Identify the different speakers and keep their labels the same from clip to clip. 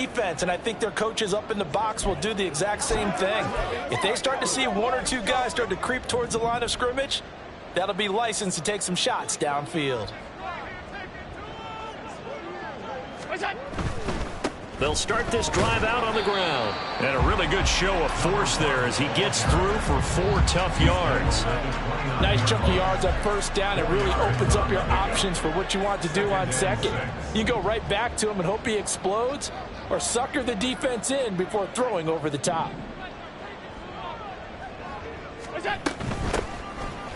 Speaker 1: defense, and I think their coaches up in the box will do the exact same thing. If they start to see one or two guys start to creep towards the line of scrimmage, that'll be license to take some shots downfield.
Speaker 2: They'll start this drive out on the ground. And a really good show of force there as he gets through for 4 tough yards.
Speaker 1: Nice chunk of yards on first down. It really opens up your options for what you want to do on second. You go right back to him and hope he explodes, or sucker the defense in before throwing over the top.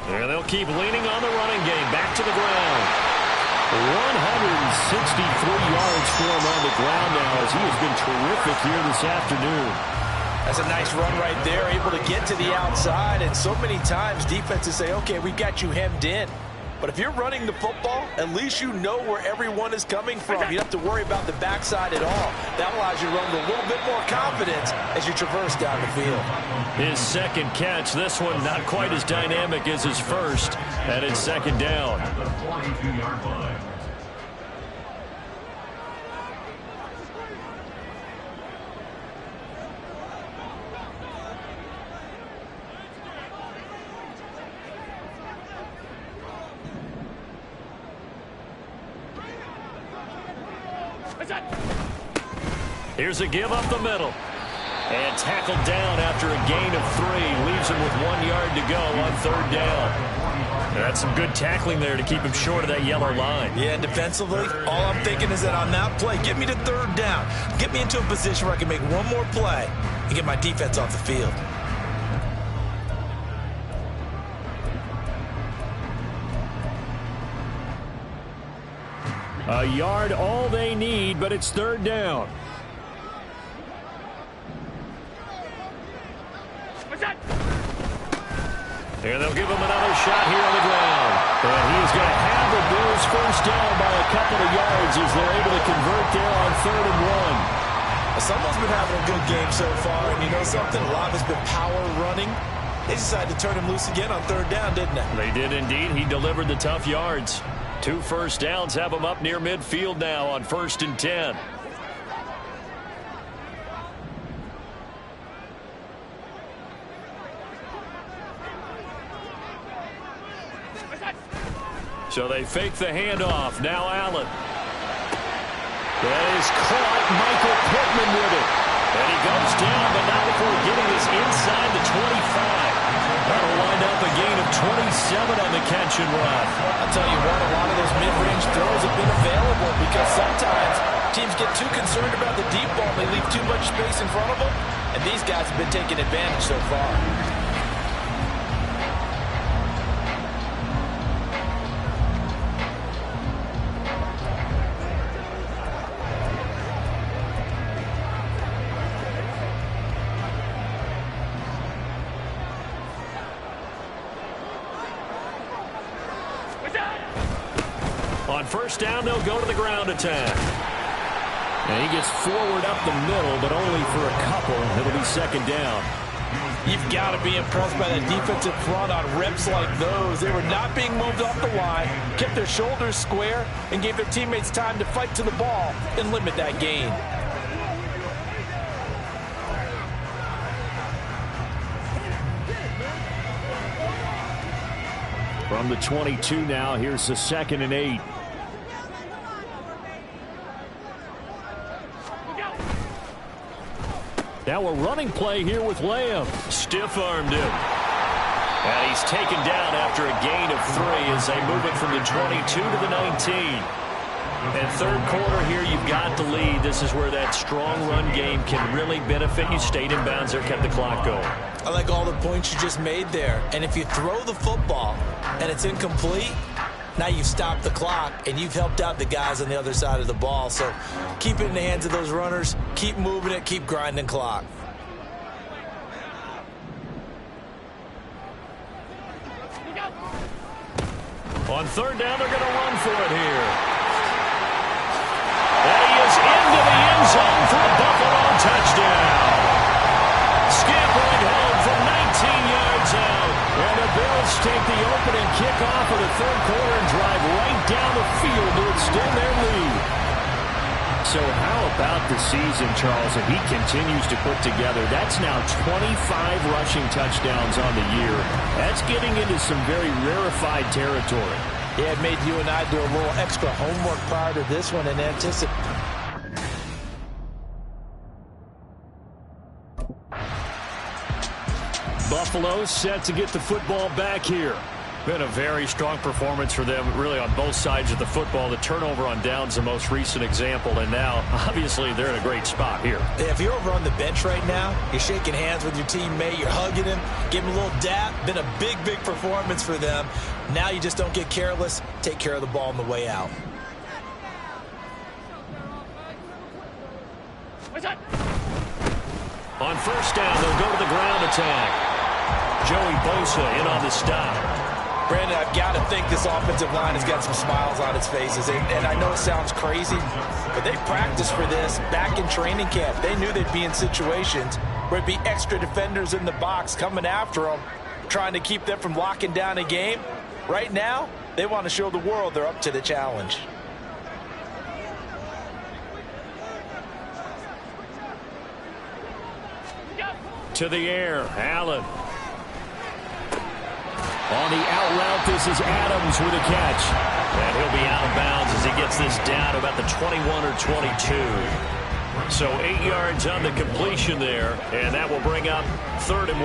Speaker 2: There they'll keep leaning on the running game. Back to the ground. 163 yards for him on the ground now as he has been terrific here this afternoon.
Speaker 1: That's a nice run right there, able to get to the outside, and so many times defenses say, okay, we got you hemmed in. But if you're running the football, at least you know where everyone is coming from. You don't have to worry about the backside at all. That allows you to run with a little bit more confidence as you traverse down the field.
Speaker 2: His second catch, this one not quite as dynamic as his first, and it's second down. Here's a give up the middle. And tackled down after a gain of 3. Leaves him with 1 yard to go on third down. That's some good tackling there to keep him short of that yellow line.
Speaker 1: Yeah, defensively, all I'm thinking is that on that play, get me to third down. Get me into a position where I can make one more play and get my defense off the field.
Speaker 2: A yard all they need, but it's third down. And they'll give him another shot here on the ground. And he is going to have the Bills first down by a couple of yards as they're able to convert there on 3rd and 1.
Speaker 1: Someone's been having a good game so far, and you know something? A lot has been power running. They decided to turn him loose again on third down, didn't they?
Speaker 2: They did indeed. He delivered the tough yards. 2 first downs have him up near midfield now on 1st and 10. So they fake the handoff. Now Allen. That is caught. Michael Pittman with it. And he goes down, but not before getting this inside the 25. That'll wind up a gain of 27 on the catch and run.
Speaker 1: I'll tell you what, a lot of those mid-range throws have been available because sometimes teams get too concerned about the deep ball and they leave too much space in front of them. And these guys have been taking advantage so far.
Speaker 2: On first down, they'll go to the ground attack. And he gets forward up the middle, but only for a couple. It'll be second down.
Speaker 1: You've got to be impressed by that defensive front on reps like those. They were not being moved off the line, kept their shoulders square, and gave their teammates time to fight to the ball and limit that gain.
Speaker 2: From the 22 now, here's the 2nd and 8. Now a running play here with Lamb. Stiff-armed him. And he's taken down after a gain of 3 as they move it from the 22 to the 19. And third quarter here, you've got the lead. This is where that strong run game can really benefit you. Stayed in bounds there, kept the clock going.
Speaker 1: I like all the points you just made there. And if you throw the football and it's incomplete, now you've stopped the clock and you've helped out the guys on the other side of the ball. So keep it in the hands of those runners. Keep moving it. Keep grinding clock.
Speaker 2: On third down, they're going to run for it here. And he is into the end zone for a Buffalo touchdown. Scampering home from 19 yards out. And the Bills take the opening kickoff of the third quarter and drive right down the field to extend their lead. So how about the season, Charles, that he continues to put together? That's now 25 rushing touchdowns on the year. That's getting into some very rarefied territory.
Speaker 1: Yeah, it made you and I do a little extra homework prior to this one and anticipate.
Speaker 2: Buffalo set to get the football back here. Been a very strong performance for them, really, on both sides of the football. The turnover on downs, the most recent example, and now, obviously, they're in a great spot here.
Speaker 1: Yeah, if you're over on the bench right now, you're shaking hands with your teammate, you're hugging him, giving him a little dap. Been a big, big performance for them. Now you just don't get careless. Take care of the ball on the way out.
Speaker 2: On first down, they'll go to the ground attack. Joey Bosa in on the stop.
Speaker 1: Brandon, I've got to think this offensive line has got some smiles on its faces. And I know it sounds crazy, but they practiced for this back in training camp. They knew they'd be in situations where it'd be extra defenders in the box coming after them, trying to keep them from locking down a game. Right now, they want to show the world they're up to the challenge.
Speaker 2: To the air, Allen. On the out route, this is Adams with a catch. And he'll be out of bounds as he gets this down about the 21 or 22. So 8 yards on the completion there, and that will bring up 3rd and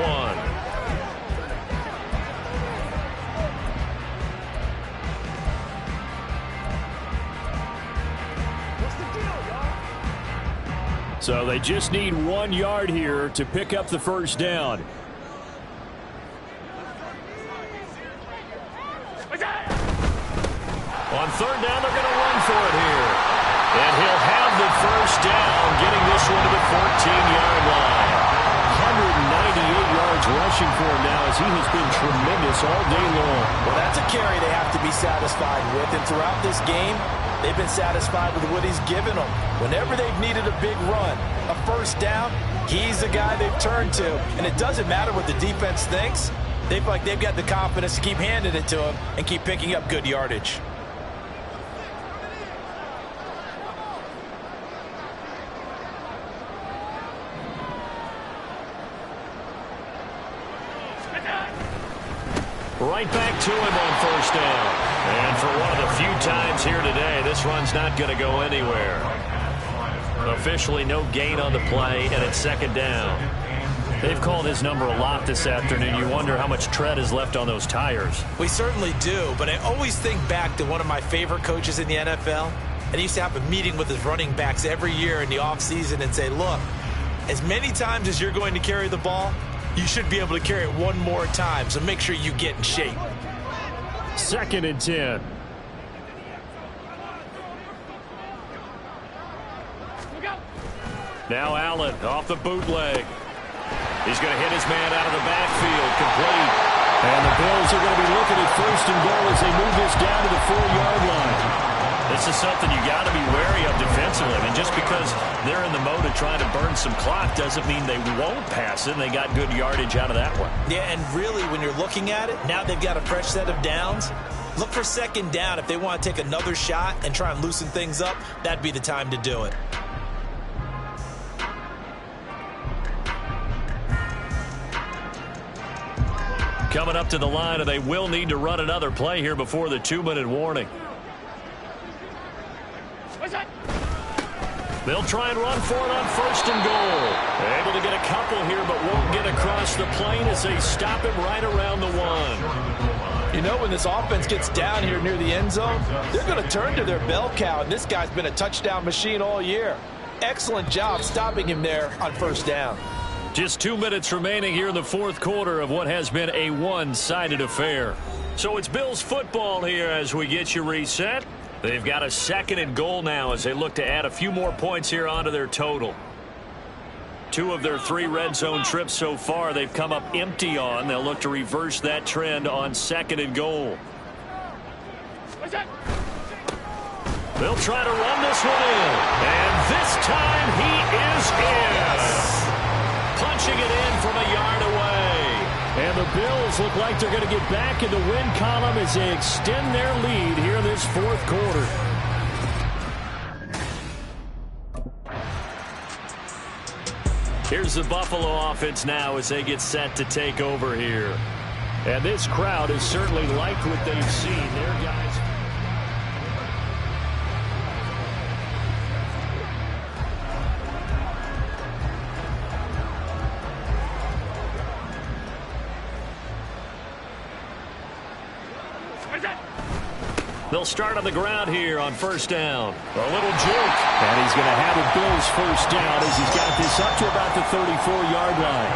Speaker 2: 1. So they just need 1 yard here to pick up the first down. On 3rd down, they're going to run for it here. And he'll have the first down, getting this one to the 14-yard line. 198 yards rushing for him now as he has been tremendous all day long.
Speaker 1: Well, that's a carry they have to be satisfied with. And throughout this game, they've been satisfied with what he's given them. Whenever they've needed a big run, a first down, he's the guy they've turned to. And it doesn't matter what the defense thinks. They feel like they've got the confidence to keep handing it to him and keep picking up good yardage.
Speaker 2: Right back to him on first down. And for one of the few times here today, this run's not going to go anywhere. Officially no gain on the play, and it's 2nd down. They've called his number a lot this afternoon. You wonder how much tread is left on those tires.
Speaker 1: We certainly do, but I always think back to one of my favorite coaches in the NFL. And he used to have a meeting with his running backs every year in the offseason and say, look, as many times as you're going to carry the ball, you should be able to carry it one more time, so make sure you get in shape.
Speaker 2: 2nd and 10. Now Allen off the bootleg. He's going to hit his man out of the backfield, complete. And the Bills are going to be looking at 1st and goal as they move this down to the 4-yard line. This is something you got to be wary of defensively. I mean, just because they're in the mode of trying to burn some clock doesn't mean they won't pass it, and they got good yardage out of that one.
Speaker 1: Yeah, and really, when you're looking at it, now they've got a fresh set of downs. Look for 2nd down. If they want to take another shot and try and loosen things up, that'd be the time to do it.
Speaker 2: Coming up to the line, and they will need to run another play here before the 2-minute warning. They'll try and run for it on 1st and goal. Able to get a couple here, but won't get across the plane as they stop him right around the 1.
Speaker 1: You know, when this offense gets down here near the end zone, they're going to turn to their bell cow, and this guy's been a touchdown machine all year. Excellent job stopping him there on 1st down.
Speaker 2: Just 2 minutes remaining here in the 4th quarter of what has been a one-sided affair. So it's Bills football here as we get you reset. They've got a 2nd and goal now as they look to add a few more points here onto their total. 2 of their 3 red zone trips so far they've come up empty on. They'll look to reverse that trend on 2nd and goal. They'll try to run this one in. And this time he is in. Punching it in from a yard away. And the Bills look like they're going to get back in the win column as they extend their lead here in this 4th quarter. Here's the Buffalo offense now as they get set to take over here. And this crowd has certainly liked what they've seen. Their guys... They'll start on the ground here on first down. A little juke. And he's going to have a Bills first down as he's got this up to about the 34-yard line.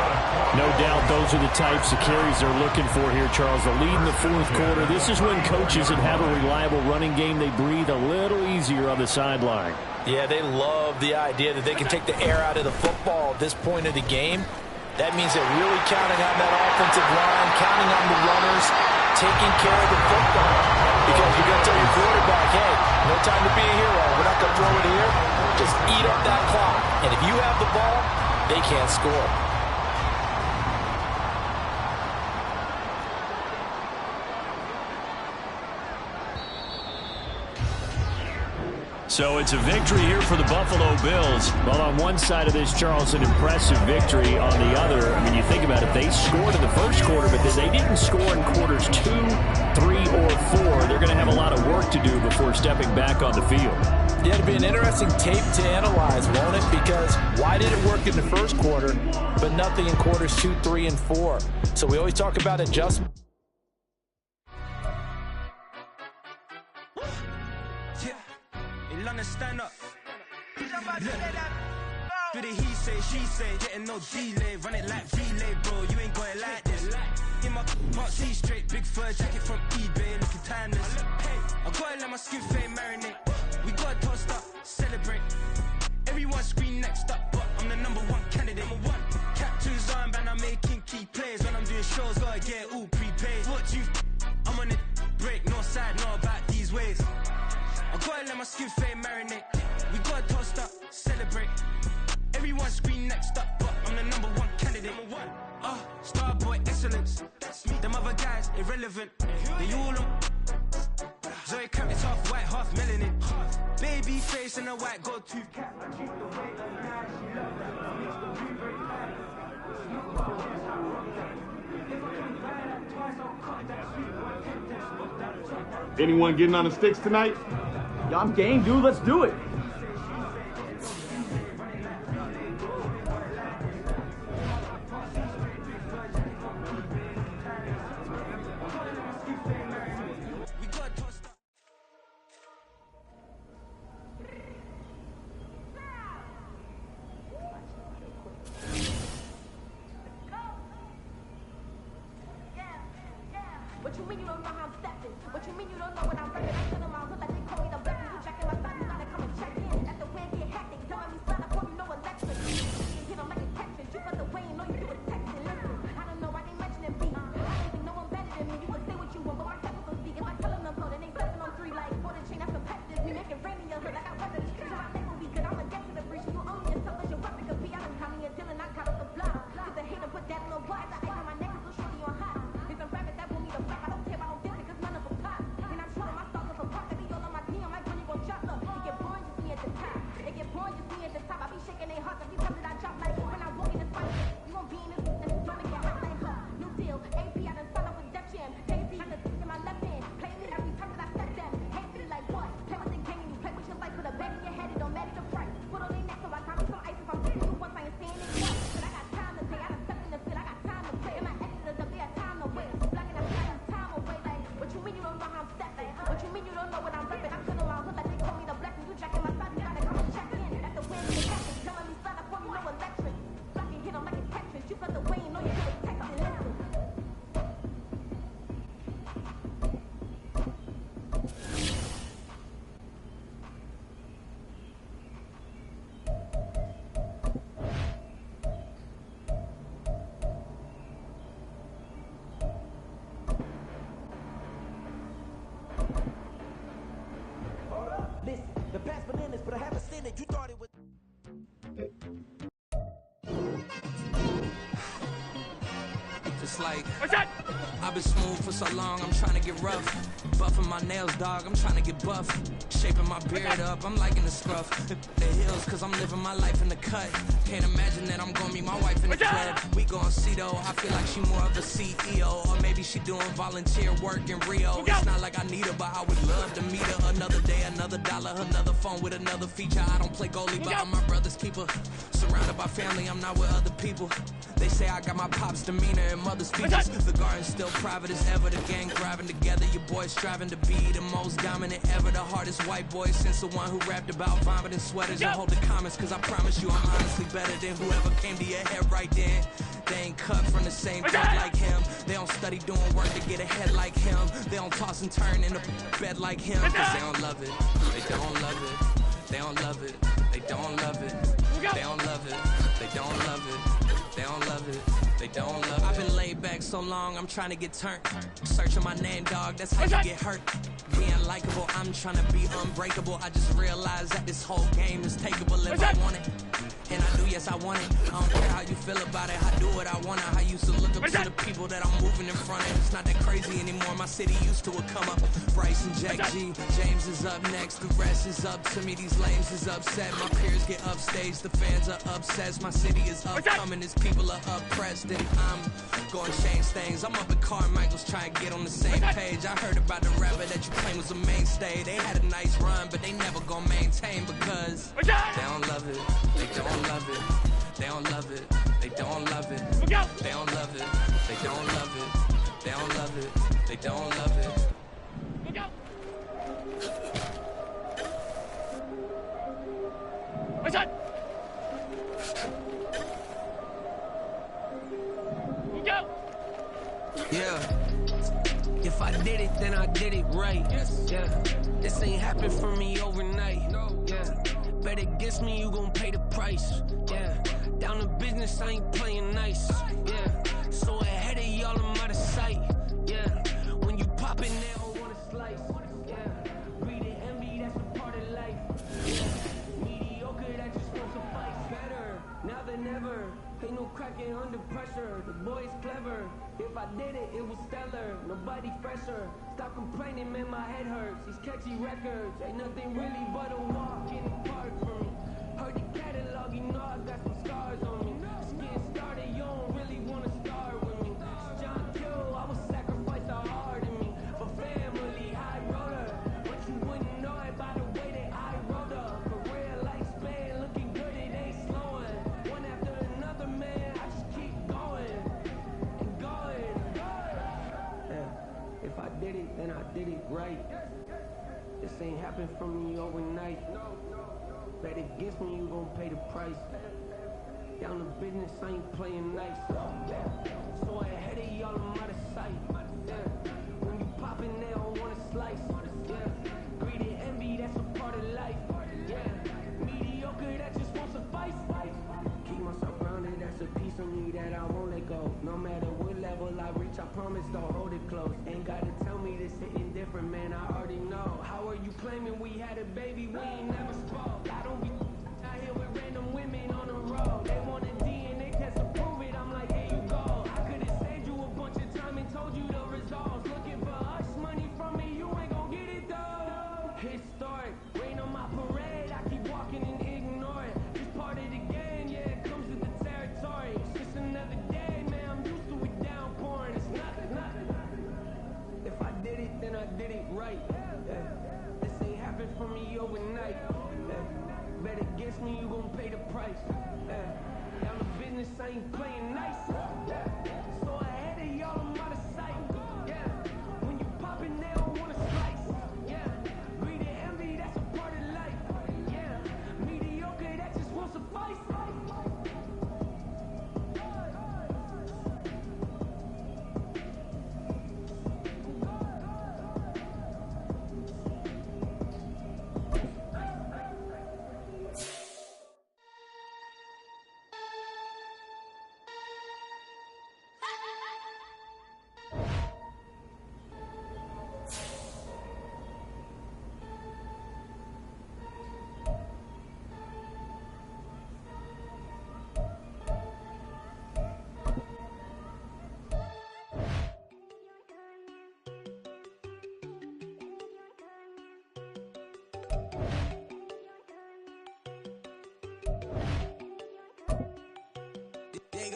Speaker 2: No doubt those are the types of carries they're looking for here, Charles. The lead in the fourth quarter. This is when coaches that have a reliable running game, they breathe a little easier on the sideline.
Speaker 1: Yeah, they love the idea that they can take the air out of the football at this point of the game. That means they're really counting on that offensive line, counting on the runners, taking care of the football. Because you're going to tell your quarterback, hey, no time to be a hero. We're not going to throw it here. Just eat up that clock. And if you have the ball, they can't score.
Speaker 2: So it's a victory here for the Buffalo Bills. Well, on one side of this, Charles, an impressive victory. On the other, I mean, you think about it, they scored in the first quarter, but then they didn't score in quarters 2, 3, or 4. They're going to have a lot of work to do before stepping back on the field.
Speaker 1: Yeah, it'll be an interesting tape to analyze, won't it? Because why did it work in the first quarter, but nothing in quarters 2, 3, and 4? So we always talk about adjustment.
Speaker 3: Stand up. Do the he say, she say, getting no delay, run it like relay, bro. You ain't got it like this. In my can't see straight, big fur jacket from eBay, looking timeless. I gotta let my skin fade marinate. We gotta toast up, celebrate. Everyone scream next up, but I'm the #1 candidate. Captain's armband, I'm making key plays. When I'm doing shows, gotta get it all prepaid. What you? I'm on it, break, no side, know about these ways. I gotta let my skin fade marinate. We gotta toast up, celebrate. Everyone scream next up, but I'm the #1 candidate. Starboy excellence. Them other guys irrelevant. They all on. Zoe Crab is half white, half melanin. Baby face and a white go-to.
Speaker 4: Anyone getting on the sticks tonight?
Speaker 5: Yo, I'm game, dude. Let's do it.
Speaker 6: What you mean you don't know how I'm stepping? What you mean you don't know when I'm repping? I'm telling my hood like they call me the rep. You checking my style, you gotta come and check in. That's the way it get hectic. Telling me slide up on you, no electric. You hit 'em like a Texas. You put the way you know you do it texting. Listen, I don't know why they mentioning me. I don't even know I'm better than me. You can say what you want, but my technical speak. If I tell them I'm slow, then they stepping on 3 like 4 chain. That's competitive. Me making rain in your hood like I weather the streets. My neck will be good. I'm a get to the breach. You own yourself as your weapon could be. I done call me a deal and I got up the block. Cause the hater put that little boy as I ice on my neck. So shorty on hot. If I'm rapping, that will me the flap. I don't care about no different, cause none of them pop. And I'm shooting my stars with a pop.
Speaker 3: It's like, I've been smooth for so long, I'm trying to get rough. Buffing my nails, dog, I'm trying to get buff. Shaping my beard up, I'm liking the scruff. The heels, cause I'm living my life in the cut. Can't imagine that I'm gonna meet my wife in the club. We gon' see though, I feel like she more of a CEO. Or maybe she doing volunteer work in Rio. It's not like I need her, but I would love to meet her. Another day, another dollar, another phone with another feature. I don't play goalie, but I'm my brother's keeper. Surrounded by family, I'm not with other people. They say I got my pop's demeanor and mother's features. The garden's still private as ever. The gang thriving together. Your boys striving to be the most dominant ever. The hardest white boy since the one who rapped about vomiting sweaters. And hold the comments, cause I promise you I'm honestly better than whoever came to your head right then. They ain't cut from the same blood like him. They don't study doing work to get ahead like him. They don't toss and turn in the bed like him. Cause they don't love it. They don't love it. They don't love it. They don't love it. They don't love it. They don't love it. They don't love it. They don't love it. I've been laid back so long, I'm trying to get turned. Searching my name, dog, that's how you get hurt. Being likable, I'm trying to be unbreakable. I just realized that this whole game is takeable if I want it. And I do, yes, I want it. I don't care how you feel about it. I do what I want. I used to look up to the people that I'm moving in front of. It's not that crazy anymore. My city used to come up. Bryce and Jack G. James is up next. The rest is up to me. These lames is upset. My peers get upstage. The fans are obsessed. My city is upcoming. These people are oppressed. And I'm going to change things. I'm up at Carmichael's trying to get on the same page. I heard about the rapper that you claim was a mainstay. They had a nice run, but they never gonna maintain because they don't love it. They don't love it. They don't love it. They don't love it. They don't love it. They don't love it. They don't love it. They don't love it.
Speaker 7: What's that?
Speaker 3: Yeah. If I did it, then I did it right. Yeah. This ain't happened for me overnight. Yeah. Bet against me, you gon' pay the price. Yeah. Down to business, I ain't playing nice. Yeah. So ahead of y'all, I'm out of sight. Yeah. When you pop in there, I want a slice. Yeah. Greed and envy, that's a part of life. Yeah. Mediocre, that just won't suffice. Better now than ever. Ain't no cracking under pressure. The boy's clever. If I did it, it was stellar. Nobody fresher. Stop complaining, man, my head hurts. These catchy records ain't nothing really but a walk in the park for me. Heard the catalog, you know I got some scars on me. Just getting started, you don't really wanna start with me. It's John Kill, I would sacrifice the heart in me. For family, high roller. But you wouldn't know it by the way that I rolled up. Career lifespan, looking good, it ain't slowing. One after another, man, I just keep going. And going. Yeah. If I did it, then I did it right. This ain't happened for me overnight. Bet against me, you gon' pay the price. Down to business, I ain't playing nice. So ahead of y'all, I'm out of sight. Yeah. When you pop in there, I want a slice. Yeah. Greed and envy, that's a part of life. Yeah. Mediocre, that just won't suffice. Keep myself grounded, that's a piece of me that I won't let go. No matter what level I reach, I promise don't hold it close. Ain't gotta tell me this hitting different, man, I already know. How are you claiming we had a baby, we ain't never spoke? I don't be out here with random women on the road. They want a DNA test to prove it, I'm like, here you go. I could've saved you a bunch of time and told you the results. Looking for us money from me, you ain't gon' get it though. Historic, rain on my parade, I keep walking and ignore it. It's part of the game, yeah, it comes with the territory. It's just another day, man, I'm used to it downpouring. It's nothing. If I did it, then I did it right. Yeah. This ain't happened for me overnight. Yeah. Bet against me, you gon' pay the price. Yeah.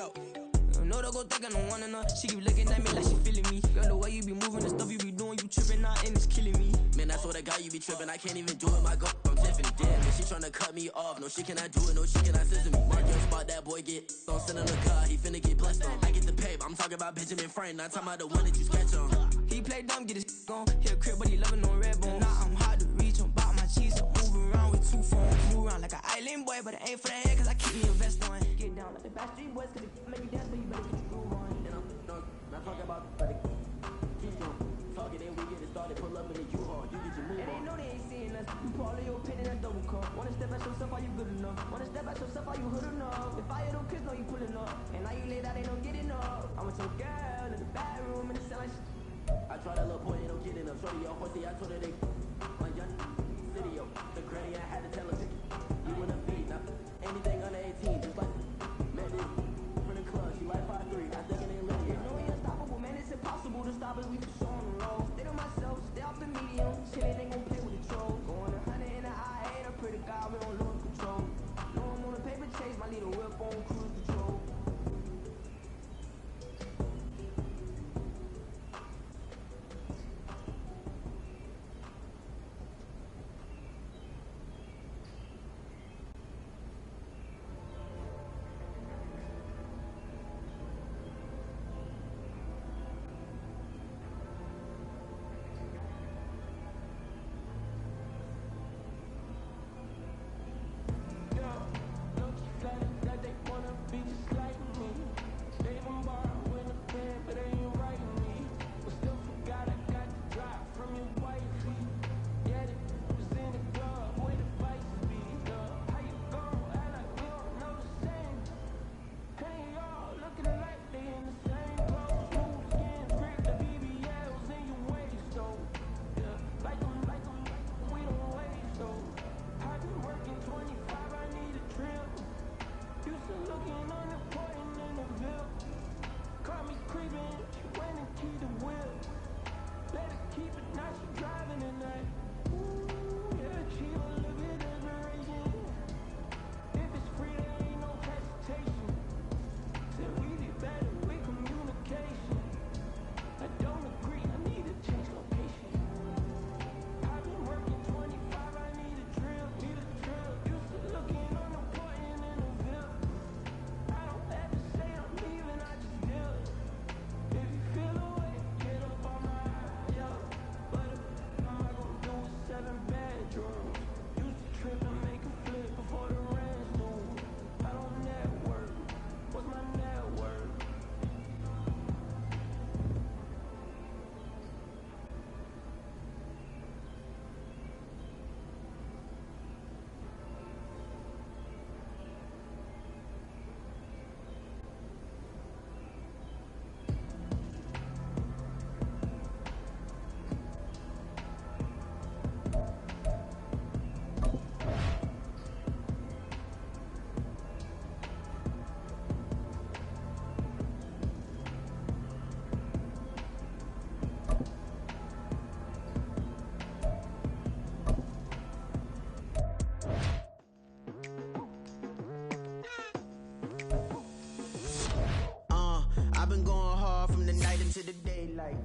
Speaker 3: yo. No, don't go think I don't wanna know. She keep looking at me like she feeling me. Girl, the way you be moving, the stuff you be doing, you tripping out and it's killing me. Man, I swear to God, you be tripping. I can't even do it. My girl, I'm Tiffany. Damn, man, she tryna cut me off. No, she cannot do it. No, she cannot scissor me. My girl spot that boy get on. Sit in the car, he finna get blessed on. I get the pay, but I'm talking about Benjamin Franklin. Not talking about the one that you sketch on. He play dumb, get his on. Hit a crib, but he loving on red bone. Now I'm hard to reach. I'm bout my cheese. I'm moving around with 2 phones. Move around like an island boy, but it ain't for the head, cause I keep me a vest on. Get down like the Backstreet Boys, cause it make you dance, but you better get your groove on. Not talking about the Keystone. Talking, then we get it started. Pull up in the U-Haul. You get your move on. And they know they ain't seeing us. You follow your opinion, that's double cup. Wanna step at yourself, are you good enough? Wanna step at yourself, are you hood enough? If I don't kiss, know you pulling up. And now you lay down, they don't get enough. I'm with some girl in the bedroom and it sound like I tried a little boy, they don't get enough. Shorty, your horsey, I told her they my young city, yo. The granny, I had to tell her pick you in a feed. Now, anything under 18, just like man, from the club, she like 5'3". I think it ain't lit yet. No, we unstoppable, man, it's impossible to stop us. We just on the road. Stay to myself, stay off the medium. Chillin', ain't gon' play with the trolls. Going 100 in the eye, ain't a pretty guy, we don't lose control. No, I'm on a paper chase, my little whip on cruise control.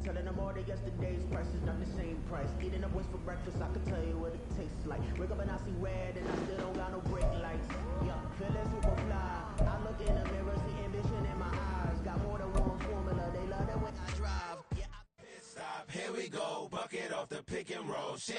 Speaker 7: Telling them all that yesterday's price is not the same price. Eating up what's for breakfast, I can tell you what it tastes like. Wake up and I see red and I still don't got no brake lights. Yeah, feeling super fly. I look in the mirror, see ambition in my eyes. Got more than one formula, they love it when I drive. Yeah,
Speaker 8: Stop, here we go, bucket off the pick and roll. Shit,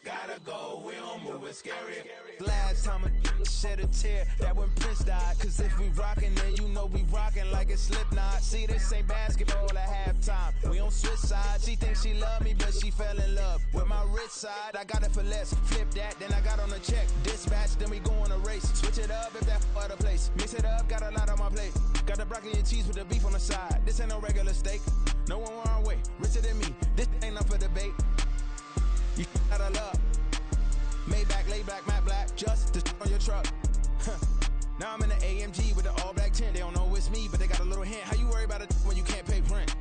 Speaker 8: gotta go, we don't move, it's scary.
Speaker 9: Last time a shed a tear, that when Prince died. Cause if we rockin', then you know we rockin' like it's Slipknot. See, this ain't basketball at halftime. We on switch sides. She thinks she love me, but she fell in love with my rich side. I got it for less, flip that, then I got on a check. Dispatch, then we go on a race. Switch it up if that other place. Mix it up, got a lot on my plate. Got the broccoli and cheese with the beef on the side. This ain't no regular steak. No one wrong way, richer than me. This ain't up for debate. You got a love. Maybach, lay back, matte black, just to on your truck. Now I'm in the AMG with the all black tint. They don't know it's me, but they got a little hint. How you worry about it when you can't pay rent?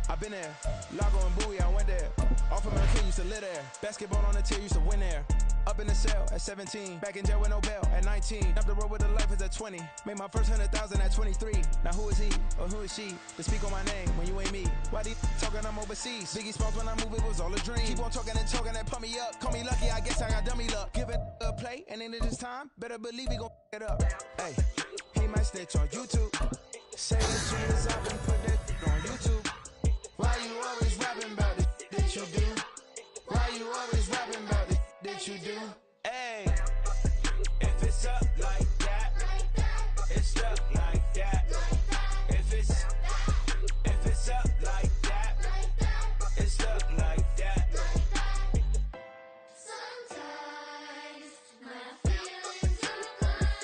Speaker 9: I've been there. Lago and Bowie, I went there. Off of my kid used to live there. Basketball on the tier, used to win there. Up in the cell at 17, back in jail with no bail at 19. Up the road with the life is at 20. Made my first 100,000 at 23. Now who is he or who is she to speak on my name when you ain't me? Why these talking I'm overseas? Biggie Smalls when I move it was all a dream. Keep on talking and pump me up. Call me lucky, I guess I got dummy luck. Give it a play and in this time, better believe he gon' it up. Hey, he might snitch on YouTube. Say that shit is up and put that on YouTube. Why you always rapping about the that you do? Why you always rapping about the that you do? Hey, if it's up like that, it's stuck like that. If it's up like that, it's stuck like that.
Speaker 10: Sometimes my feelings are blind.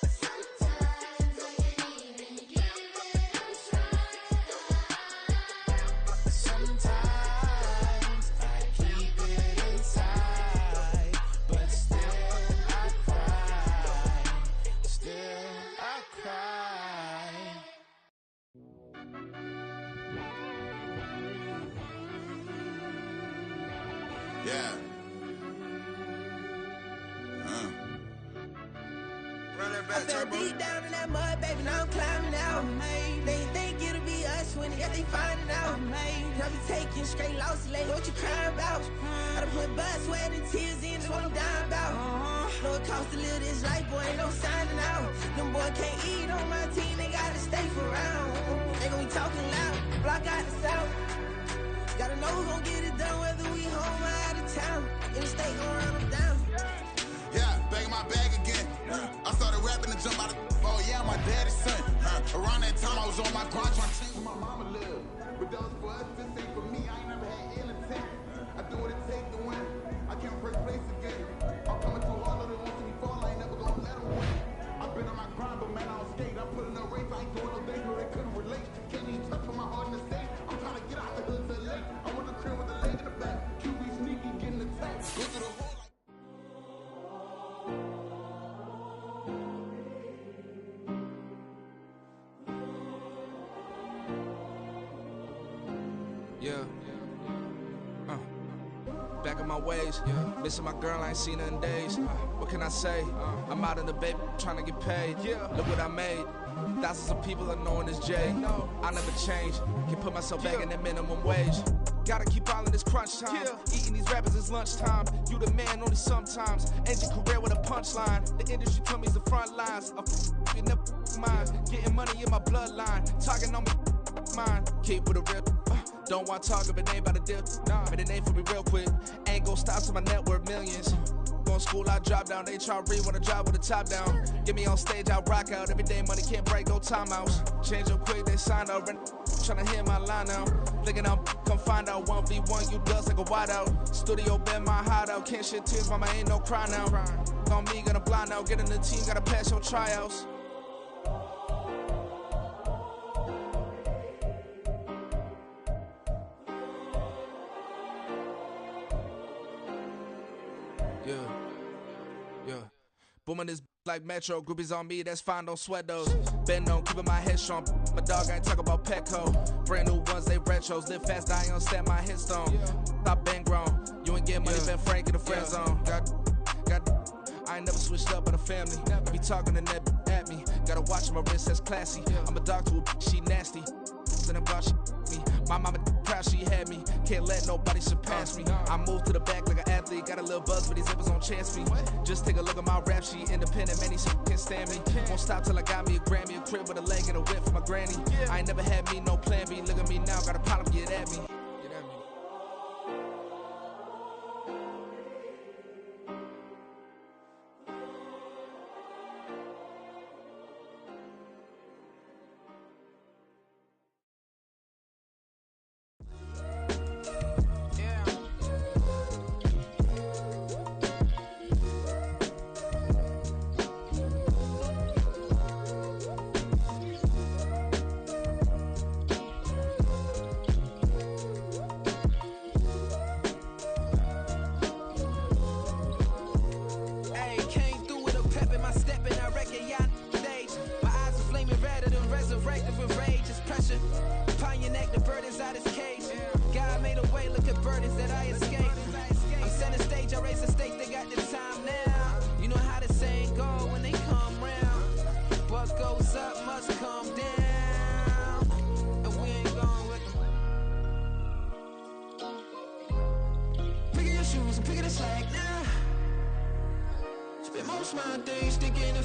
Speaker 10: Sometimes I can't even give it a try.
Speaker 9: Sometimes I keep it inside, but still I cry. Still I cry.
Speaker 8: Yeah. Run that
Speaker 7: I
Speaker 8: back,
Speaker 7: fell
Speaker 8: Turbo.
Speaker 7: deep down in that mud, baby, now I'm climbing out. They think it'll be us when they finding out. I be taking straight losses lately, what you crying about? I done put blood, sweat, and tears in, that's what I'm dying about. Know it costs to live this life, boy, ain't no signing out. Them boy can't eat on my team, they gotta stay for round. They gon' be talking loud, block out the south. Gotta know who gon' get it done, whether we home or out of town. In the state, gon' run them down.
Speaker 8: Yeah, back in my bag again. I started rapping to jump out of. Oh yeah, I'm my daddy's son. Around that time, I was on my grind trying to change where my mama lived. But that was for us, this ain't for me. I ain't never had ill intent. I do what it takes to win. I can't first place again. I'm coming too hard, they want to me fall. I ain't never gonna let them win. I've been on my grind, but man, I don't skate. I put in a race, I ain't doing no things where they couldn't relate. Can't even touch with my heart in the state. I'm trying to get out the hood to late. I want the crib with the leg in the back. QB sneaky, getting attacked. Go to the hole like.
Speaker 9: Yeah. Back in my ways, missing my girl, I ain't seen her in days. What can I say? I'm out in the baby, trying to get paid. Look what I made. Thousands of people are knowing this Jay. I never change. Can put myself back in that minimum wage. Gotta keep all of this crunch time. Eating these rappers is lunchtime. You the man only sometimes. End your career with a punchline. The industry told me the front lines. I'm never mine. Getting money in my bloodline. Talking on me mine. Keep with a real. Don't want to talk if it ain't about a deal. But it ain't for me real quick. Ain't gon' stop till my net worth millions. Going school, I drop down. They try to read when I drive with the top down. Get me on stage, I rock out. Every day money can't break, no timeouts. Change up quick, they sign up. Tryna hear my line now. Thinking I'm come find out 1v1, you dust like a wideout. Studio been my hideout. Can't shed tears, mama ain't no cry now. On me, gonna blind out. Get in the team, gotta pass your tryouts. Yeah. Booming this like Metro, groupies on me, that's fine, don't sweat those. Been on, keeping my head strong. My dog ain't talk about Petco. Brand new ones, they retros. Live fast, I ain't understand my headstone. Stop been grown. You ain't get money, been Frank in the friend zone. I ain't never switched up on the family. Be talking to that at me. Gotta watch my wrist, that's classy. I'm a dog to a she nasty. Then about she me. My mama proud she had me. Can't let nobody surpass me. I move to the back like an athlete. Got a little buzz, but these zippers on chance me. Just take a look at my rap sheet. Independent, many can't stand me. Won't stop till I got me a Grammy, a crib with a leg and a whip for my granny. I ain't never had me no plan B. Look at me now, got a problem, get at me.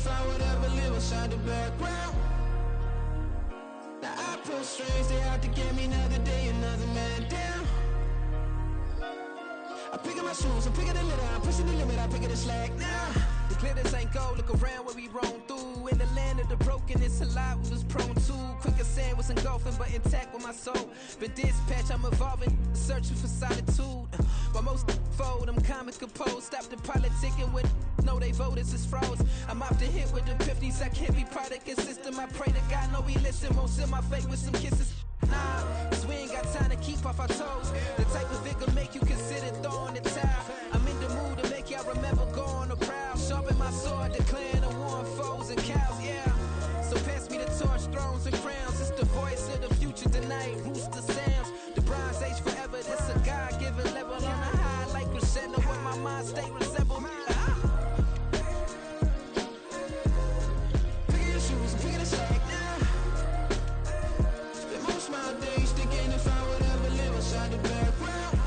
Speaker 9: if I would ever live inside the background. Now I pull strings, they out to get me another day, another man down. I'm picking my shoes, I'm picking the litter, I'm pushing the limit, I'm picking the slack now. The glitters ain't gold, look around where we roam through. In the land of the broken, it's a lot we was prone to. Quicker sand was engulfing, but intact with my soul. But dispatch, I'm evolving, searching for solitude. While most fold, I'm comic composed. Stop the politicking with no, they voters is frauds. I'm off the hit with the 50s, I can't be product and system. I pray to God, no, we listen, won't send my fate with some kisses. Nah, cause we ain't got time to keep off our toes. The type of vigor make you consider throwing the towel. I'm in the mood to make y'all remember going to proud. Sharpen my sword, declaring the war on foes and cows, yeah. So pass me the torch, thrones and crowns. It's the voice of the future tonight, rooster sounds. The Bronze Age forever, this a God-given level. On a high like crescendo, where my mind state resemble me. Pick your shoes, pick the slack now. My days thinking if I would ever live inside the background.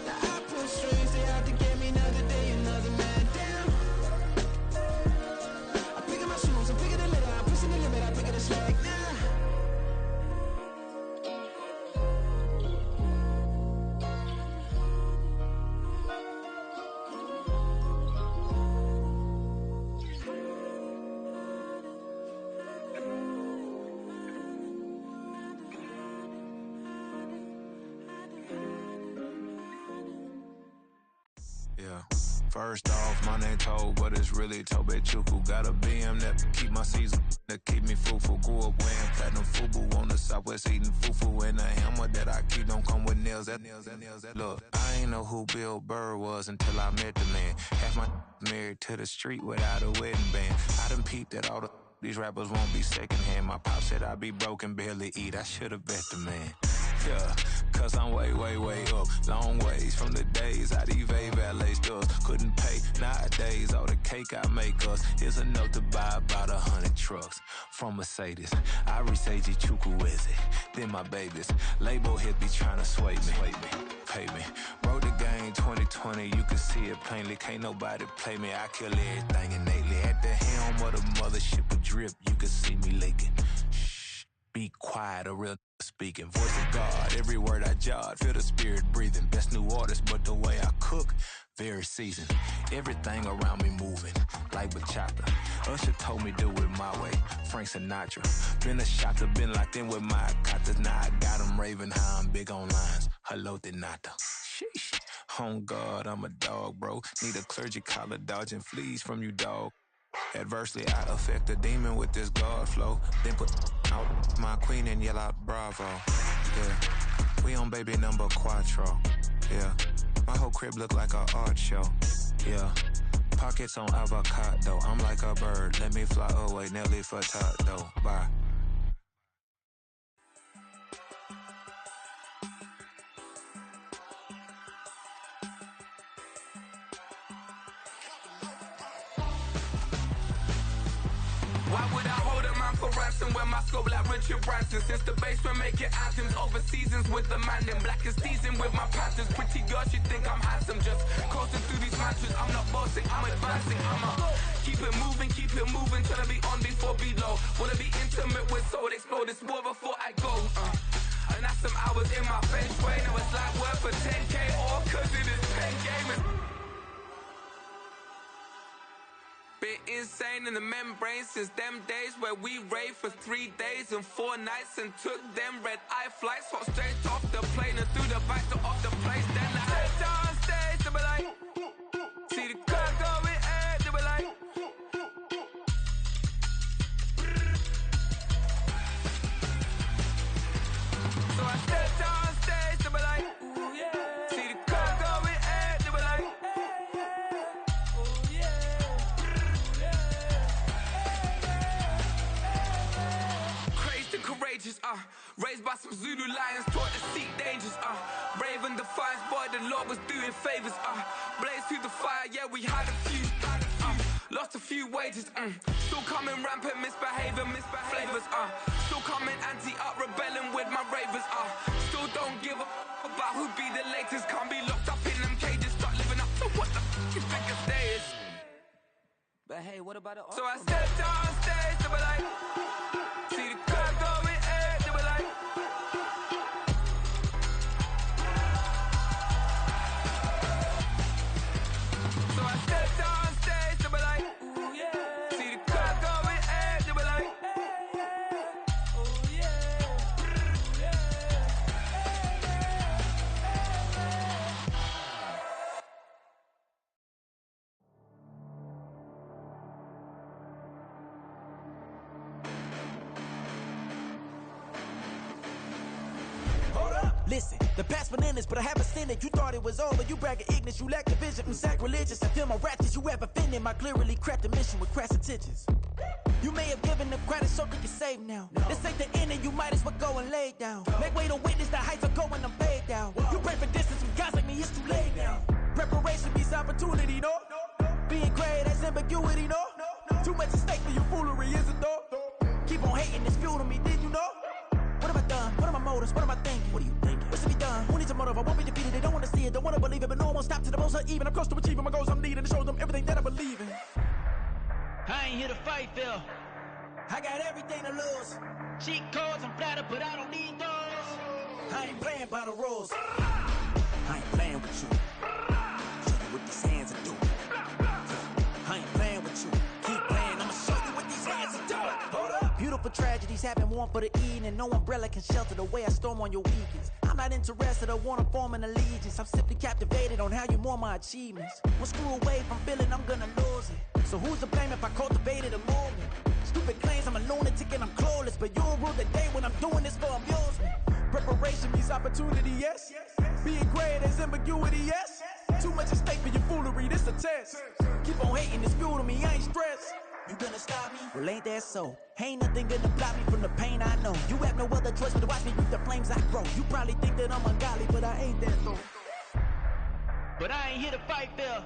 Speaker 9: Now I pull strings, they out to get me another day, another man down. I'm picking my shoes, I'm picking the litter, I'm pushing the limit, I'm picking the slack now.
Speaker 11: Yeah. First off, my name Toad, but it's really Tobe Chuku. Got a BM that keep my season, that keep me fruitful. Grew up wearing platinum FUBU on the southwest, eating fufu. And a hammer that I keep don't come with nails. Look, I ain't know who Bill Burr was until I met the man. Half my married to the street without a wedding band. I done peeped that all these rappers won't be secondhand. My pop said I'd be broken, barely eat. I should've bet the man. Yeah, cause I'm way up. Long ways from the days I eBay valet stores. Couldn't pay nowadays. All the cake I make us is enough to buy about 100 trucks from Mercedes. I research Chukwueze, then my babies. Label hit be trying to sway me. Pay me. Wrote the game 2020, you can see it plainly. Can't nobody play me. I kill everything innately. At the helm of the mothership of drip, you can see me leaking. Shh, be quiet, a real speaking. Voice of God, every word I jot. Feel the spirit breathing. Best new artist, but the way I cook, very seasoned. Everything around me moving, like bachata. Usher told me do it my way. Frank Sinatra. Been a shotter, been locked in with my katas. Now I got them raving how I'm big on lines. Hello, Denata. Sheesh. On God, I'm a dog, bro. Need a clergy collar, dodging fleas from you, dog. Adversely, I affect a demon with this God flow. Then put out my queen and yell out bravo. Yeah, we on baby number quattro. Yeah, my whole crib look like a art show. Yeah, pockets on avocado. I'm like a bird, let me fly away. Nelly Furtado, bye.
Speaker 12: Why would I hold a man for ransom when my scope like Richard Branson? Since the basement making anthems over seasons with the man, then black is seasoned with my patterns. Pretty girls, you think I'm handsome, just coasting through these matches. I'm not bossing, I'm advancing. Keep it moving, tryna be on before below. Wanna be intimate with soul, explore this war before I go. And that's some hours in my feng shui. Now it's like work for 10K, all cause it is pen gaming. Bit insane in the membrane since them days where we raved for 3 days and 4 nights and took them red eye flights. Hot straight off the plane and through the back door of the place. Then I head on stage, they be like, see the crowd going air, they be like. So I stepped on stage, they be like, ooh yeah. See the crowd going air, they be like, ooh yeah. Courageous, raised by some Zulu lions, taught to seek dangers, brave and defiant, boy, the Lord was doing favors, blaze through the fire, yeah, we had a few, lost a few wages, still coming rampant, misbehaving, flavors, still coming anti-up, rebelling with my ravers, still don't give a about who be the latest, can't be locked up in them cages, start living up to what the f*** you think a day is.
Speaker 3: But hey, what about it?
Speaker 12: So I stepped on stage, they were like, see the crowd going air, they were like. So I stepped on stage, they were like, ooh yeah. See the crowd going air, they were like, oh yeah.
Speaker 13: Listen, the past bananas, but I haven't seen it. You thought it was over, you bragging ignorance, you lack the vision. Sacrilegious, I feel my wrath, you have offended my clearly crafted mission with crass intentions. You may have given them credit so they can save now. This ain't the end and you might as well go and lay down. Make way to witness the heights of going, I'm fade down. You pray for distance with guys like me, it's too late now. Preparation means opportunity, no? Being great, that's ambiguity, no? Too much at stake for your foolery, is it though? Keep on hating, it's fuel to me, did you know? What have I done? What are my motives? What am I thinking? What are you thinking? What's to be done? Who needs a motive? I won't be defeated. They don't want to see it, don't want to believe it, but no one will stop to the most even. I'm close to achieving my goals. I'm needing to show them everything that I believe in. I ain't here to fight, Phil. I got everything to lose. Cheat codes, I'm flattered, but I don't need those. I ain't playing by the rules. I ain't playing with you. Show you what these hands are doing. I ain't playing with you. Keep playing, I'ma show you what these hands are doing. Hold up. Beautiful tragedies happen, one for the evening, and no umbrella can shelter the way I storm on your weekends. I'm not interested, I wanna form an allegiance. I'm simply captivated on how you more my achievements. One screw away from feeling I'm gonna lose it. So who's to blame if I cultivated a movement? Stupid claims I'm a lunatic and I'm clueless, but you'll rule the day when I'm doing this for amusement. Preparation means opportunity, yes. Being great is ambiguity, yes. Too much at stake for your foolery, this a test. Keep on hating, it's fuel to me, I ain't stressed. You gonna stop me? Well, ain't that so? Ain't nothing gonna block me from the pain I know. You have no other choice but to watch me reap the flames I grow. You probably think that I'm ungodly, but I ain't that though. But I ain't here to fight, Phil.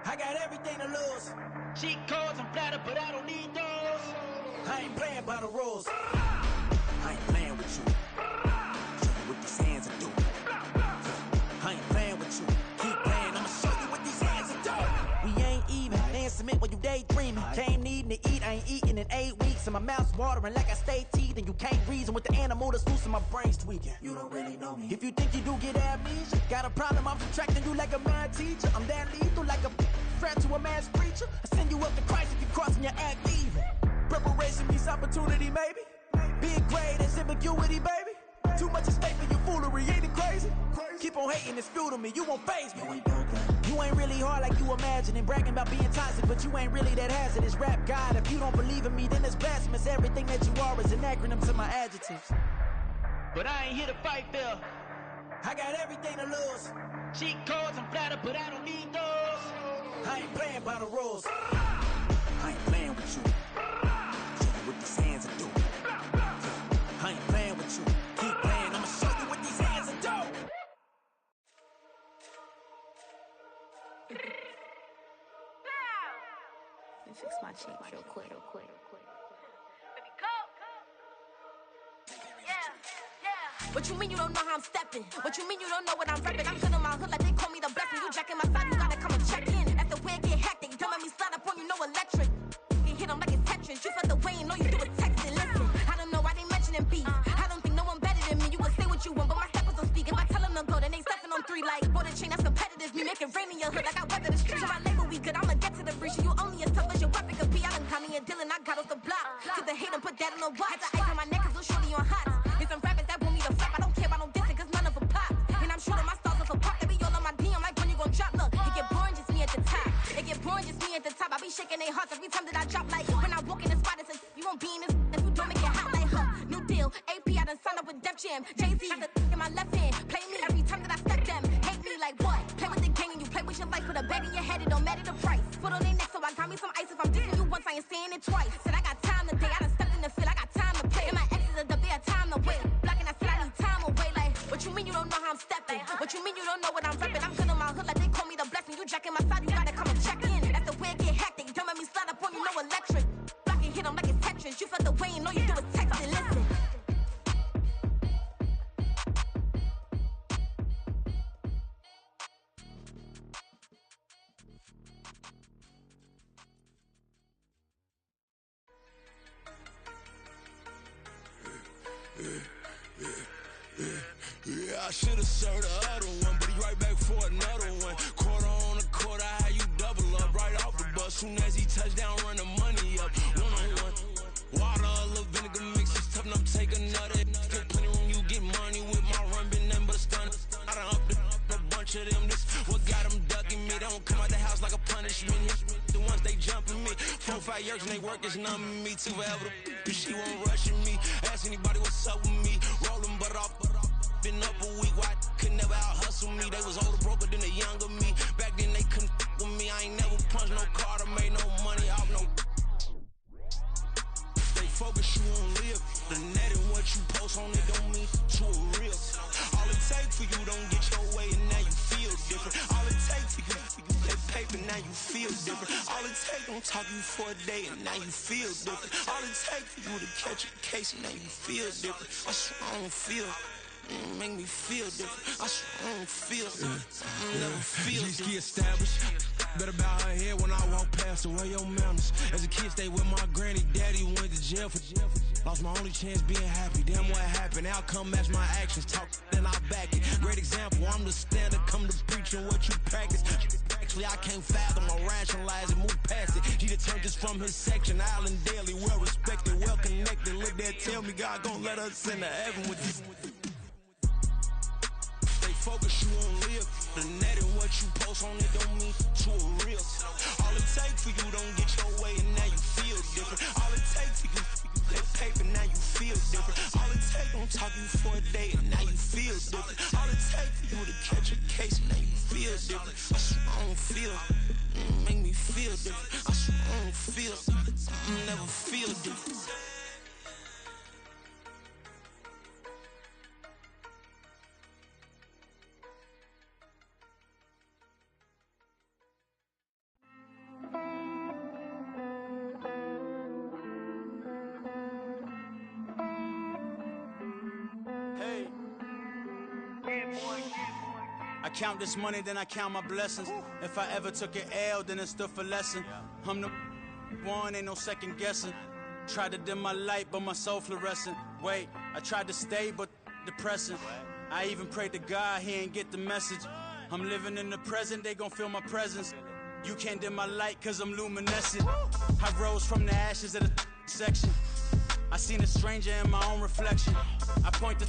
Speaker 13: I got everything to lose. Cheat codes, I'm flattered, but I don't need those. I ain't playing by the rules. I ain't playing with you. Show you what these hands are doing. I ain't playing with you. Keep playing, I'ma show you what these hands are doing. We ain't even. They ain't submit when you daydreaming. Came needing to eat, I ain't eating in 8 weeks. And my mouth's watering like I stay teeth. And you can't reason with the animal that's loose and my brain's tweaking. You don't really know me. If you think you do get amnesia, got a problem, I'm subtracting you like a mad teacher. I'm that lethal like a threat to a mass preacher. I send you up to Christ if you crossing your act evil. Preparation means opportunity, maybe. Being great is ambiguity, baby. Too much at stake for your foolery, ain't it crazy? Keep on hating, it's fuel to me, you won't faze me. You ain't really hard like you imagine and bragging about being toxic, but you ain't really that hazardous. Rap God, if you don't believe in me, then it's blasphemous. Everything that you are is an acronym to my adjectives. But I ain't here to fight, Phil. I got everything to lose. Cheat codes, I'm flattered, but I don't need those. I ain't playing by the rules. I ain't playing with you. Show you what these hands are doing. I ain't playing with you. Keep playing, I'ma show you what these hands are doing.
Speaker 6: Let me fix my cheek real quick. Baby, go. Yeah. What you mean you don't know how I'm stepping? What you mean you don't know what I'm repping? I'm good in my hood like they call me the blessing. You jacking my side, you gotta come and check in. That's the way it get hectic. Don't make me slide up on you, no electric. You hit 'em like it's Tetris. You felt the way and all you do is texting. Listen, I don't know why they mentioning beef. I don't think no one better than me. You can say what you want, but my steppers don't speak. If I tell them to go, then they stepping on 3 like bought a chain that's competitive. Me make it rain in your hood like I weather the street. So my label we good, I'ma get to the breach. You only as tough as your weapon could be. I done Connie and Dylan, I got off the block. Took the hate and put that on the watch. Had the ice on my neck 'cause little shorty on hot. It's some rappers that want me to flop. I don't care about no dissing 'cause none of them pop. And I'm shooting my stars off a pop. They be all on my DM like when you gon' drop. Look, it get boring just me at the top. It get boring just me at the top. I be shaking their hearts every time that I drop. Like when I walk in the spot, it says you won't be in this if you don't make it hot like her. New deal, AP, I done signed up with Def Jam. Jay-Z got the in my left hand. Play me every time that I step them. Hate me like what? Play with the gang and you play with your life. Put a bag in your head, it don't matter the price. Put on their neck, so I got me some ice. If I'm dissing you once, I ain't saying it twice. Said I got time today, I done stepped in the field, I got time to play. And my exes are up there, time to wait. Blocking, I said I need time away. Like, what you mean you don't know how I'm stepping? What you mean you don't know what I'm repping? I'm good in my hood like they call me the blessing. You jacking my side, you gotta come and check in. That's the way it get hectic. Don't make me slide up on you, no electric. Blocking, hit 'em like it's Tetris. You felt the way and all you do is text and listen.
Speaker 9: I should've served the other one, but he right back for another one. Quarter on a quarter, how you double up right off the bus. Soon as he touch down, run the money up. One-on-one. Water, a little vinegar mix, it's tough enough, take another. Get plenty room, you get money with my run, been nothing but a stun. I done up a bunch of them, this what got them ducking me. They don't come out the house like a punishment. The ones they jumping me. 4 or 5 years and they work is numbing me. Too forever, the she won't rushing me. Ask anybody what's up with me. Rolling but off. Been up a week, why could never out hustle me? They was older, broker than the younger me. Back then they couldn't with me. I ain't never punched no card or made no money off no. They focus you on live. The net and what you post on it don't mean to a real. All it take for you don't get your way and now you feel different. All it take for you that paper, now you feel different. All it take don't talk you for a day and now you feel different. All it take for you to catch a case and now you feel different. I swear I don't feel. Make me feel different. I swear I don't feel. Never feel different. Established. Better bow her head when I walk past her. Where your manners? As a kid, stayed with my granny. Daddy went to jail for. Lost my only chance being happy. Damn, what happened? Outcome match my actions. Talk, then I back it. Great example. I'm the standard. Come to preaching what you practice. Actually, I can't fathom or rationalize it. Move past it. He determined this from his section. Island Daily, well respected, well connected. Look there, tell me God gon' let us into heaven with this. Focus you on live. The net and what you post on it don't mean to a real. All it take for you don't get your way and now you feel different. All it take for you that paper, now you feel different. All it take don't talk you for a day and now you feel different. All it take for you to catch a case and now you feel different. I swear I don't feel. Make me feel different. I swear I don't feel. Never feel different. I count this money, then I count my blessings. If I ever took an L, then it stood for lesson. I'm the one, ain't no second guessing. Tried to dim my light, but my soul fluorescent. Wait, I tried to stay, but depressing. I even prayed to God, he ain't get the message. I'm living in the present, they gon' feel my presence. You can't dim my light, cause I'm luminescent. I rose from the ashes of the section. I seen a stranger in my own reflection. I point the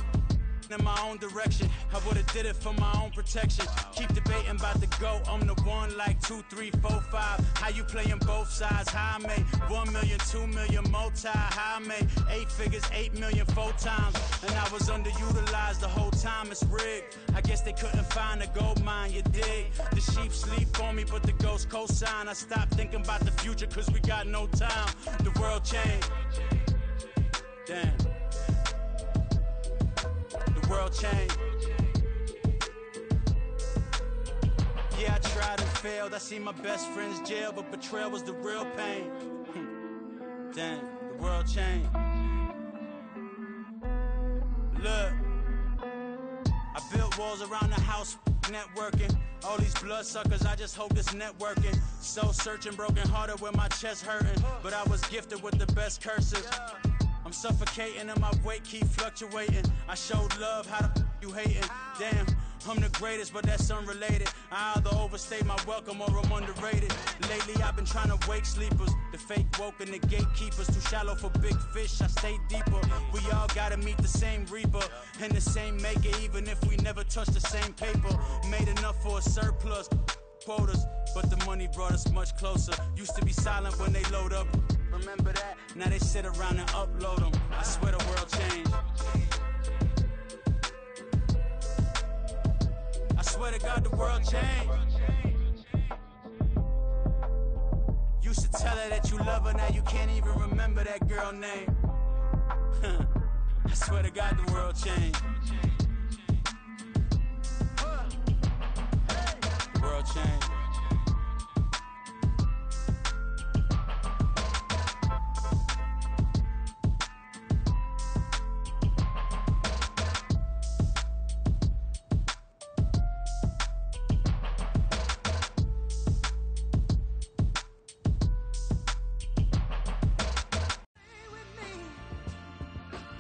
Speaker 9: in my own direction. I would've did it for my own protection. Keep debating about the GOAT. I'm the one like 2, 3, 4, 5. How you playing both sides? How I made 1 million, 2 million, multi. How I made 8 figures, 8 million, 4 times. And I was underutilized the whole time. It's rigged. I guess they couldn't find a gold mine, you dig? The sheep sleep on me, but the ghost cosign. I stopped thinking about the future, cause we got no time. The world changed. Damn. The world changed. Yeah, I tried and failed. I seen my best friends jail, but betrayal was the real pain. Damn, the world changed. Look, I built walls around the house, networking. All these bloodsuckers, I just hope this networking. Soul searching, broken hearted with my chest hurting. But I was gifted with the best curses. I'm suffocating and my weight keep fluctuating. I showed love, how the you hating? Damn, I'm the greatest, but that's unrelated. I either overstay my welcome or I'm underrated. Lately I've been trying to wake sleepers. The fake woke and the gatekeepers. Too shallow for big fish, I stay deeper. We all gotta meet the same reaper and the same maker, even if we never touch the same paper. Made enough for a surplus quotas, but the money brought us much closer. Used to be silent when they load up. Remember that? Now they sit around and upload them. I swear the world changed. I swear to God the world changed. Used to tell her that you love her, now you can't even remember that girl name. I swear to God the world changed. The world changed.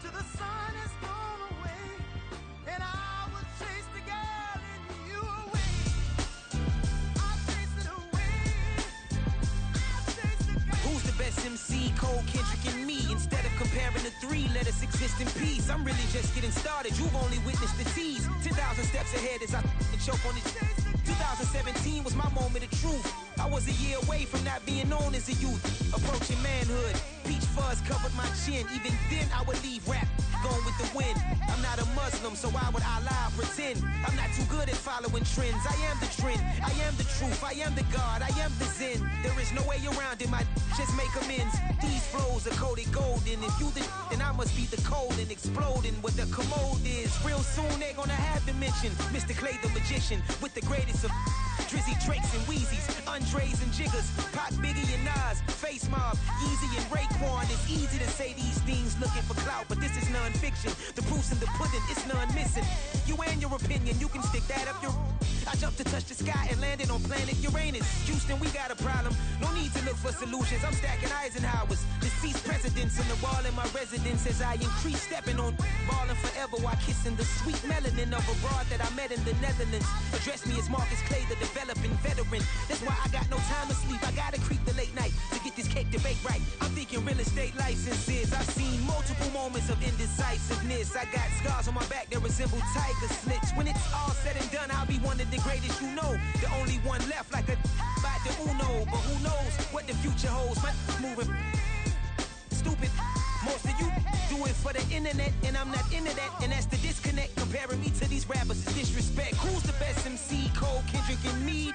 Speaker 3: Till the sun has gone away, and I will chase
Speaker 13: best MC, Cole, Kendrick, and me. Instead of comparing the three, let us exist in peace. I'm really just getting started, you've only witnessed the tease. 10,000 steps ahead as I choke on it. 2017 was my moment of truth. I was a year away from not being known as a youth. Approaching manhood, peach fuzz covered my chin. Even then I would leave rap, going with the wind. I'm not a Muslim, so why would I lie or pretend? I'm not too good at following trends. I am the trend, I am the truth, I am the God, I am the Zen. There is no way around it, my just make amends. These flows are coated golden. If you the then I must be the cold and exploding what the commode is. Real soon they gonna have to mention Mr. Clay the magician with the greatest of Drizzy, Drakes, and Wheezies, Andres and Jiggers, Pac, Biggie, and Nas, Face Mob, Yeezy, and Raekwon. It's easy to say these things looking for clout, but this is non-fiction. The proof's in the pudding, it's none missing. You and your opinion, you can stick that up your... I jumped to touch the sky and landed on planet Uranus. Houston, we got a problem. No need to look for solutions. I'm stacking Eisenhower's. Deceased presidents on the wall in my residence as I increase stepping on ballin' forever while kissing the sweet melanin of a broad that I met in the Netherlands. Address me as Marcus Clay, the developing veteran. That's why I got no time to sleep. I gotta creep the late night to get this cake to bake right. I'm thinking real estate licenses. I've seen multiple moments of indecisiveness. I got scars on my back that resemble tiger slits. When it's all said and done, I'll be one of the greatest you know. The only one left like a by the Uno. But who knows what the future holds? My moving stupid. Most of you do it for the internet, and I'm not into that. And that's the disconnect. Comparing me to these rappers is disrespect. Who's the best MC? Cole, Kendrick, and me?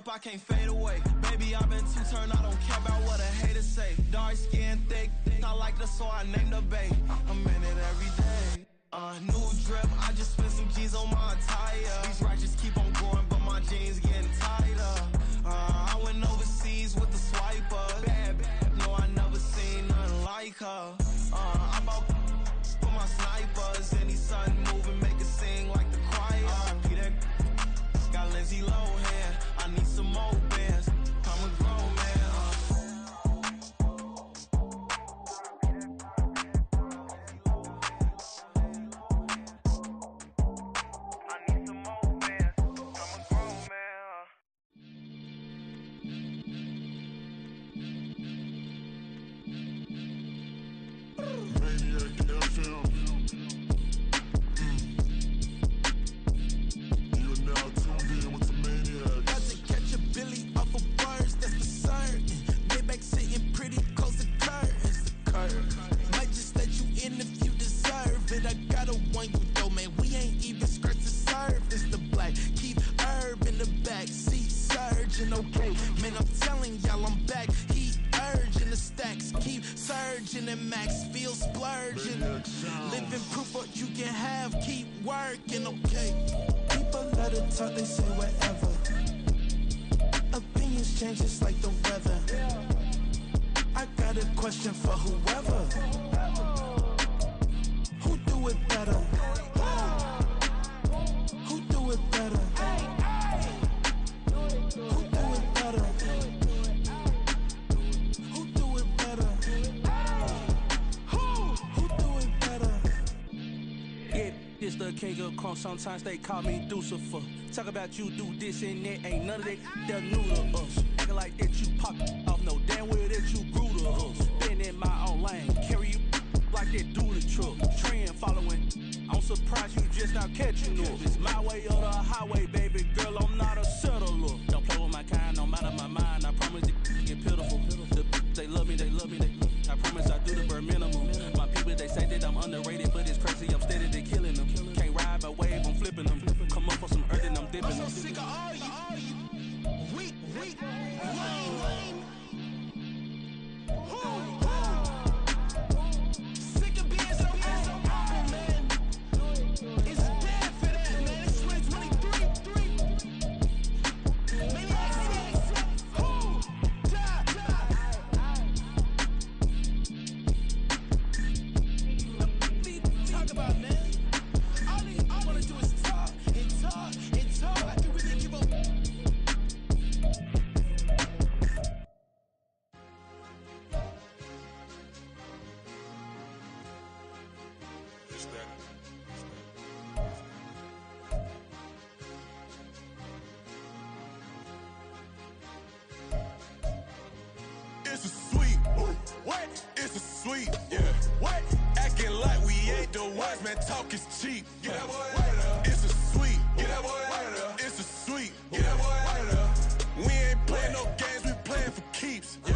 Speaker 14: I can't fade away. Baby, I've been too turned, I don't care about what a hater say. Dark skin, thick, I like the so I named the bae. I'm in it every day. New drip, I just spent some G's on my attire. These righteous keep on going, but my jeans getting tighter. I went overseas with the swiper. Bad, no, I never seen nothing like her. I bought for my snipers. Any sun moving, make it sing like the choir. Peter got Lindsay Lohan. I need some more bands. I'm a grown man. I need some more bands. I'm a grown man.
Speaker 15: Maniac FM. You're now tuned in with the Maniac.
Speaker 13: Got to catch a Billy off of bars, that's for certain. Maybach sitting pretty close to curtains. The curve might just let you in if you deserve it. I gotta warn you though, man, we ain't even scratched the surface. The black keep herb in the back seat surging. Okay, man, I'm telling y'all I'm back. Heat urging, the stacks keep surging, and max feel splurging. Living proof what you can have, keep working. Okay, people let it talk, they say whatever. Opinions change just like the weather. I got a question for whoever. Who do it better? Who do it better? Who do it better? Who do it better? Who do it better? Yeah, it's the king of crunk. Sometimes they call me Lucifer.
Speaker 14: Talk about you do this and that, ain't none of that, they're new to us. Acting like that you pop off, no damn well that you grew to us. Been in my own lane, carry you like that do the truck. Trend following, I'm surprised you just now catching up. It's my way or the highway, baby girl, I'm not a settler. Don't play with my kind, no matter my mind, I promise they get pitiful. They love me, I promise I do the bare minimum. My people, they say that I'm underrated, but it's crazy, I'm steady, they killing them. Can't ride my wave, I'm flipping them. Come up for some earth and I'm dipping them. I'm so sick of all you weak, lame. Sick of being so humble, man. It's dead for that, man. It's 2023. Maniacs, who die. Talk about, man. All I wanna do is talk and talk and talk. I can really give up.
Speaker 8: It's a sweet. What? It's a sweet. Yeah. What? Acting like we ain't the ones, man. Talk is cheap. Get that boy out of there. It's a sweet. Get that boy out of there. It's a sweet. Get that boy out of there. We ain't playing no games. We playing for keeps. Yeah.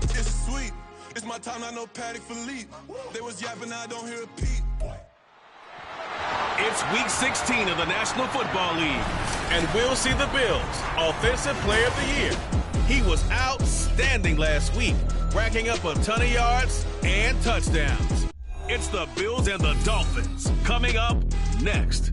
Speaker 8: It's sweet. It's my time. I know Patty Philippe. They was yapping. I don't hear a peep.
Speaker 16: It's week 16 of the National Football League, and we'll see the Bills' Offensive Player of the Year. He was outstanding last week, racking up a ton of yards and touchdowns. It's the Bills and the Dolphins coming up next.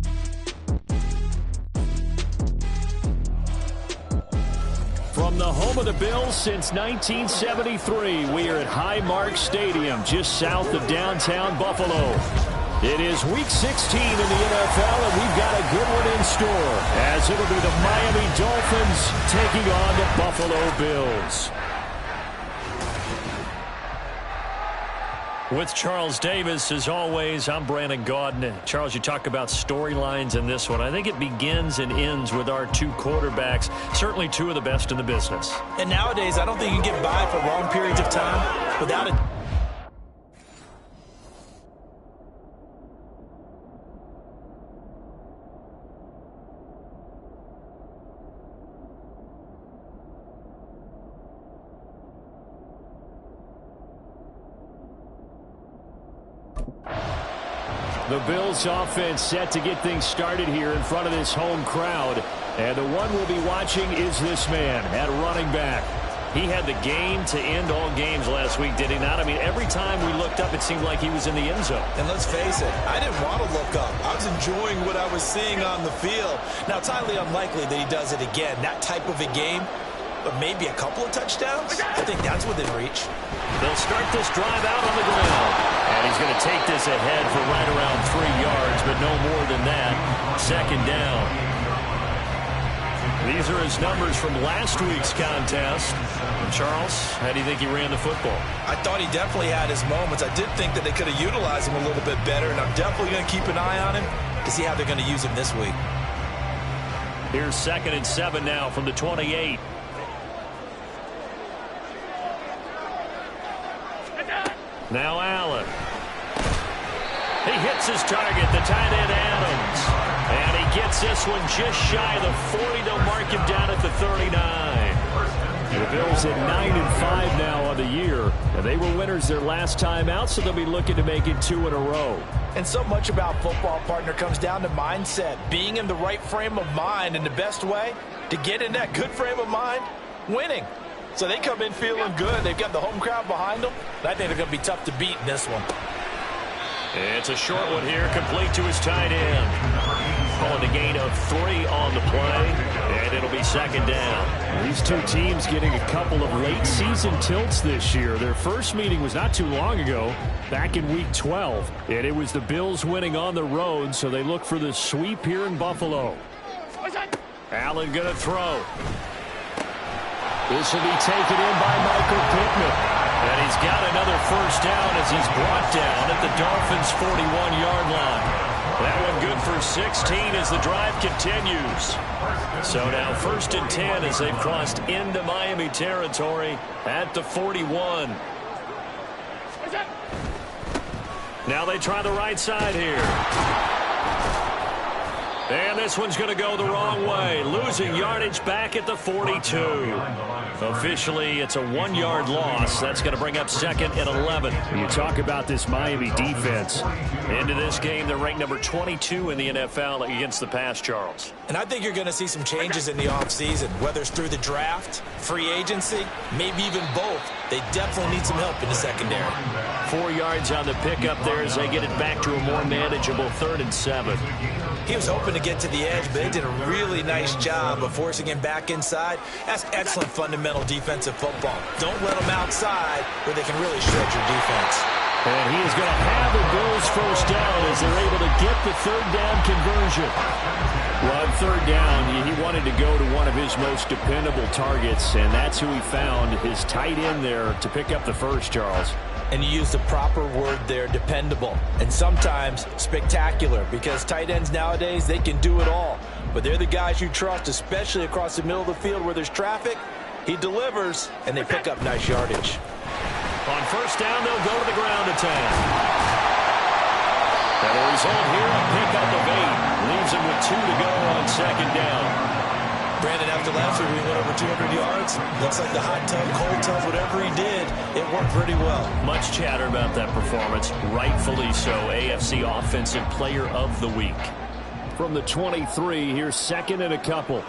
Speaker 2: From the home of the Bills since 1973, we are at Highmark Stadium, just south of downtown Buffalo. It is week 16 in the NFL, and we've got a good one in store, as it'll be the Miami Dolphins taking on the Buffalo Bills. With Charles Davis, as always, I'm Brandon Gaudin. Charles, you talk about storylines in this one. I think it begins and ends with our two quarterbacks, certainly two of the best in the business.
Speaker 1: And nowadays, I don't think you can get by for long periods of time without a...
Speaker 2: The Bills offense set to get things started here in front of this home crowd. And the one we'll be watching is this man at running back. He had the game to end all games last week, did he not? I mean, every time we looked up, it seemed like he was in the end zone.
Speaker 1: And let's face it, I didn't want to look up. I was enjoying what I was seeing on the field. Now, it's highly unlikely that he does it again, that type of a game. But maybe a couple of touchdowns? I think that's within reach.
Speaker 2: They'll start this drive out on the ground. And he's going to take this ahead for right around 3 yards, but no more than that. Second down. These are his numbers from last week's contest. And Charles, how do you think he ran the football?
Speaker 1: I thought he definitely had his moments. I did think that they could have utilized him a little bit better, and I'm definitely going to keep an eye on him to see how they're going to use him this week.
Speaker 2: Here's 2nd and 7 now from the 28. Now Allen. He hits his target, the tight end Adams. And he gets this one just shy of the 40. They'll mark him down at the 39. The Bills at 9-5 now on the year. And they were winners their last time out, so they'll be looking to make it 2 in a row.
Speaker 1: And so much about football, partner, comes down to mindset. Being in the right frame of mind, and the best way to get in that good frame of mind, winning. So they come in feeling good. They've got the home crowd behind them. I think they're going to be tough to beat in this one.
Speaker 2: It's a short one here, complete to his tight end. Calling a gain of 3 on the play, and it'll be 2nd down. These two teams getting a couple of late season tilts this year. Their first meeting was not too long ago, back in week 12. And it was the Bills winning on the road, so they look for the sweep here in Buffalo. Allen going to throw. This will be taken in by Michael Pittman. And he's got another first down as he's brought down at the Dolphins' 41-yard line. That one good for 16 as the drive continues. So now 1st and 10 as they've crossed into Miami territory at the 41. Now they try the right side here. And this one's going to go the wrong way. Losing yardage back at the 42. Officially, it's a 1-yard loss. That's going to bring up 2nd and 11.
Speaker 17: When you talk about this Miami defense,
Speaker 2: into this game, they're ranked number 22 in the NFL against the pass, Charles.
Speaker 1: And I think you're going to see some changes in the offseason, whether it's through the draft, free agency, maybe even both. They definitely need some help in the secondary.
Speaker 2: 4 yards on the pickup there as they get it back to a more manageable 3rd and 7.
Speaker 1: He was hoping to get to the edge, but they did a really nice job of forcing him back inside. That's excellent fundamental defensive football. Don't let them outside where they can really shred your defense.
Speaker 2: And he is going to have the Bills first down as they're able to get the 3rd down conversion. Well, on 3rd down, he wanted to go to one of his most dependable targets, and that's who he found, his tight end there to pick up the first, Charles.
Speaker 1: And you use the proper word there, dependable, and sometimes spectacular, because tight ends nowadays, they can do it all. But they're the guys you trust, especially across the middle of the field where there's traffic. He delivers, and they pick up nice yardage.
Speaker 2: On 1st down, they'll go to the ground attack. And the result here, a pickup of 8. Leaves him with 2 to go on 2nd down.
Speaker 1: Brandon, after last week, we went over 200 yards. Looks like the hot tub, cold tub, whatever he did, it worked pretty well.
Speaker 2: Much chatter about that performance. Rightfully so. AFC Offensive Player of the Week. From the 23, here's 2nd and a couple.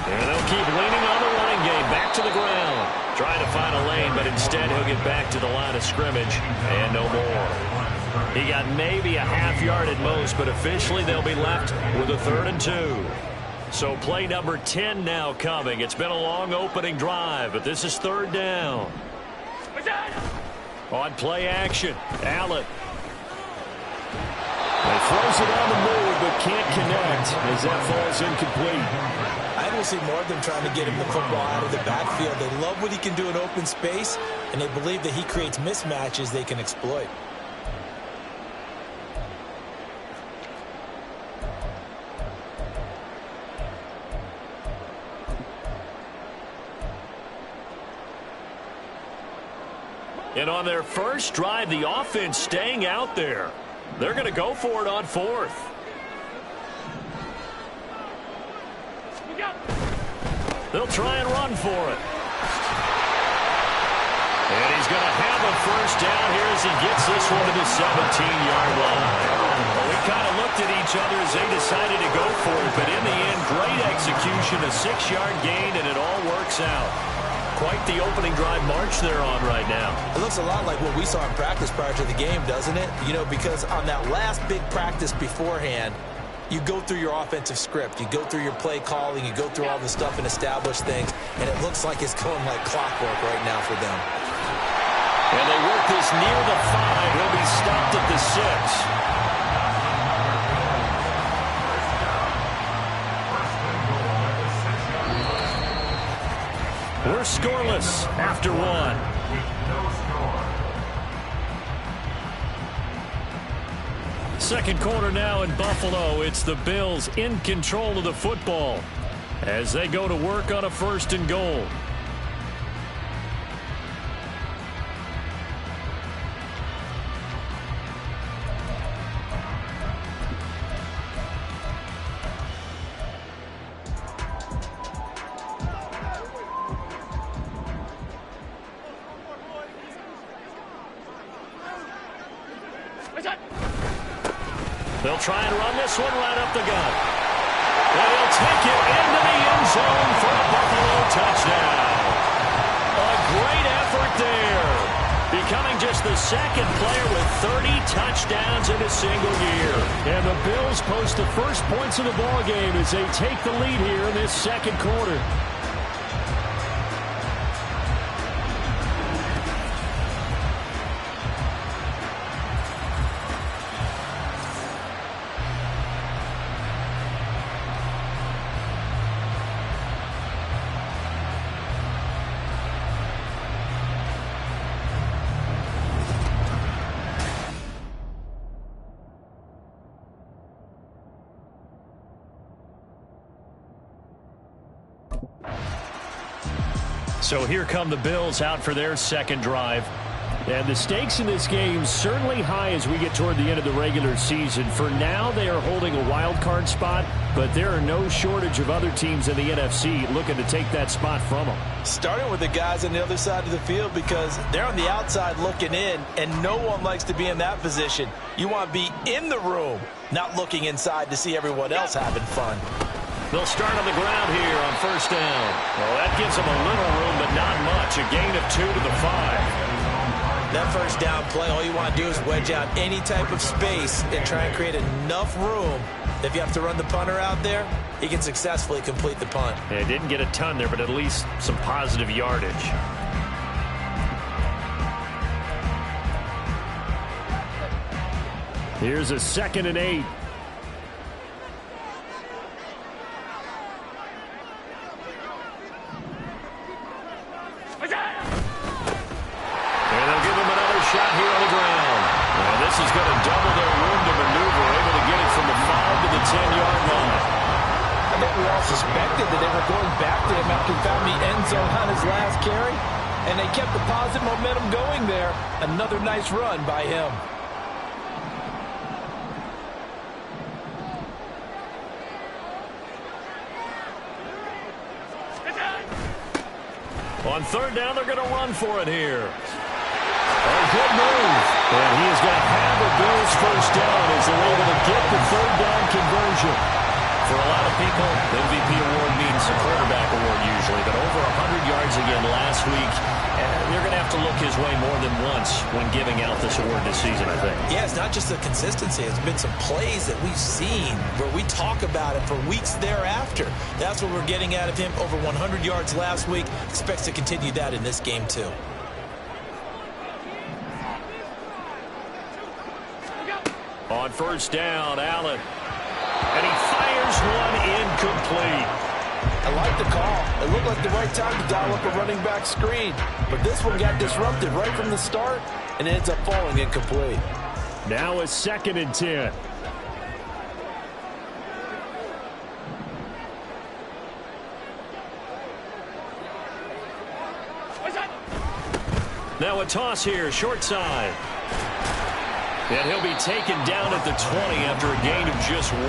Speaker 2: And they'll keep leaning on the running game. Back to the ground. Trying to find a lane, but instead he'll get back to the line of scrimmage. And no more. He got maybe a half yard at most, but officially they'll be left with a 3rd and 2. So play number 10 now coming. It's been a long opening drive, but this is 3rd down. On play action, Allen. He throws it on the move, but can't connect as that falls incomplete.
Speaker 1: I will see more of them trying to get him the football out of the backfield. They love what he can do in open space, and they believe that he creates mismatches they can exploit.
Speaker 2: And on their first drive, the offense staying out there. They're going to go for it on 4th. They'll try and run for it. And he's going to have a first down here as he gets this one to the 17-yard line. Well, we kind of looked at each other as they decided to go for it, but in the end, great execution, a 6-yard gain, and it all works out. Quite the opening drive march they're on right now.
Speaker 1: It looks a lot like what we saw in practice prior to the game, doesn't it? You know, because on that last big practice beforehand, you go through your offensive script, you go through your play calling, you go through all the stuff and establish things, and it looks like it's going like clockwork right now for them.
Speaker 2: And they work this near the 5. He'll be stopped at the 6. We're scoreless after 1. Second quarter now in Buffalo. It's the Bills in control of the football as they go to work on a 1st and goal. They'll try and run this one right up the gut. And he'll take it into the end zone for a Buffalo touchdown. A great effort there. Becoming just the 2nd player with 30 touchdowns in a single year. And the Bills post the first points of the ballgame as they take the lead here in this 2nd quarter.
Speaker 17: So here come the Bills out for their second drive. And the stakes in this game certainly high as we get toward the end of the regular season. For now, they are holding a wild card spot, but there are no shortage of other teams in the NFC looking to take that spot from them.
Speaker 1: Starting with the guys on the other side of the field because they're on the outside looking in, and no one likes to be in that position. You want to be in the room, not looking inside to see everyone else having fun.
Speaker 2: They'll start on the ground here on first down. Well, that gives them a little room, but not much. A gain of 2 to the 5.
Speaker 1: That first down play, all you want to do is wedge out any type of space and try and create enough room. If you have to run the punter out there, he can successfully complete the punt.
Speaker 17: Yeah, didn't get a ton there, but at least some positive yardage. Here's a 2nd and 8.
Speaker 2: Shot here on the ground. And this is going to double their room to maneuver, able to get it from the 5 to the 10-yard line.
Speaker 1: I think we all suspected that they were going back to him after he found the end zone on his last carry, and they kept the positive momentum going there. Another nice run by him.
Speaker 2: On third down, they're going to run for it here.
Speaker 17: A good move. And he is going to have the Bills first down as they're able to get the third down conversion.
Speaker 2: For a lot of people, the MVP award means a quarterback award usually, but over 100 yards again last week, and they're going to have to look his way more than once when giving out this award this season, I think.
Speaker 1: Yeah, it's not just the consistency. It's been some plays that we've seen where we talk about it for weeks thereafter. That's what we're getting out of him. Over 100 yards last week. Expects to continue that in this game, too.
Speaker 2: On first down, Allen. And he fires one incomplete.
Speaker 1: I like the call. It looked like the right time to dial up a running back screen. But this one got disrupted right from the start and ends up falling incomplete.
Speaker 17: Now a 2nd and 10.
Speaker 2: Now a toss here, short side. And he'll be taken down at the 20 after a gain of just 1.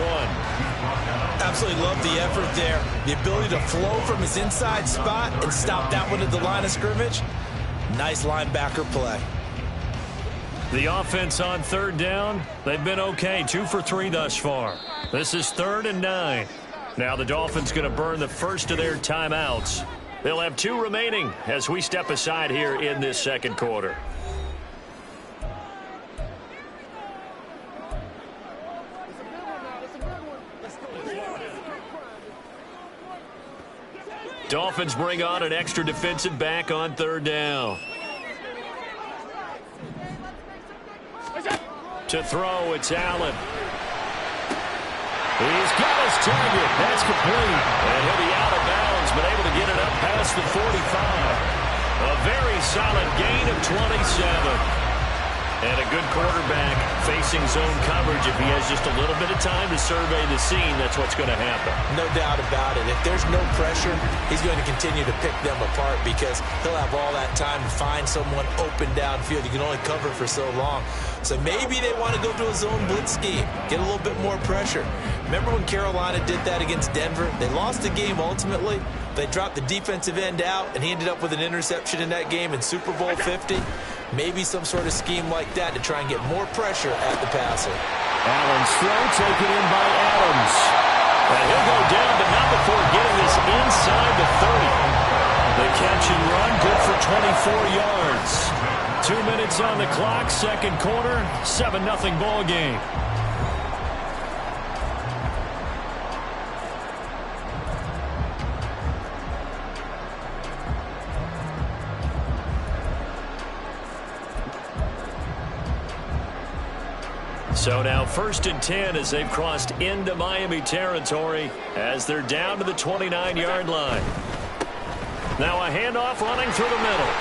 Speaker 1: Absolutely love the effort there. The ability to flow from his inside spot and stop that one at the line of scrimmage. Nice linebacker play.
Speaker 2: The offense on third down, they've been okay. 2 for 3 thus far. This is 3rd and 9. Now the Dolphins going to burn the first of their timeouts. They'll have 2 remaining as we step aside here in this second quarter. Dolphins bring on an extra defensive back on third down. To throw, it's Allen. He's got his target. That's complete. And he'll be out of bounds, but able to get it up past the 45. A very solid gain of 27. And a good quarterback facing zone coverage. If he has just a little bit of time to survey the scene, that's what's going to happen.
Speaker 1: No doubt about it. If there's no pressure, he's going to continue to pick them apart because he'll have all that time to find someone open downfield. You can only cover for so long. So maybe they want to go to a zone blitz scheme, get a little bit more pressure. Remember when Carolina did that against Denver? They lost the game ultimately. They dropped the defensive end out, and he ended up with an interception in that game in Super Bowl 50. Maybe some sort of scheme like that to try and get more pressure at the passer.
Speaker 17: Allen's throw taken in by Adams.
Speaker 2: And he'll go down, but not before getting this inside the 30. The catch and run, good for 24 yards. 2 minutes on the clock, second quarter, 7-0 ball game. So now 1st and 10 as they've crossed into Miami territory as they're down to the 29-yard line. Now a handoff running through the middle.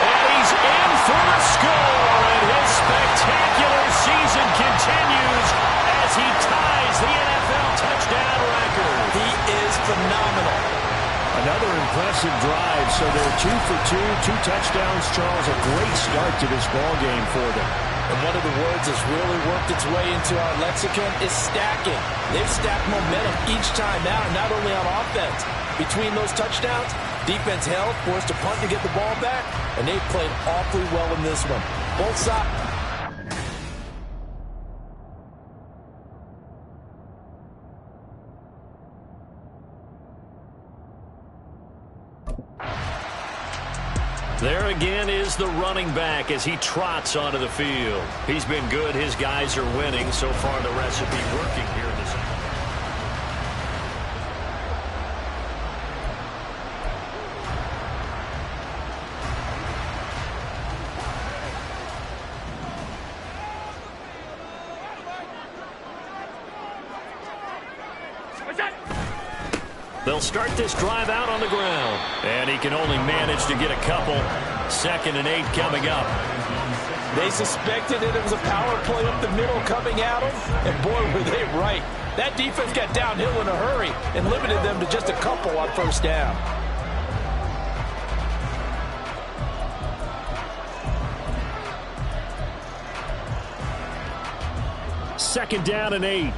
Speaker 2: And he's in for the score, and his spectacular season continues as he ties the NFL touchdown record.
Speaker 1: The
Speaker 17: Another impressive drive, so they're 2 for 2, 2 touchdowns. Charles, a great start to this ball game for them.
Speaker 1: And one of the words that's really worked its way into our lexicon is stacking. They've stacked momentum each time out, not only on offense. Between those touchdowns, defense held, forced a punt to get the ball back, and they played awfully well in this one. Both sides.
Speaker 17: There again is the running back as he trots onto the field. He's been good. His guys are winning. So far, the recipe working here this evening. They'll start this drive out on the ground. And he can only manage to get a couple. 2nd and 8 coming up.
Speaker 1: They suspected it was a power play up the middle coming at them. And boy, were they right. That defense got downhill in a hurry and limited them to just a couple on first down.
Speaker 17: Second down and 8.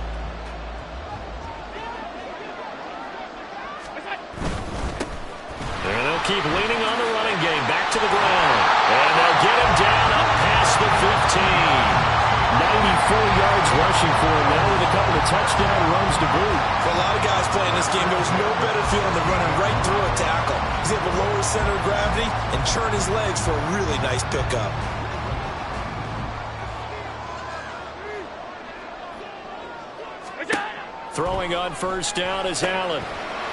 Speaker 17: And they'll keep leaning on the running game. Back to the ground. And they'll get him down up past the 15. 94 yards rushing for him now with a couple of touchdown runs to boot.
Speaker 1: For a lot of guys playing this game, there's no better feeling than running right through a tackle. He's able to lower his center of gravity and churn his legs for a really nice pickup.
Speaker 17: Throwing on first down is Allen.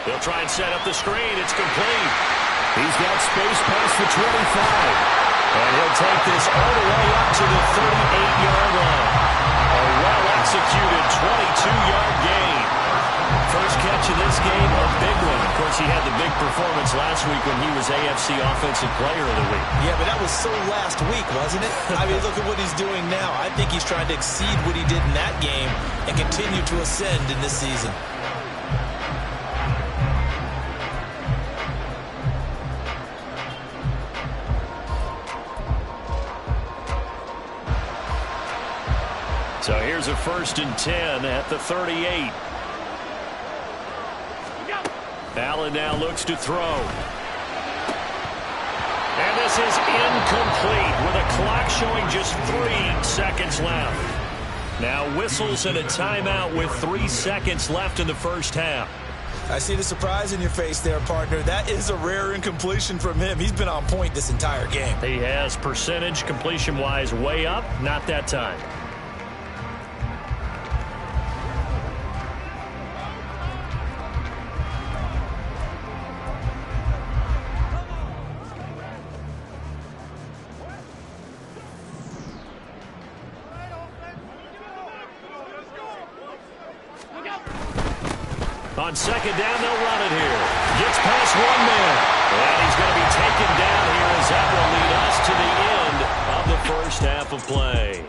Speaker 17: They'll try and set up the screen. It's complete. He's got space past the 25. And he'll take this all the way up to the 38-yard line. A well-executed 22-yard gain. First catch of this game, a big one. Of course, he had the big performance last week when he was AFC Offensive Player of the Week.
Speaker 1: Yeah, but that was so last week, wasn't it? I mean, look at what he's doing now. I think he's trying to exceed what he did in that game and continue to ascend in this season.
Speaker 17: So here's a 1st and 10 at the 38. Allen now looks to throw. And this is incomplete with a clock showing just 3 seconds left. Now whistles and a timeout with 3 seconds left in the first half.
Speaker 1: I see the surprise in your face there, partner. That is a rare incompletion from him. He's been on point this entire game.
Speaker 17: He has percentage completion-wise way up, not that time. On second down, they'll run it here. Gets past one man. And he's going to be taken down here as that will lead us to the end of the first half of play.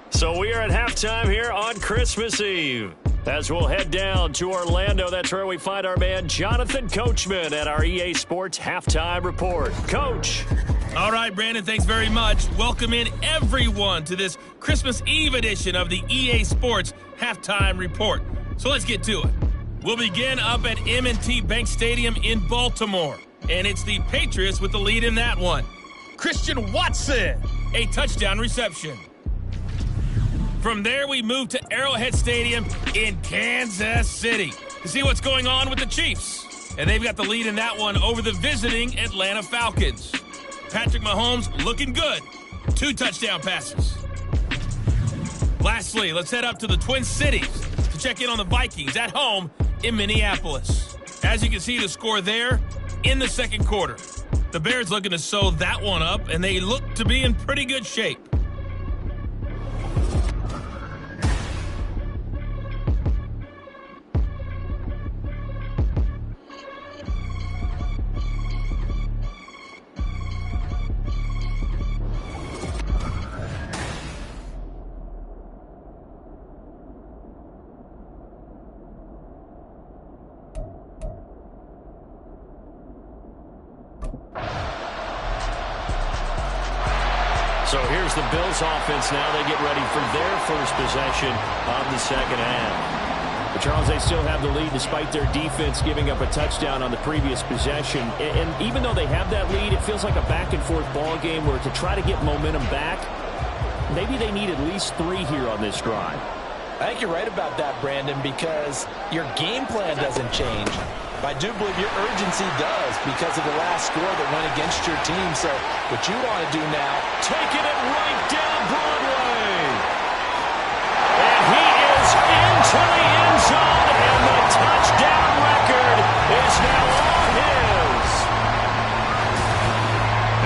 Speaker 17: So we are at halftime here on Christmas Eve. As we'll head down to Orlando, that's where we find our man Jonathan Coachman at our EA Sports Halftime Report. Coach.
Speaker 18: All right, Brandon, thanks very much. Welcome in everyone to this Christmas Eve edition of the EA Sports Halftime Report. So let's get to it. We'll begin up at M&T Bank Stadium in Baltimore. And it's the Patriots with the lead in that one. Christian Watson, a touchdown reception. From there, we move to Arrowhead Stadium in Kansas City to see what's going on with the Chiefs. And they've got the lead in that one over the visiting Atlanta Falcons. Patrick Mahomes looking good. 2 touchdown passes. Lastly, let's head up to the Twin Cities to check in on the Vikings at home in Minneapolis. As you can see, the score there in the second quarter. The Bears looking to sew that one up, and they look to be in pretty good shape.
Speaker 17: here's the Bills offense now. They get ready for their first possession of the second half. But Charles, they still have the lead despite their defense giving up a touchdown on the previous possession. And even though they have that lead, it feels like a back-and-forth ball game where to try to get momentum back, maybe they need at least 3 here on this drive.
Speaker 1: I think you're right about that, Brandon, because your game plan doesn't change. But I do believe your urgency does because of the last score that went against your team. So what you want to do now,
Speaker 17: taking it right down Broadway. And he is into the end zone, and the touchdown record is now all his.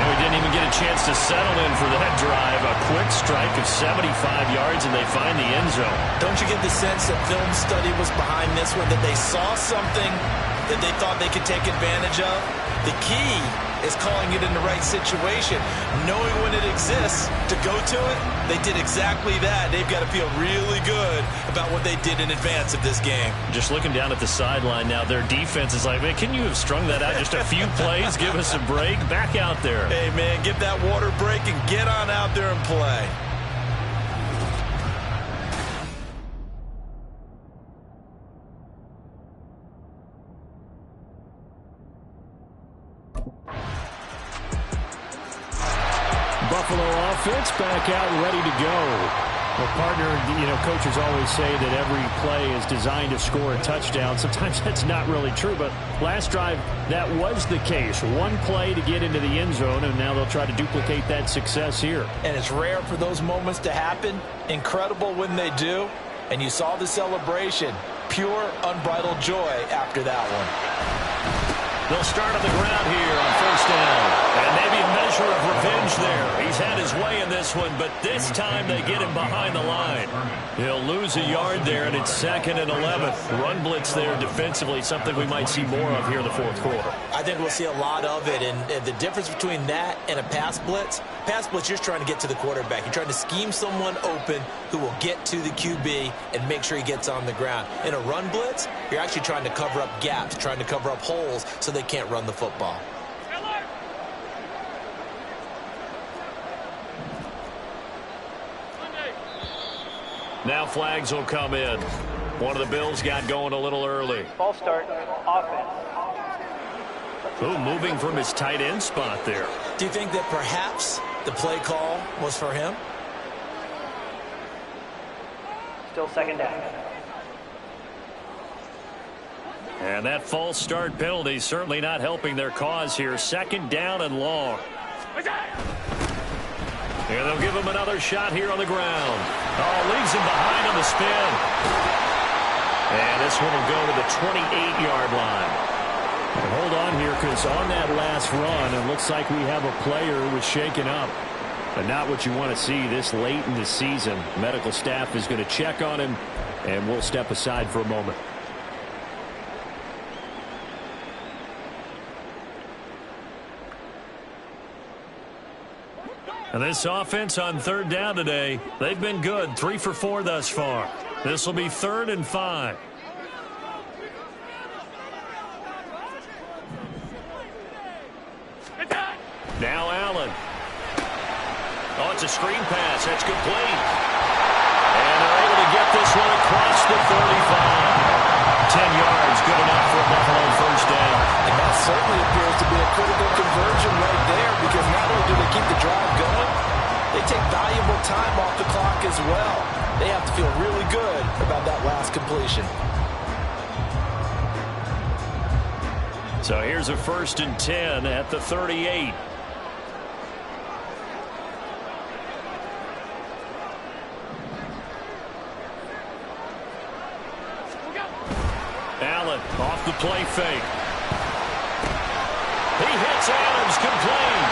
Speaker 17: And we didn't even get a chance to settle in for that drive. A quick strike of 75 yards, and they find the end zone.
Speaker 1: Don't you get the sense that film study was behind this one, that they saw something that they thought they could take advantage of? The key is calling it in the right situation, knowing when it exists to go to it. They did exactly that. They've got to feel really good about what they did in advance of this game.
Speaker 17: Just looking down at the sideline now, their defense is like, man, can you have strung that out just a few plays? Give us a break. Back out there.
Speaker 1: Hey, man, give that water break and get on out there and play.
Speaker 17: Buffalo offense back out and ready to go. Well, partner, coaches always say that every play is designed to score a touchdown. Sometimes that's not really true, but last drive, that was the case. One play to get into the end zone, and now they'll try to duplicate that success here.
Speaker 1: And it's rare for those moments to happen. Incredible when they do. And you saw the celebration. Pure, unbridled joy after that one.
Speaker 17: They'll start on the ground here on first down. And maybe a measure of revenge there. He's had his way in this one, but this time they get him behind the line. He'll lose a yard there, and it's 2nd and 11. Run blitz there defensively, something we might see more of here in the fourth quarter.
Speaker 1: I think we'll see a lot of it, and the difference between that and a pass blitz, you're trying to get to the quarterback. You're trying to scheme someone open who will get to the QB and make sure he gets on the ground. In a run blitz, you're actually trying to cover up gaps, trying to cover up holes so they can't run the football.
Speaker 17: Now flags will come in. One of the Bills got going a little early.
Speaker 19: False start, offense.
Speaker 17: Ooh, moving from his tight end spot there.
Speaker 1: Do you think that perhaps the play call was for him?
Speaker 19: Still 2nd down.
Speaker 17: And that false start penalty certainly not helping their cause here. 2nd down and long. And they'll give him another shot here on the ground. Oh, leaves him behind on the spin. And this one will go to the 28-yard line. And hold on here, because on that last run, it looks like we have a player who was shaken up. But not what you want to see this late in the season. Medical staff is going to check on him, and we'll step aside for a moment. And this offense on 3rd down today, they've been good. 3 for 4 thus far. This will be 3rd and 5. Now Allen. Oh, it's a screen pass. That's complete. And they're able to get this one across the 35. 10 yards, good enough for a Buffalo first down.
Speaker 1: And that certainly appears to be a critical conversion right there, because not only do they keep the drive going, they take valuable time off the clock as well. They have to feel really good about that last completion.
Speaker 17: So here's a 1st and 10 at the 38. Allen off the play fake. He hits Adams, complete.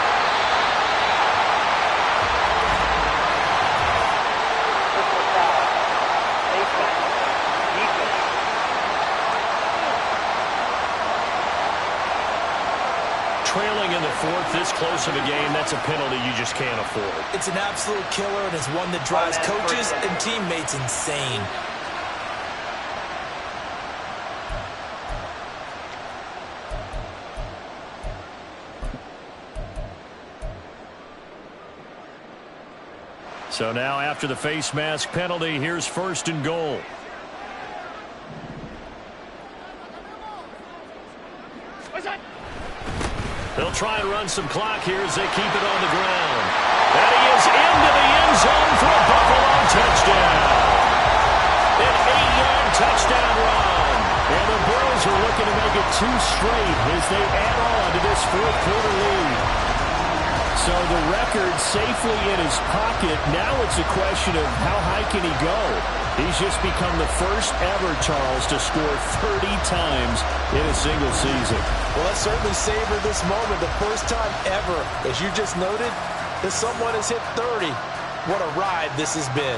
Speaker 17: Trailing in the 4th, this close of a game, that's a penalty you just can't afford.
Speaker 1: It's an absolute killer, and it's one that drives coaches and teammates insane.
Speaker 17: So now after the face mask penalty, here's 1st and goal. They'll try and run some clock here as they keep it on the ground. And he is into the end zone for a Buffalo touchdown. An 8-yard touchdown run. And the Bills are looking to make it 2 straight as they add on to this 4th quarter lead. So the record safely in his pocket. Now it's a question of how high can he go. He's just become the first ever, Charles, to score 30 times in a single season.
Speaker 1: Well, let's certainly savor this moment. The first time ever, as you just noted, that someone has hit 30. What a ride this has been.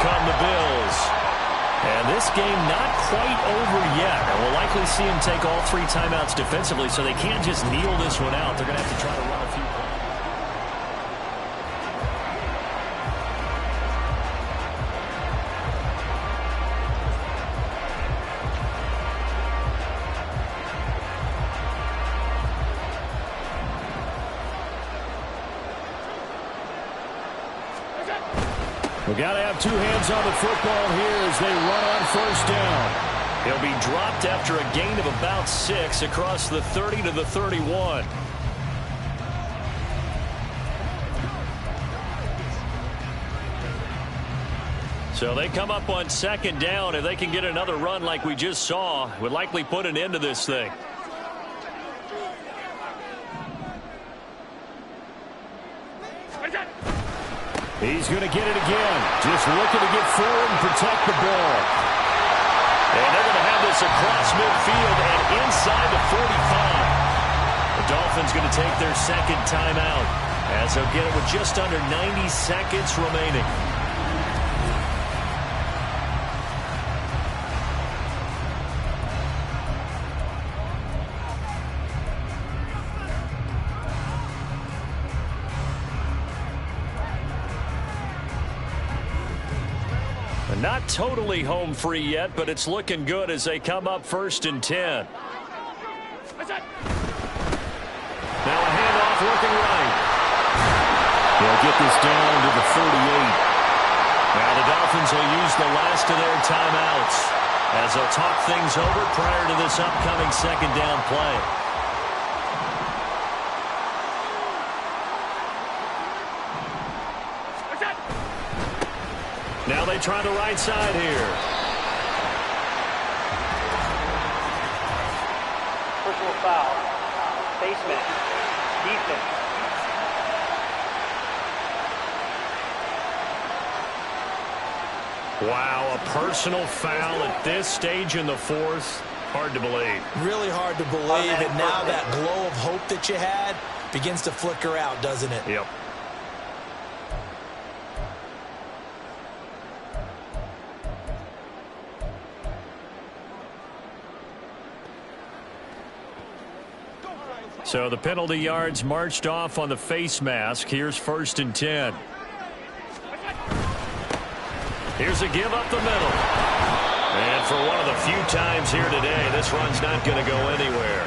Speaker 17: come the Bills. And this game not quite over yet. And we'll likely see him take all 3 timeouts defensively, so they can't just kneel this one out. They're going to have to try to run a few plays. We've got to have 2 hands on the football here as they run on first down. He'll be dropped after a gain of about 6 across the 30 to the 31. So they come up on second down. If they can get another run like we just saw, would likely put an end to this thing. He's going to get it again. Just looking to get forward and protect the ball. And they're going to have this across midfield and inside the 45. The Dolphins going to take their second timeout as they'll get it with just under 90 seconds remaining. Not totally home free yet, but it's looking good as they come up 1st and 10. Now a handoff looking right. They'll get this down to the 48. Now the Dolphins will use the last of their timeouts as they'll talk things over prior to this upcoming second down play. Now they try the right side here.
Speaker 19: Personal foul. Face mask. Defense.
Speaker 17: Wow, a personal foul at this stage in the 4th. Hard to believe.
Speaker 1: Really hard to believe. And now that glow of hope that you had begins to flicker out, doesn't it?
Speaker 17: Yep. So the penalty yards marched off on the face mask. Here's 1st and 10. Here's a give up the middle. And for one of the few times here today, this run's not going to go anywhere.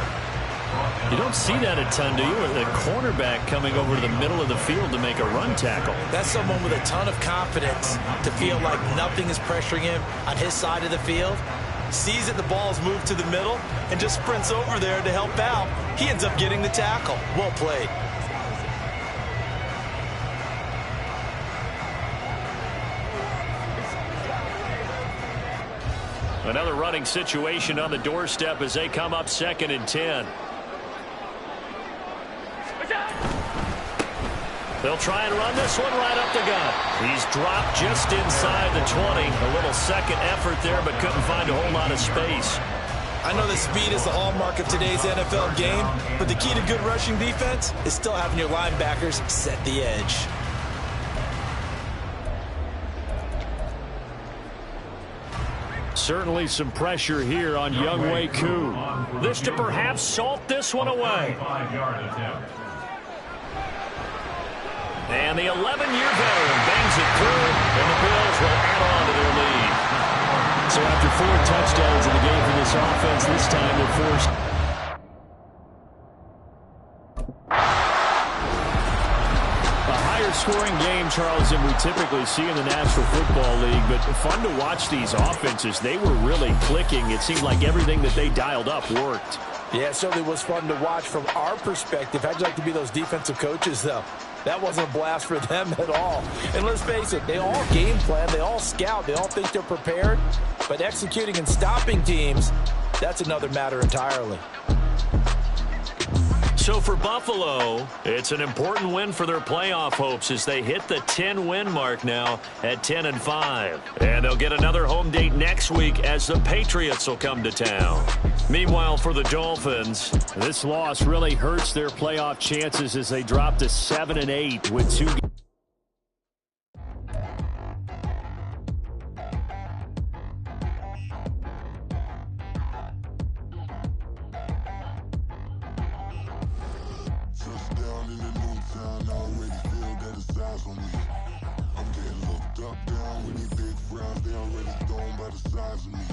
Speaker 17: You don't see that a ton, do you? The cornerback coming over to the middle of the field to make a run tackle.
Speaker 1: That's someone with a ton of confidence to feel like nothing is pressuring him on his side of the field. Sees that the ball's moved to the middle and just sprints over there to help out. He ends up getting the tackle. Well played.
Speaker 17: Another running situation on the doorstep as they come up 2nd and 10. They'll try and run this one right up the gut. He's dropped just inside the 20. A little second effort there, but couldn't find a whole lot of space.
Speaker 1: I know that speed is the hallmark of today's NFL game, but the key to good rushing defense is still having your linebackers set the edge.
Speaker 17: Certainly some pressure here on Younghoe Koo. This to perhaps salt this one away. And the 11-year veteran bangs it through, and the Bills will add on to their lead. So after 4 touchdowns in the game for this offense, this time they're forced. A higher-scoring game, Charles, than we typically see in the National Football League, but fun to watch these offenses. They were really clicking. It seemed like everything that they dialed up worked.
Speaker 1: Yeah, it certainly was fun to watch from our perspective. How'd you like to be those defensive coaches, though? That wasn't a blast for them at all. And let's face it, they all game plan, they all scout, they all think they're prepared. But executing and stopping teams, that's another matter entirely.
Speaker 17: So for Buffalo, it's an important win for their playoff hopes as they hit the 10-win mark now at 10-5. And they'll get another home date next week as the Patriots will come to town. Meanwhile, for the Dolphins, this loss really hurts their playoff chances as they drop to 7-8 with 2 games.
Speaker 15: size on me. I'm getting looked up, down with these big frowns. They already thrown by the size of me.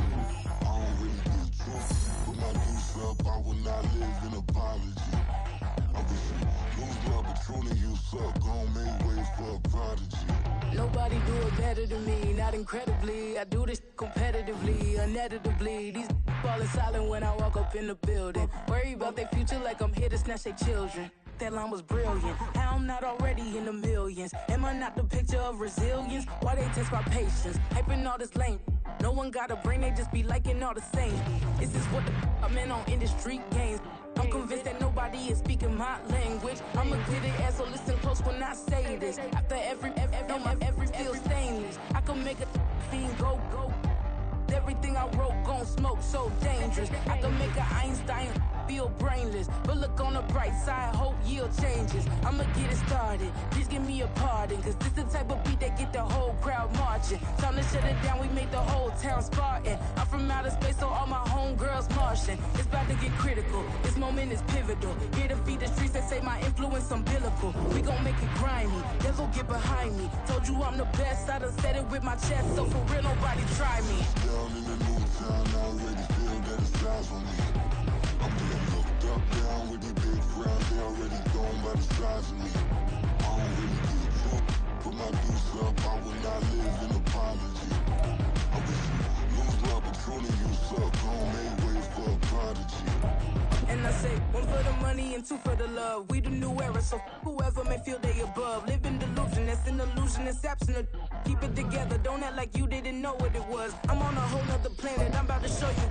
Speaker 15: I don't really get truth. Put my deuce up, I will not live in apology. I wish you lose love, but truly you suck. Gon' make way for a prodigy.
Speaker 20: Nobody do it better than me, not incredibly. I do this competitively, uneditably. These falling silent when I walk up in the building. Worry about their future like I'm here to snatch their children. That line was brilliant. How I'm not already in the millions? Am I not the picture of resilience? Why they test my patience? Hyping all this lame. No one got a brain, they just be liking all the same. This is what the I'm in on industry games. I'm convinced that nobody is speaking my language. I'ma get it ass, so listen close when I say this. After every feel stainless. I can make a fiend go. Everything I wrote gon' smoke, so dangerous. I can make an Einstein feel brainless. But look on the bright side, hope yield changes. I'ma get it started, please give me a pardon. Cause this the type of beat that get the whole crowd marching. Time to shut it down, we make the whole town Spartan. I'm from outer space, so all my homegirls Martian. It's about to get critical, this moment is pivotal. Here to feed the streets that say my influence umbilical. We gon' make it grimy, devil get behind me. Told you I'm the best, I done said it with my chest. So for real, nobody try me.
Speaker 15: Down in the new town, I already feel that it's size on me. I'm getting looked up, down with these big frowns. They already thrown by the size of me. I don't really get truth. Put my deuce up, I will not live in apology. I wish you lose love, but truly you suck. Gon' make way for a prodigy.
Speaker 20: And I say, one for the money and two for the love. We the new era, so whoever may feel they above. Live in delusion, that's an illusion, it's absent. Keep it together, don't act like you didn't know what it was. I'm on a whole nother planet, I'm about to show you.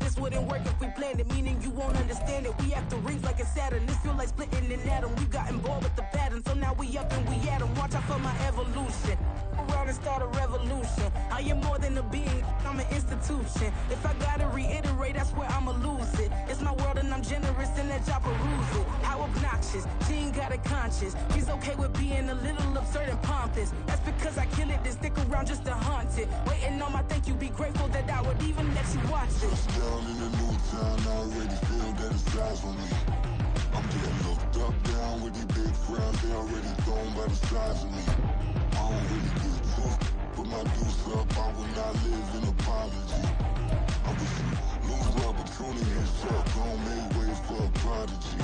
Speaker 20: This wouldn't work if we planned it, meaning you won't understand it. We have to rings like a Saturn, this feel like splitting an atom. We got involved with the pattern, so now we up and we at 'em. Watch out for my evolution. Around and start a revolution. I am more than a being, I'm an institution. If I gotta reiterate, that's where I'ma lose it. It's my world and I'm generous and let y'all peruse it. How obnoxious, she ain't got a conscience. She's okay with being a little absurd and pompous. That's because I kill it, then stick around just to haunt it. Waiting on my thank you, be grateful that I would even let you watch it.
Speaker 15: Down in the new town, I already feel that it's size on me. I'm getting looked up, down with these big frowns. They already thrown by the size of me. I don't really get truth. Put my deuce up, I will not live in apology. I wish you lose love, but truly you suck. Gon' make way for a prodigy.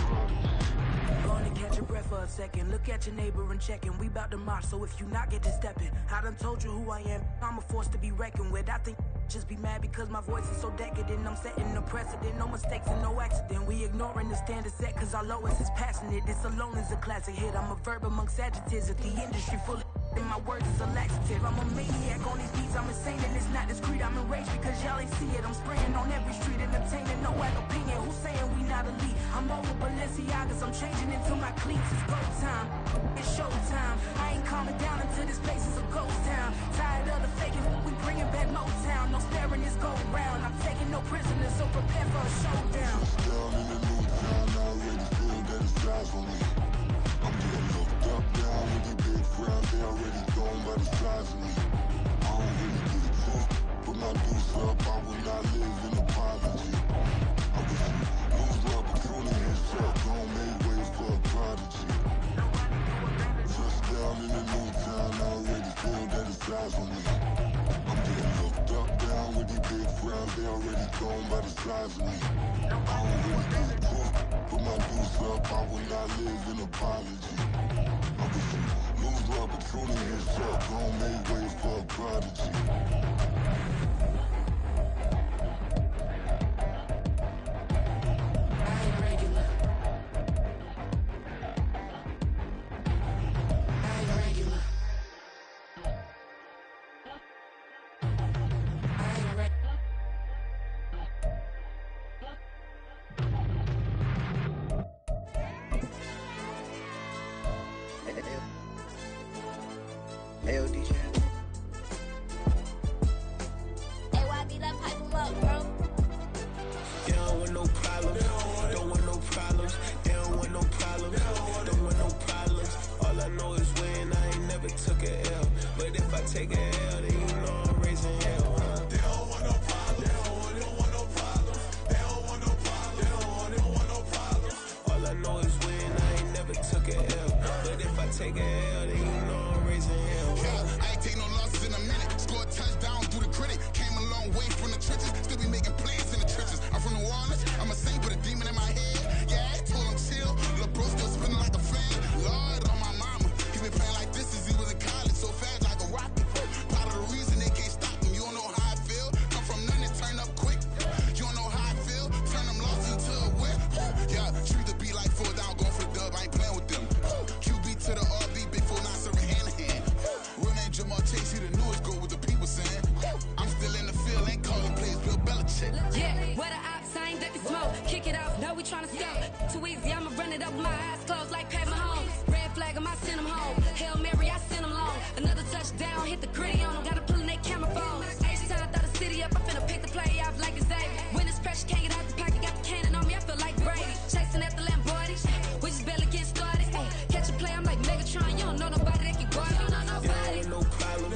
Speaker 20: Gonna catch your breath for a second. Look at your neighbor and checkin'. We bout to march, so if you not get to steppin'. I done told you who I am. I'm a force to be reckoned with. I think just be mad because my voice is so decadent. I'm setting the precedent, no mistakes and no accident. We ignoring the standard set cause our lowest is passionate. This alone is a classic hit. I'm a verb amongst adjectives. If the industry full of and my words is a laxative. I'm a maniac on these beats, I'm insane and it's not discreet. I'm enraged because y'all ain't see it. I'm spraying on every street, entertaining, no ad opinion. Who's saying we not elite? I'm over Balenciagas, I'm changing into my cleats. It's go time, it's show time. I ain't calming down until this place is a ghost town. Tired of the faking, we bringing back Motown. No sparing this go round. I'm taking no prisoners, so prepare for a showdown.
Speaker 15: Down in the new town, I already feel that it's size on me. I'm getting looked up, down with these big frowns. They already thrown by the size of me. I don't really get truth. Put my deuce up, I will not live in apology. I wish you lose love, but truly you suck. Gon' make way for a prodigy. Touchdown in the new town, I already feel that it's size on me. I'm getting looked up, down with these big frowns. They already thrown by the size of me. I don't really get truth. Put my deuce up, I will not live in apology. I wish you lose love, but truly you suck. Gon' make way for a prodigy.
Speaker 9: Take a L, then you know I'm raising hell, huh? They don't want no problems. They don't want no problems. They don't want no problems. They don't want no problems. All I know is win, I ain't never took a L. But if I take a L, then you know
Speaker 21: tryna sell. Too easy, I'ma run it up with my eyes closed like Pat Mahomes. Red flag, I send them home. Hail Mary, I send them long. Another touchdown, hit the gritty on them. Gotta pull in their camera phone. H-time, throw the city up. I finna pick the play off like a Xavier. When this pressure can't get out the pocket, got the cannon on me. I feel like Brady. Chasing at the Lamborghini. We just barely getting started. Ay, catch a play, I'm like Megatron. You don't know nobody that can guard. You don't know nobody.
Speaker 9: No problem.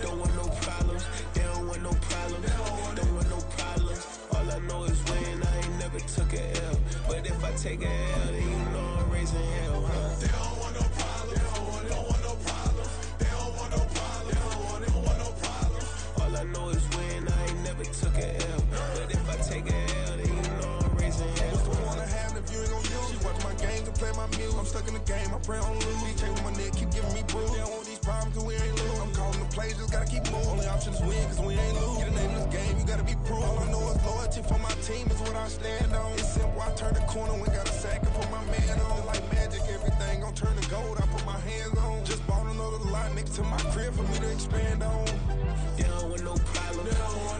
Speaker 9: Don't want no problems. They don't want no problems. Don't want no problems. All I know is win. I ain't never took a L. But if I take a L, then you know I'm raising hell, huh? They don't want no problems. They don't want no problems. They don't want no problems. They don't want no problems. All I know is win. I ain't never took a L. But if I take a L, then you know I'm raising hell.
Speaker 22: What's the point of having if you ain't gon' use? She watch my game to play my music. I'm stuck in the game. I pray on lose. DJ with my neck keep giving me bruise. They don't want these problems 'cause we ain't lose. I'm calling the plays, just gotta keep moving. Only option is win 'cause we ain't lose. Get a name in this game, you gotta be proved. All I know is loyalty for my team is what I stand on. It's simple, I turn the corner when got a sack and put my man on. Like magic, everything gon' turn to gold. I put my hands on. Just bought another lot next to my crib for me to expand on.
Speaker 9: They don't want no problems.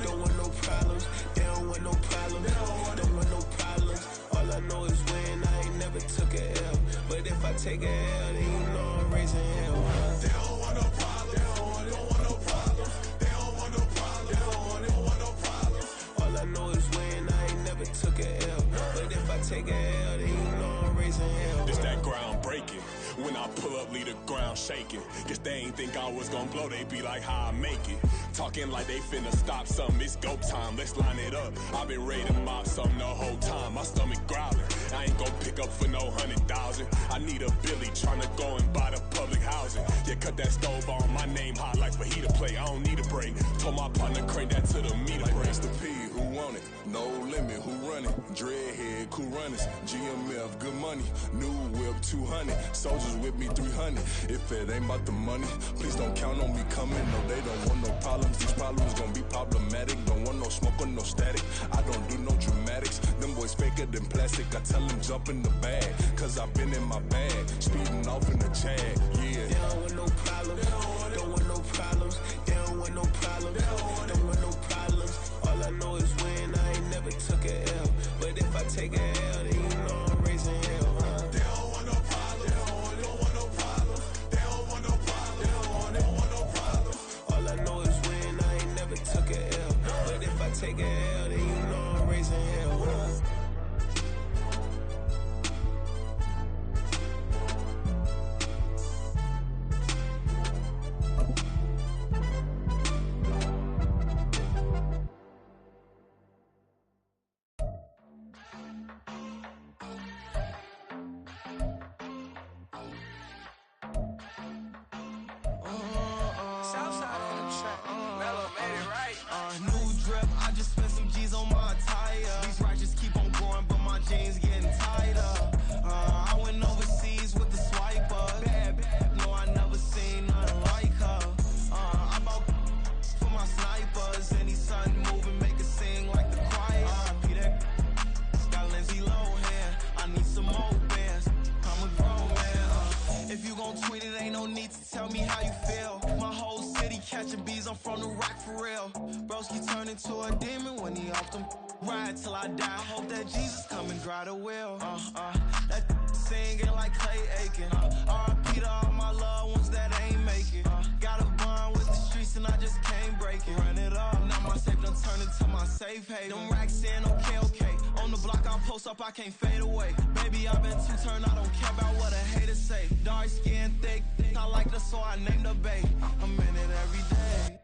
Speaker 9: Don't want no problems. They don't want no problems. Don't want no problems. All I know is win. I ain't never took a L. But if I take a L, then you know I'm raising hell, huh? They don't want no problems. They don't want no problems. They don't want no problems. They don't want no problems. All I know is win. I ain't never took a L. But if I take a L, then you know I'm raising hell.
Speaker 23: It's that ground breaking. When I pull up, leave the ground shaking. Guess they ain't think I was gonna blow, they be like, how I make it. Talking like they finna stop something, it's go time, let's line it up. I've been ready to mob something the whole time, my stomach growling. I ain't gon' pick up for no 100,000. I need a Billy tryna go and buy the public housing. Yeah, cut that stove on, my name hot like fajita plate. I don't need a break. Told my partner crank that to the meter break.
Speaker 22: Mr. P, who want it? No limit, who run it? Dreadhead, cool runners. GMF, good money. New whip, 200. Soldiers with me, 300. If it ain't about the money, please don't count on me coming. No, they don't want no problems. These problems gon' be problematic. Don't want no smoke or no static. I don't do no dramatics. Them boys faker than plastic. I tell them jump in the bag, 'cause I've been in my bag. Speeding off in the Jag, yeah.
Speaker 9: They don't want no problems. Don't want no problems. They don't want no problems. Don't want no problems. All I know is win. I ain't never took a L. But if I take a L, then you know I'm raising hell, huh? They don't want no problems. They don't want no problems. They don't want no problems. They don't want no problems. All I know is win. I ain't never took a L. But if I take a L, then you know I'm raising hell, huh?
Speaker 14: New drip, I just spent some G's on my attire. These righteous keep on growing, but my jeans getting tighter. I went overseas with the swiper. Bad, no, I never seen nothing like her. I bought for my snipers. Any son moving, make it sing like the choir. RIP that got Lindsay Lohan. I need some more bands. I'm a grown man. If you gon' tweet it, ain't no need to tell me how you feel. My whole city catching bees, I'm from the rock for real. Broski turn into a demon when he off them. Ride till I die. I hope that Jesus come and dry the wheel. That singing like Clay Aiken. RIP to all my loved ones that ain't make it. Got a bond with the streets and I just can't break it. Run it up, now my safe done turn into my safe haven. Them racks in, okay. On the block I post up, I can't fade away. Baby, I've been too turned, I don't care about what a hater say. Dark skin, thick, I like the so I named the bae. I'm in it every day.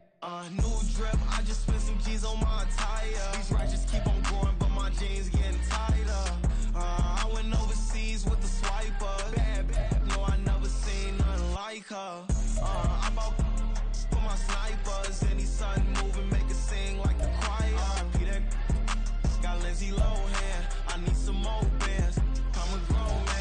Speaker 14: New drip, I just spent some G's on my attire. These righteous keep on growing, but my jeans getting tighter. I went overseas with the swiper. Bad, no, I never seen nothing like her. I bought for my snipers. Any son moving, make it sing like the choir. RIP that got Lindsay Lohan. I need some more bands. I'm a grown man.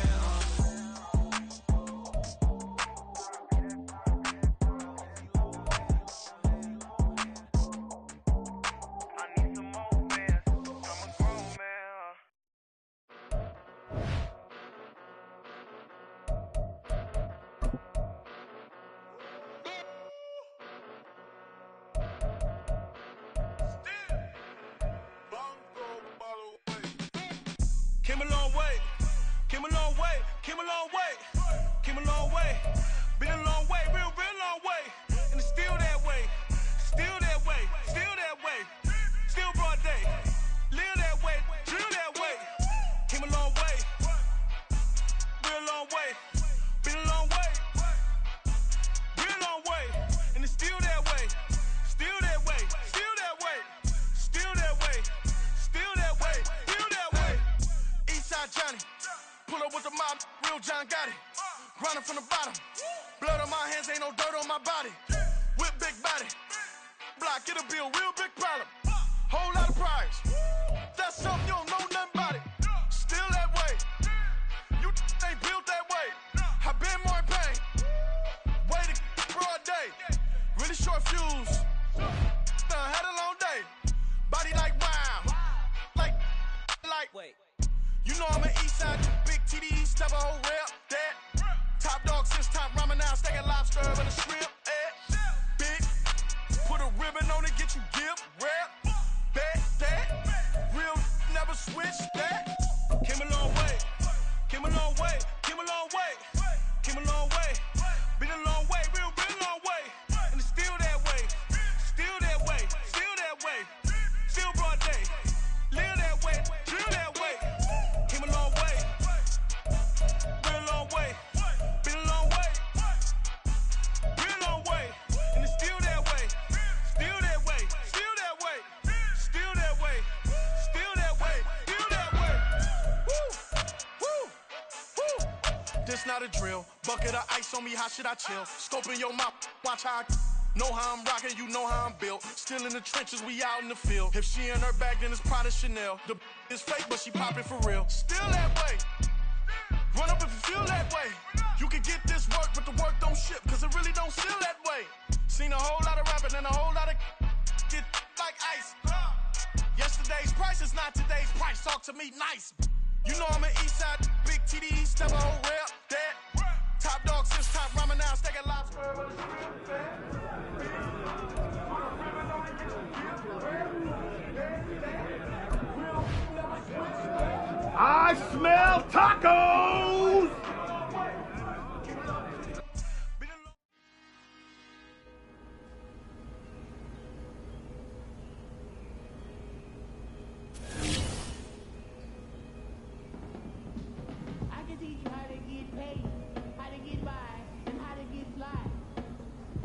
Speaker 14: Came a long way. Came a long way. Came a long way. Came a long way. Been a long way. Real long way. And it's still that way. Still that way. Still that way. Still broad day. Live that way. Drill that way. Came a long way. Real long way. Been a long way. Real long way. And it's still that way. Still that way. Still that way. Still that way. Still that way. Still that way. Eastside Johnny. Pull up with the mob. Real John Gotti. Grinding from the bottom. Blood on my hands. Ain't no dirt on my body. Whip big body. Block. It'll be a real big problem. Whole lot of prize. That's something you don't know nothing about it. Still that way. You ain't built that way. I been more in pain. Way to broad day. Really short fuse. Had a long day. Body like wow. Like. Wait. You know I'm an Eastside big TD. Step a whole rep. That. Top dog since top ramen now. Stacking lobster and a shrimp. Big. Put a ribbon on it. Get you gift. Rep. Bet that. Real never switch that. Came a long way. Came a long way. Came a long way. Came a long way. Been a long way. Real long way. And it's still that way. Still that way. Still that way. Still broad day. Live that way. Drill that way. Came a long way. Real long way. Been a long way. Real long way. And it's still that way. Still that way. Still that way. Still that way. Still that way. Still that way. Woo. Woo. Woo. This not a drill. Bucket of ice on me, how should I chill? Scoping your mouth, watch how I know how I'm rocking, you know how I'm built. Still in the trenches, we out in the field. If she in her bag, then it's Prada Chanel. The is fake, but she popping for real. Still that way. Run up if you feel that way. You can get this work, but the work don't ship, cause it really don't feel that way. Seen a whole lot of rapping and a whole lot of get like ice. Yesterday's price is not today's price. Talk to me nice. You know I'm an Eastside big TD. Step a whole rep. That. Top dog since top ramen now. Stacking lobster.
Speaker 4: I smell tacos!
Speaker 7: I can teach you how to get paid, how to get by, and how to get fly.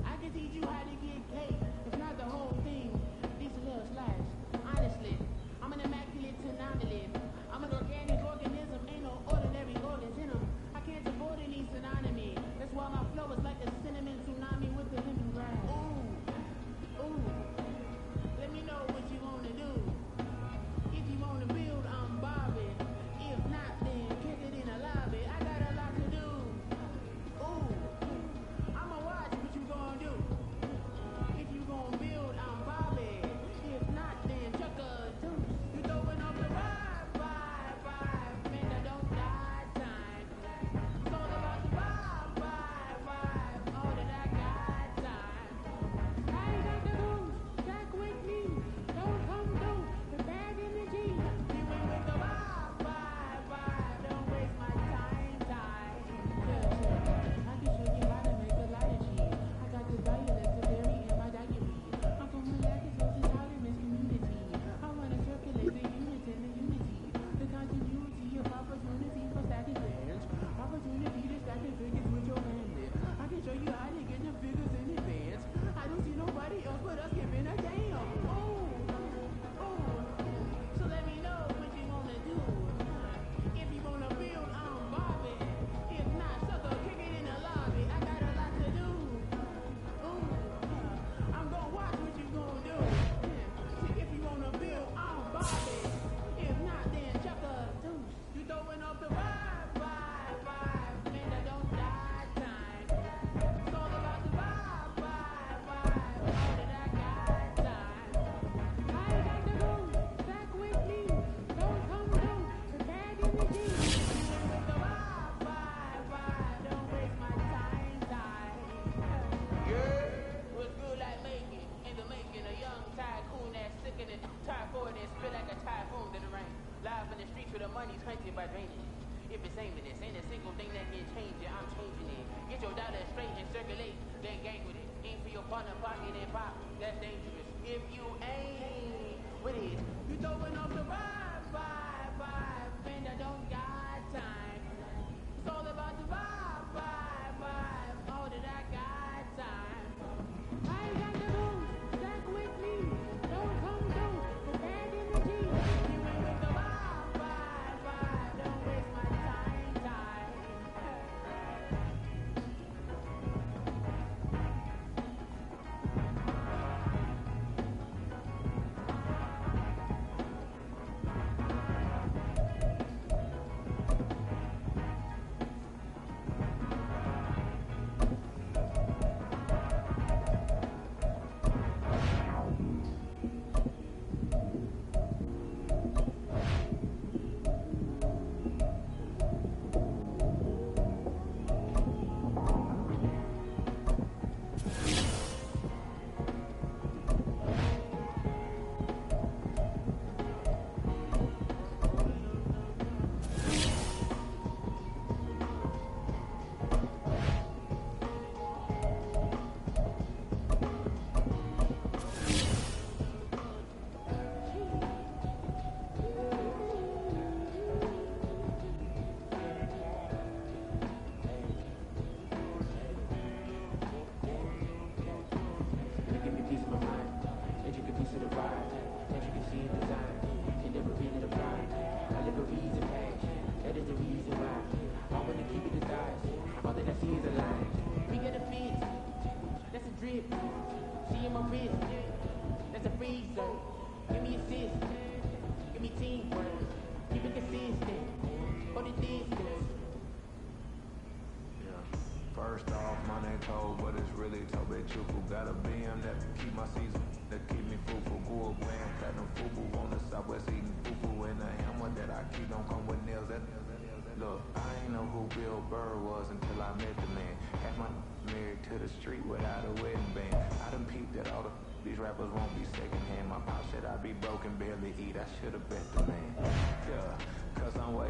Speaker 7: I can teach
Speaker 5: sure the money's hunted by draining it. If it's aimless, ain't a single thing that can change it, I'm changing it. Get your dollar straight and circulate, then gang with it. Aim for your partner, pocket and pop, that's dangerous. If you aim with it, you throwing off the vibe, and I don't got time. It's all about the vibe, all that I got time. I ain't got the rules, stack with me, don't come through, the bad energy. You ain't with the vibe, don't waste my time.
Speaker 10: First off, my name Toad, but it's really Tobe Chuku. Got a BM that keep my season, that keep me fruitful. Go wearing platinum fubu on the southwest eating fufu. And a hammer that I keep don't come with nails. Look, I ain't know who Bill Burr was until I met the man. Had my married to the street without a wedding band. I done peeped that all these rappers won't be secondhand. My pop said I'd be broken, barely eat. I should've bet the man. Yeah, cause I'm way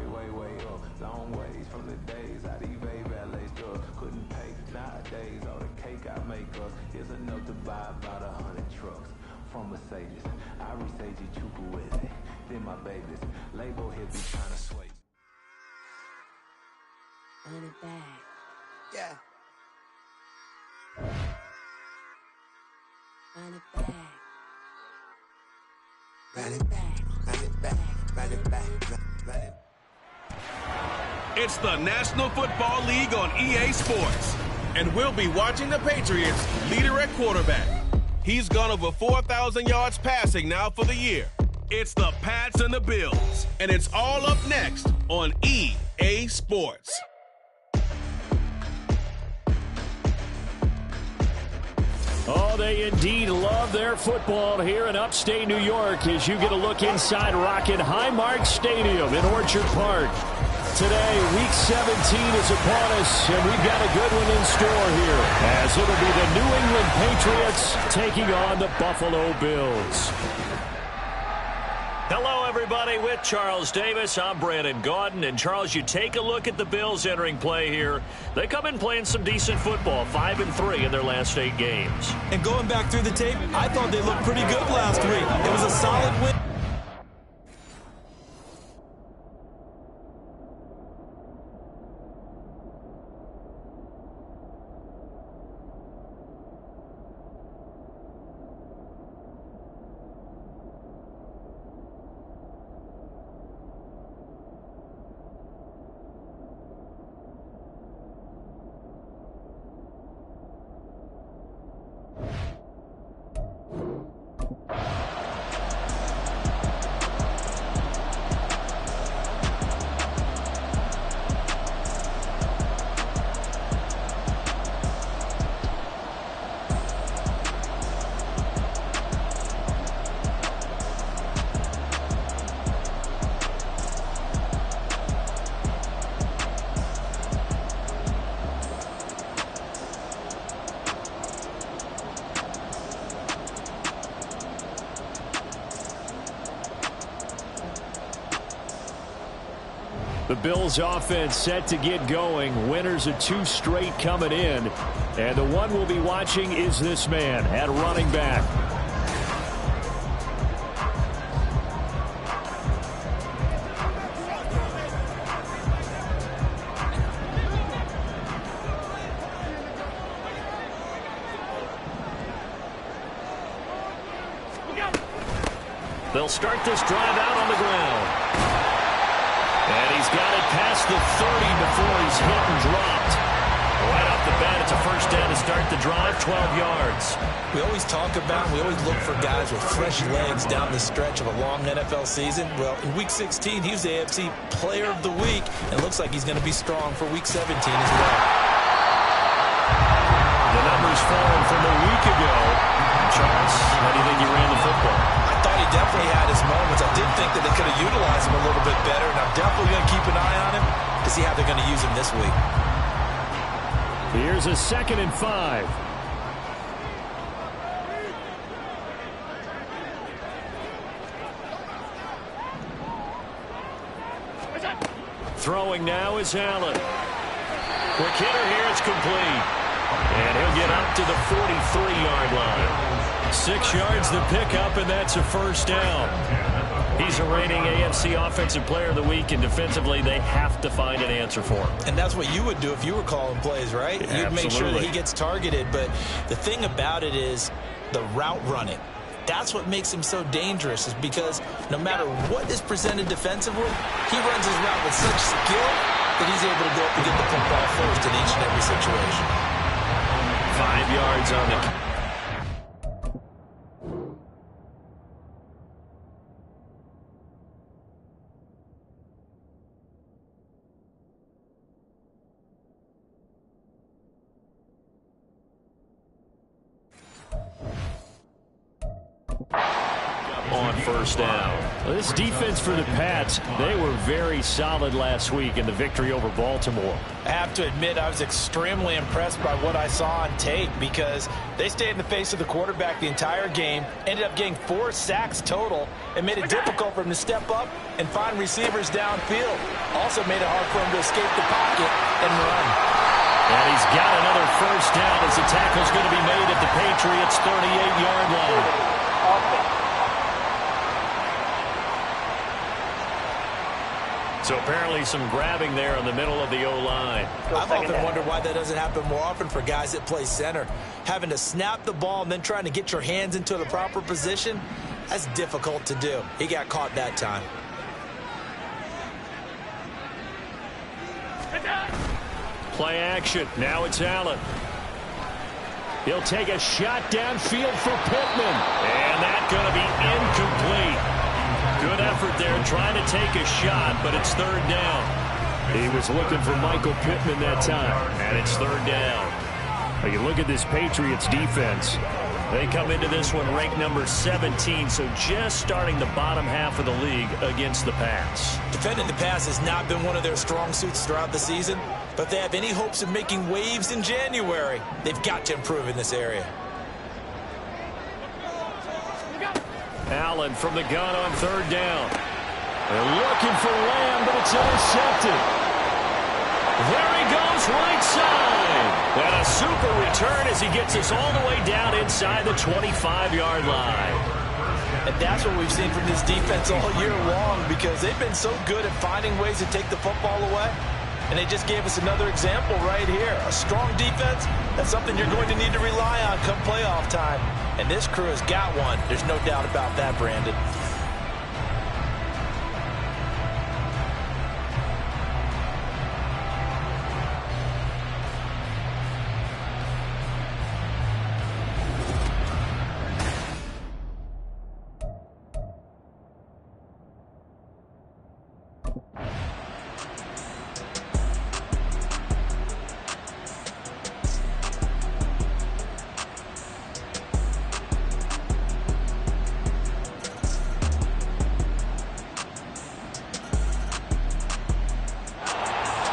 Speaker 10: up. Long ways from the days I eBay valet stuff. Couldn't pay nowadays. All the cake I make us is enough to buy about 100 trucks. From Mercedes, I resage Chuku with it. Then my babies, label hit be trying to sway.
Speaker 21: Run it back.
Speaker 11: Yeah.
Speaker 21: Run it back.
Speaker 11: Run it back. Run it back. Run it back. Run it.
Speaker 16: It's the National Football League on EA Sports. And we'll be watching the Patriots leader at quarterback. He's gone over 4,000 yards passing now for the year. It's the Pats and the Bills. And it's all up next on EA Sports.
Speaker 17: Oh, they indeed love their football here in upstate New York as you get a look inside Rocket Highmark Stadium in Orchard Park. Today, Week 17 is upon us, and we've got a good one in store here, as it'll be the New England Patriots taking on the Buffalo Bills.
Speaker 2: Hello, everybody. With Charles Davis, I'm Brandon Gaudin. And, Charles, you take a look at the Bills entering play here. They come in playing some decent football, 5-3 in their last 8 games.
Speaker 24: And going back through the tape, I thought they looked pretty good last week. It was a solid win.
Speaker 17: The Bills offense set to get going. Winners of 2 straight coming in. And the one we'll be watching is this man at running back. They'll start this drive out on the ground. And he's got it past the 30 before he's hit and dropped. Right off the bat, it's a first down to start the drive, 12 yards.
Speaker 1: We always talk about, we always look for guys with fresh legs down the stretch of a long NFL season. Well, in Week 16, he was the AFC Player of the Week, and looks like he's going to be strong for Week 17 as well.
Speaker 17: The numbers falling from a week ago. Charles, how do you think he ran the football?
Speaker 1: I thought he definitely had his moments. I did think that they could have utilized him a little bit better, and I'm definitely going to keep an eye on him to see how they're going to use him this week.
Speaker 17: Here's a 2nd and 5. Throwing now is Allen. Quick hitter here, it's complete. And he'll get up to the 43-yard line. 6 yards the pickup, and that's a first down. He's a reigning AFC Offensive Player of the Week, and defensively they have to find an answer for him.
Speaker 1: And that's what you would do if you were calling plays, right?
Speaker 17: Yeah,
Speaker 1: you'd make sure that
Speaker 17: absolutely.
Speaker 1: he gets targeted. But the thing about it is the route running. That's what makes him so dangerous, is because no matter what is presented defensively, he runs his route with such skill that he's able to go up and get the football first in each and every situation.
Speaker 17: 5 yards on the... on first down. Well, this defense for the Pats, they were very solid last week in the victory over Baltimore.
Speaker 1: I have to admit, I was extremely impressed by what I saw on tape, because they stayed in the face of the quarterback the entire game, ended up getting 4 sacks total, and made it difficult for him to step up and find receivers downfield. Also made it hard for him to escape the pocket and run.
Speaker 17: And he's got another first down as the tackle's going to be made at the Patriots' 38-yard line. So apparently some grabbing there in the middle of the O-line.
Speaker 1: I've often wondered why that doesn't happen more often for guys that play center. Having to snap the ball and then trying to get your hands into the proper position, that's difficult to do. He got caught that time.
Speaker 17: Play action. Now it's Allen. He'll take a shot downfield for Pittman. And that's going to be incomplete. Good effort there trying to take a shot, but it's 3rd down. He was looking for Michael Pittman that time, and it's 3rd down. Now you look at this Patriots defense. They come into this one ranked number 17, so just starting the bottom half of the league against the pass.
Speaker 1: Defending the pass has not been one of their strong suits throughout the season, but if they have any hopes of making waves in January, they've got to improve in this area.
Speaker 17: Allen from the gun on 3rd down. They're looking for Lamb, but it's intercepted. There he goes, right side. And a super return as he gets us all the way down inside the 25-yard line.
Speaker 1: And that's what we've seen from this defense all year long, because they've been so good at finding ways to take the football away. And they just gave us another example right here. A strong defense, that's something you're going to need to rely on come playoff time. And this crew has got one. There's no doubt about that, Brandon.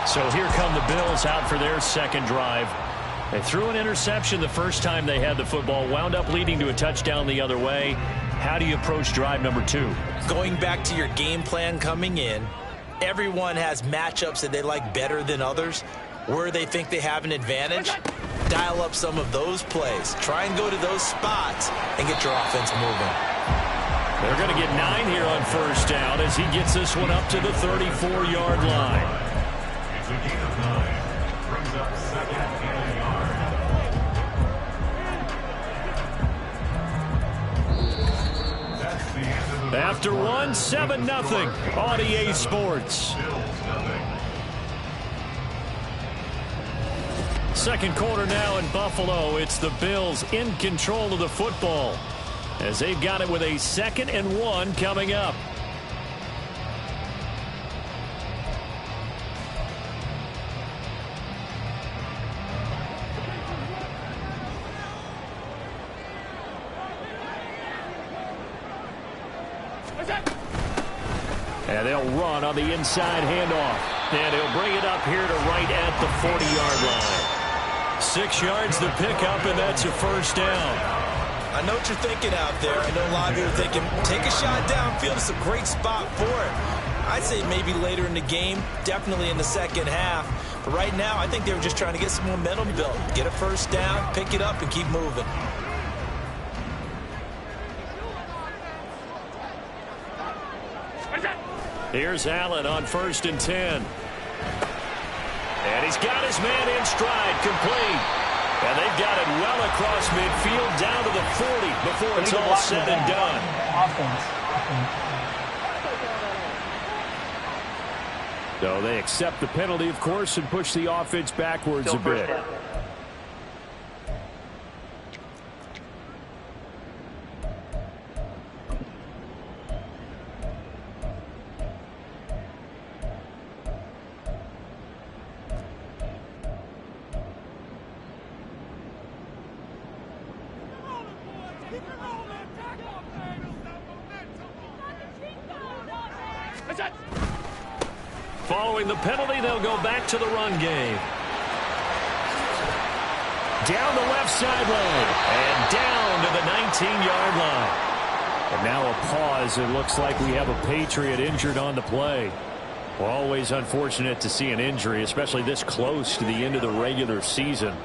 Speaker 17: So here come the Bills out for their 2nd drive. They threw an interception the first time they had the football, wound up leading to a touchdown the other way. How do you approach drive number 2?
Speaker 1: Going back to your game plan coming in, Everyone has matchups that they like better than others. Where they think they have an advantage, dial up some of those plays. Try and go to those spots and get your offense moving.
Speaker 17: They're going to get 9 here on first down as he gets this one up to the 34-yard line.
Speaker 15: It's a gain of 9. Brings up 2nd and a yard. That's the end of the
Speaker 17: After 1, 7-0 on EA Sports. Second quarter now in Buffalo. It's the Bills in control of the football as they've got it with a 2nd and 1 coming up. And they'll run on the inside handoff. And he'll bring it up here to right at the 40-yard line. 6 yards to pick up, and that's a first down.
Speaker 1: I know what you're thinking out there. I know a lot of you are thinking, take a shot downfield. It's a great spot for it. I'd say maybe later in the game, definitely in the second half. But right now, I think they were just trying to get some momentum built. Get a first down, pick it up, and keep moving.
Speaker 17: Here's Allen on 1st and 10. And he's got his man in stride, complete. And they've got it well across midfield down to the 40 before it's all said and done. So they accept the penalty, of course, and push the offense backwards a bit. Following the penalty, they'll go back to the run game. Down the left sideline and down to the 19-yard line. And now a pause. It looks like we have a Patriot injured on the play. Well, always unfortunate to see an injury, especially this close to the end of the regular season.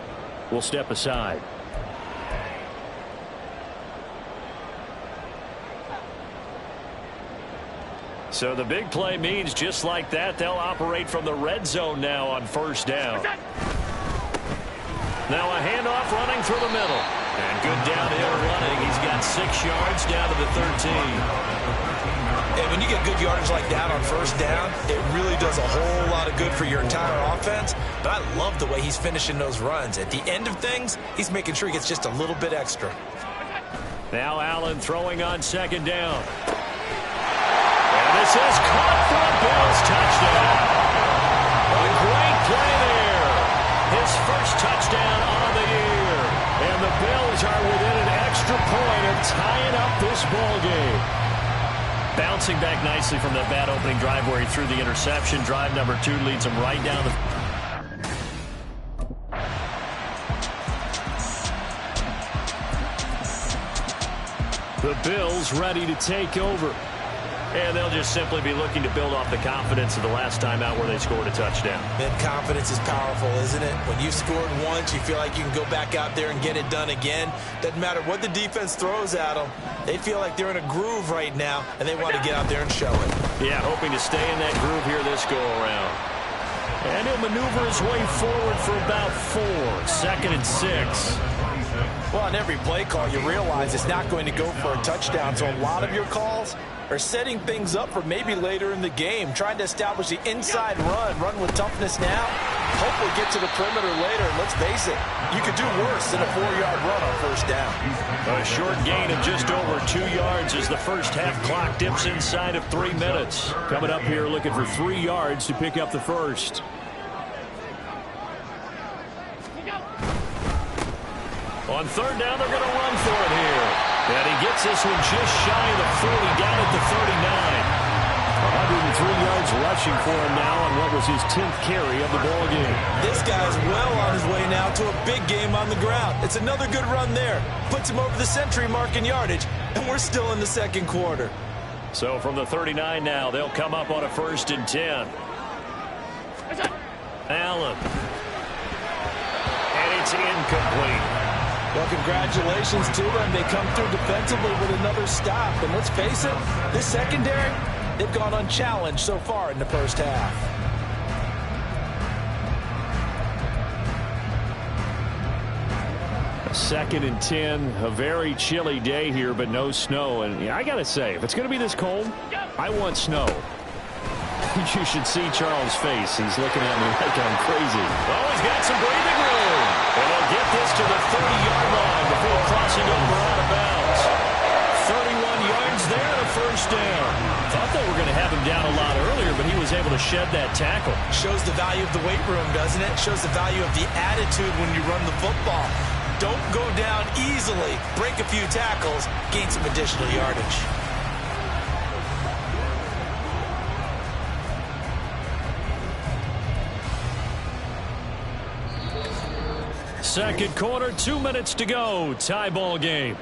Speaker 17: We'll step aside. So the big play means just like that, they'll operate from the red zone now on first down. Now a handoff running through the middle. And good downhill running. He's got 6 yards down to the 13.
Speaker 1: And when you get good yardage like that on first down, it really does a whole lot of good for your entire offense. But I love the way he's finishing those runs. At the end of things, he's making sure he gets just a little bit extra.
Speaker 17: Now Allen throwing on 2nd down. This is caught for a Bills touchdown. A great play there. His first touchdown on the year. And the Bills are within an extra point of tying up this ball game. Bouncing back nicely from that bad opening drive where he threw the interception. Drive number 2 leads him right down the... The Bills ready to take over. And they'll just simply be looking to build off the confidence of the last time out where they scored a touchdown.
Speaker 1: And confidence is powerful, isn't it? When you scored once, you feel like you can go back out there and get it done again. Doesn't matter what the defense throws at them. They feel like they're in a groove right now, and they want to get out there and show it.
Speaker 17: Yeah, hoping to stay in that groove here this go-around. And he'll maneuver his way forward for about 4. 2nd and 6.
Speaker 1: Well, on every play call, you realize it's not going to go for a touchdown. So a lot of your calls are setting things up for maybe later in the game, trying to establish the inside run with toughness now, hopefully get to the perimeter later. And let's face it, you could do worse than a 4-yard run on first down.
Speaker 17: A short gain of just over 2 yards as the first half clock dips inside of 3 minutes. Coming up here looking for 3 yards to pick up the first. On 3rd down, they're going to run for it here. And he gets this one just shy of the 40, down at the 39. 103 yards rushing for him now on what was his 10th carry of the ball game.
Speaker 1: This guy's well on his way now to a big game on the ground. It's another good run there. Puts him over the century mark in yardage, and we're still in the second quarter.
Speaker 17: So from the 39 now, they'll come up on a 1st and 10. Allen. And it's incomplete.
Speaker 1: Well, congratulations to them. They come through defensively with another stop. And let's face it, this secondary, they've gone unchallenged so far in the first half.
Speaker 17: 2nd and 10, a very chilly day here, but no snow. And I got to say, if it's going to be this cold, I want snow. You should see Charles' face. He's looking at me like I'm crazy.
Speaker 2: Oh, he's got some breathing room. And they'll get this to the 30-yard line before crossing over out of bounds. 31 yards there, the 1st down.
Speaker 17: Thought they were going to have him down a lot earlier, but he was able to shed that tackle.
Speaker 1: Shows the value of the weight room, doesn't it? Shows the value of the attitude when you run the football. Don't go down easily. Break a few tackles. Gain some additional yardage.
Speaker 17: Second quarter, 2 minutes to go. Tie ball game.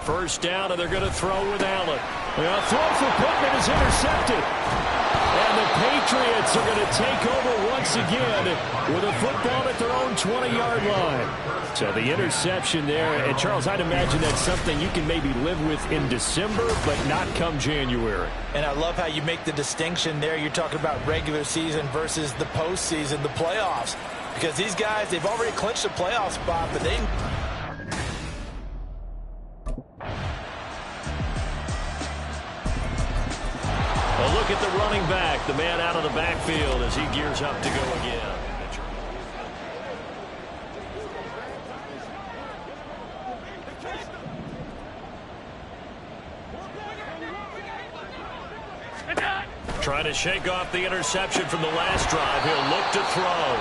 Speaker 17: First down, and they're going to throw with Allen. The throw for Pittman is intercepted. And the Patriots are going to take over once again with a football at their own 20-yard line. So the interception there. And, Charles, I'd imagine that's something you can maybe live with in December, but not come January.
Speaker 1: And I love how you make the distinction there. You're talking about regular season versus the postseason, the playoffs. Because these guys, they've already clinched a playoff spot, but they...
Speaker 17: A look at the running back, the man out of the backfield as he gears up to go again. Trying to shake off the interception from the last drive. He'll look to throw.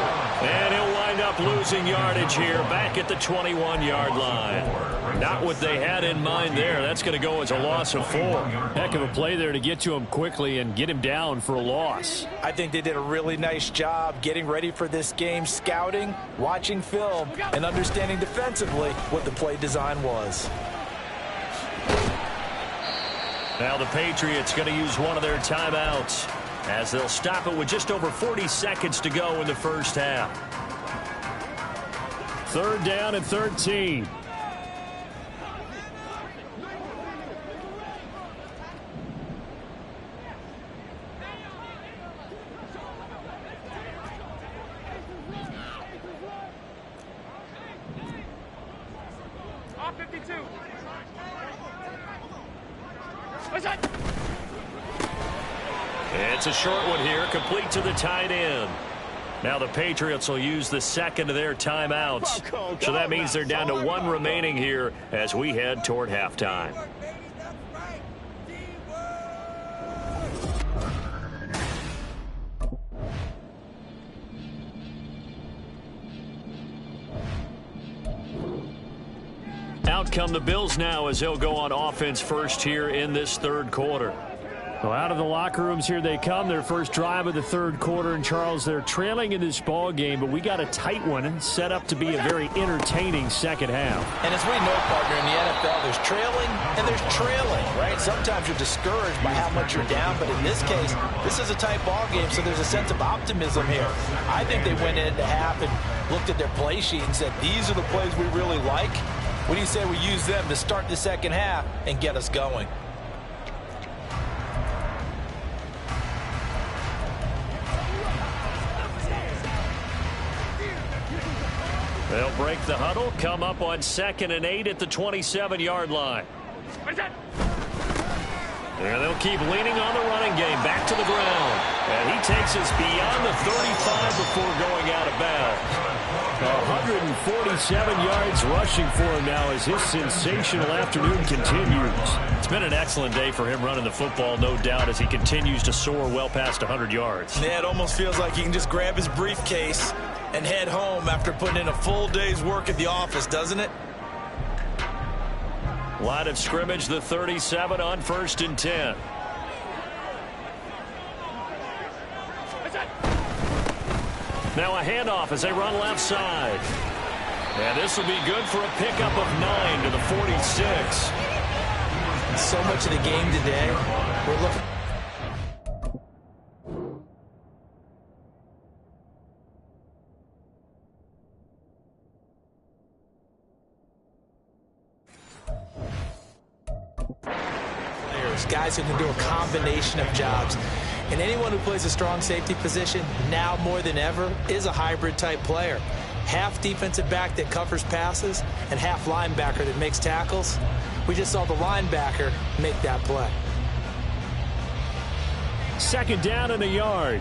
Speaker 17: And he'll wind up losing yardage here back at the 21-yard line. Not what they had in mind there. That's going to go as a loss of 4. Heck of a play there to get to him quickly and get him down for a loss.
Speaker 1: I think they did a really nice job getting ready for this game, scouting, watching film, and understanding defensively what the play design was.
Speaker 17: Now the Patriots going to use one of their timeouts as they'll stop it with just over 40 seconds to go in the first half. 3rd down and 13. It's a short one here, complete to the tight end. Now the Patriots will use the second of their timeouts. So that means they're down to 1 remaining here as we head toward halftime. Out come the Bills now as they'll go on offense first here in this 3rd quarter. Well, out of the locker rooms here they come. Their first drive of the 3rd quarter. And, Charles, they're trailing in this ball game, but we got a tight one set up to be a very entertaining second half.
Speaker 1: And as we know, partner, in the NFL, there's trailing and there's trailing, right? Sometimes you're discouraged by how much you're down, but in this case, this is a tight ball game, so there's a sense of optimism here. I think they went into half and looked at their play sheet and said, these are the plays we really like. What do you say we use them to start the second half and get us going?
Speaker 17: They'll break the huddle, come up on 2nd and 8 at the 27-yard line. And they'll keep leaning on the running game back to the ground. And he takes us beyond the 35 before going out of bounds. 147 yards rushing for him now as his sensational afternoon continues. It's been an excellent day for him running the football, no doubt, as he continues to soar well past 100 yards.
Speaker 1: Yeah, it almost feels like he can just grab his briefcase and head home after putting in a full day's work at the office, doesn't it?
Speaker 17: Line of scrimmage, the 37 on 1st and 10. Now a handoff as they run left side. And this will be good for a pickup of 9 to the 46.
Speaker 1: So much of the game today, we're looking. Guys who can do a combination of jobs. And anyone who plays a strong safety position, now more than ever, is a hybrid type player. Half defensive back that covers passes and half linebacker that makes tackles. We just saw the linebacker make that play.
Speaker 17: 2nd down and a yard.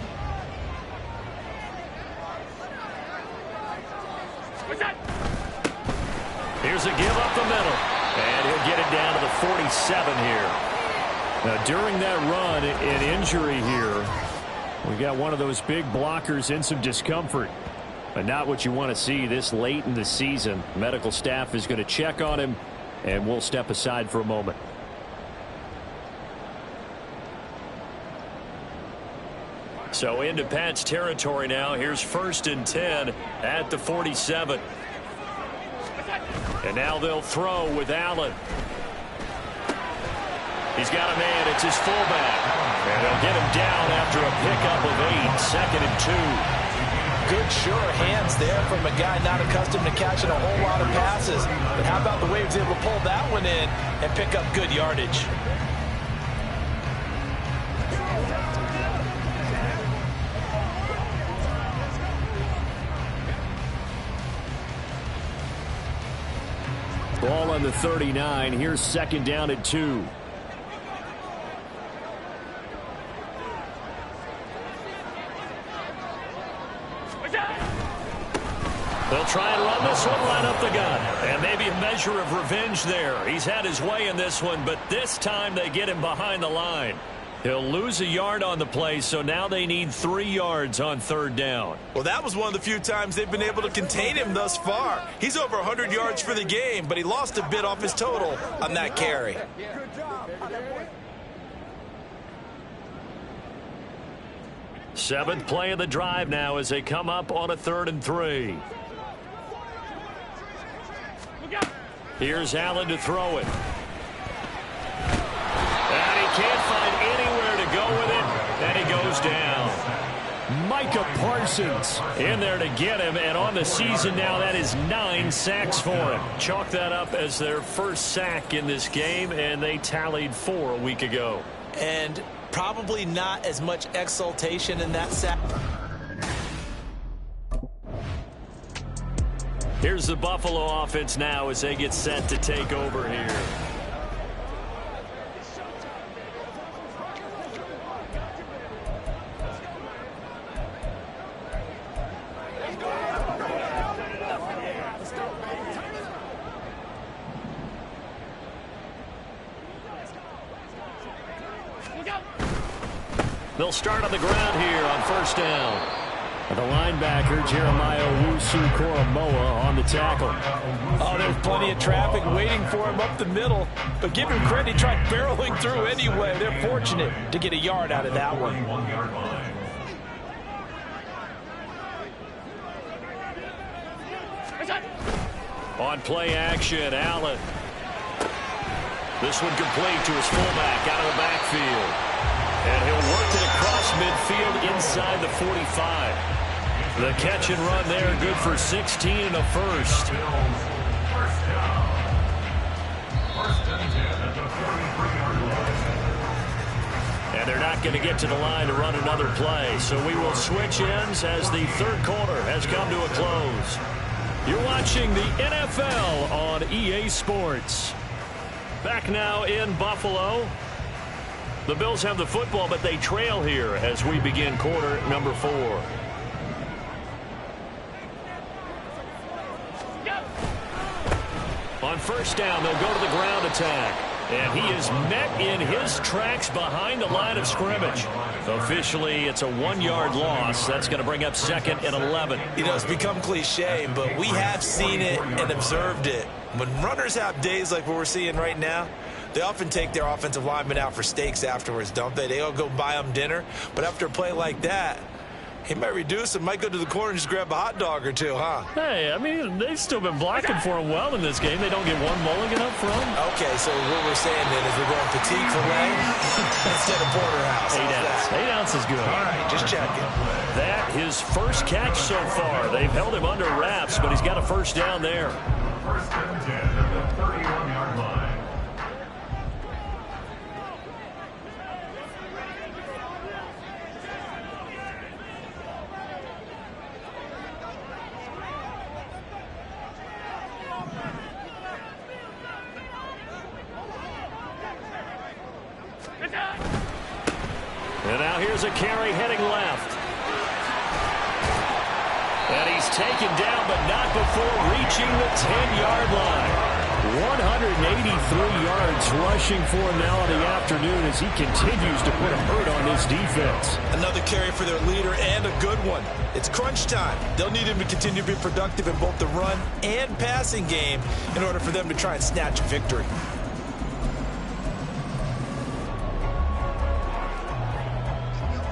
Speaker 17: Here's a give up the middle. And he'll get it down to the 47 here. Now, during that run, an injury here. We got one of those big blockers in some discomfort. But not what you want to see this late in the season. Medical staff is going to check on him, and we'll step aside for a moment. So into Pat's territory now. Here's 1st and 10 at the 47. And now they'll throw with Allen. He's got a man. It's his fullback. And they'll get him down after a pickup of 8. 2nd and 2.
Speaker 1: Good, sure hands there from a guy not accustomed to catching a whole lot of passes. But how about the way he was able to pull that one in and pick up good yardage?
Speaker 17: Ball on the 39. Here's 2nd down and 2. They'll try and run this one right up the gut. And maybe a measure of revenge there. He's had his way in this one, but this time they get him behind the line. He'll lose a yard on the play, so now they need 3 yards on 3rd down.
Speaker 1: Well, that was one of the few times they've been able to contain him thus far. He's over 100 yards for the game, but he lost a bit off his total on that carry.
Speaker 4: Good job.
Speaker 17: 7th play of the drive now as they come up on a 3rd and 3. Here's Allen to throw it. And he can't find anywhere to go with it, and he goes down. Micah Parsons in there to get him, and on the season now, that is 9 sacks for him. Chalk that up as their first sack in this game, and they tallied 4 a week ago.
Speaker 1: And probably not as much exultation in that sack.
Speaker 17: Here's the Buffalo offense now as they get set to take over here. They'll start on the ground here on 1st down. The linebacker, Jeremiah Owusu-Koramoah, on the tackle.
Speaker 1: Oh, there's plenty of traffic waiting for him up the middle. But give him credit, he tried barreling through anyway. They're fortunate to get a yard out of that one.
Speaker 17: On play action, Allen. This one complete to his fullback out of the backfield. And he'll work it across midfield inside the 45. The catch and run there, good for 16 and a first. And they're not going to get to the line to run another play. So we will switch ends as the 3rd quarter has come to a close. You're watching the NFL on EA Sports. Back now in Buffalo. The Bills have the football, but they trail here as we begin quarter number 4. On 1st down, they'll go to the ground attack. And he is met in his tracks behind the line of scrimmage. Officially, it's a 1-yard loss. That's going to bring up 2nd and 11.
Speaker 1: You know, it's become cliche, but we have seen it and observed it. When runners have days like what we're seeing right now, they often take their offensive linemen out for steaks afterwards, don't they? They all go buy them dinner. But after a play like that, he might reduce and might go to the corner and just grab a hot dog or two, huh?
Speaker 17: Hey, I mean, they've still been blocking for him well in this game. They don't get one mulligan up front.
Speaker 1: Okay, so what we're saying then is we're going petite filet instead of porterhouse.
Speaker 17: 8 ounce. 8 ounce is good.
Speaker 1: All right, just checking.
Speaker 17: That his first catch so far. They've held him under wraps, but he's got a first down there.
Speaker 15: First and 10 at the 31-yard line.
Speaker 17: And now here's a carry heading left. And he's taken down, but not before reaching the 10-yard line. 183 yards rushing for him now in the afternoon as he continues to put a hurt on this defense.
Speaker 1: Another carry for their leader and a good one. It's crunch time. They'll need him to continue to be productive in both the run and passing game in order for them to try and snatch a victory.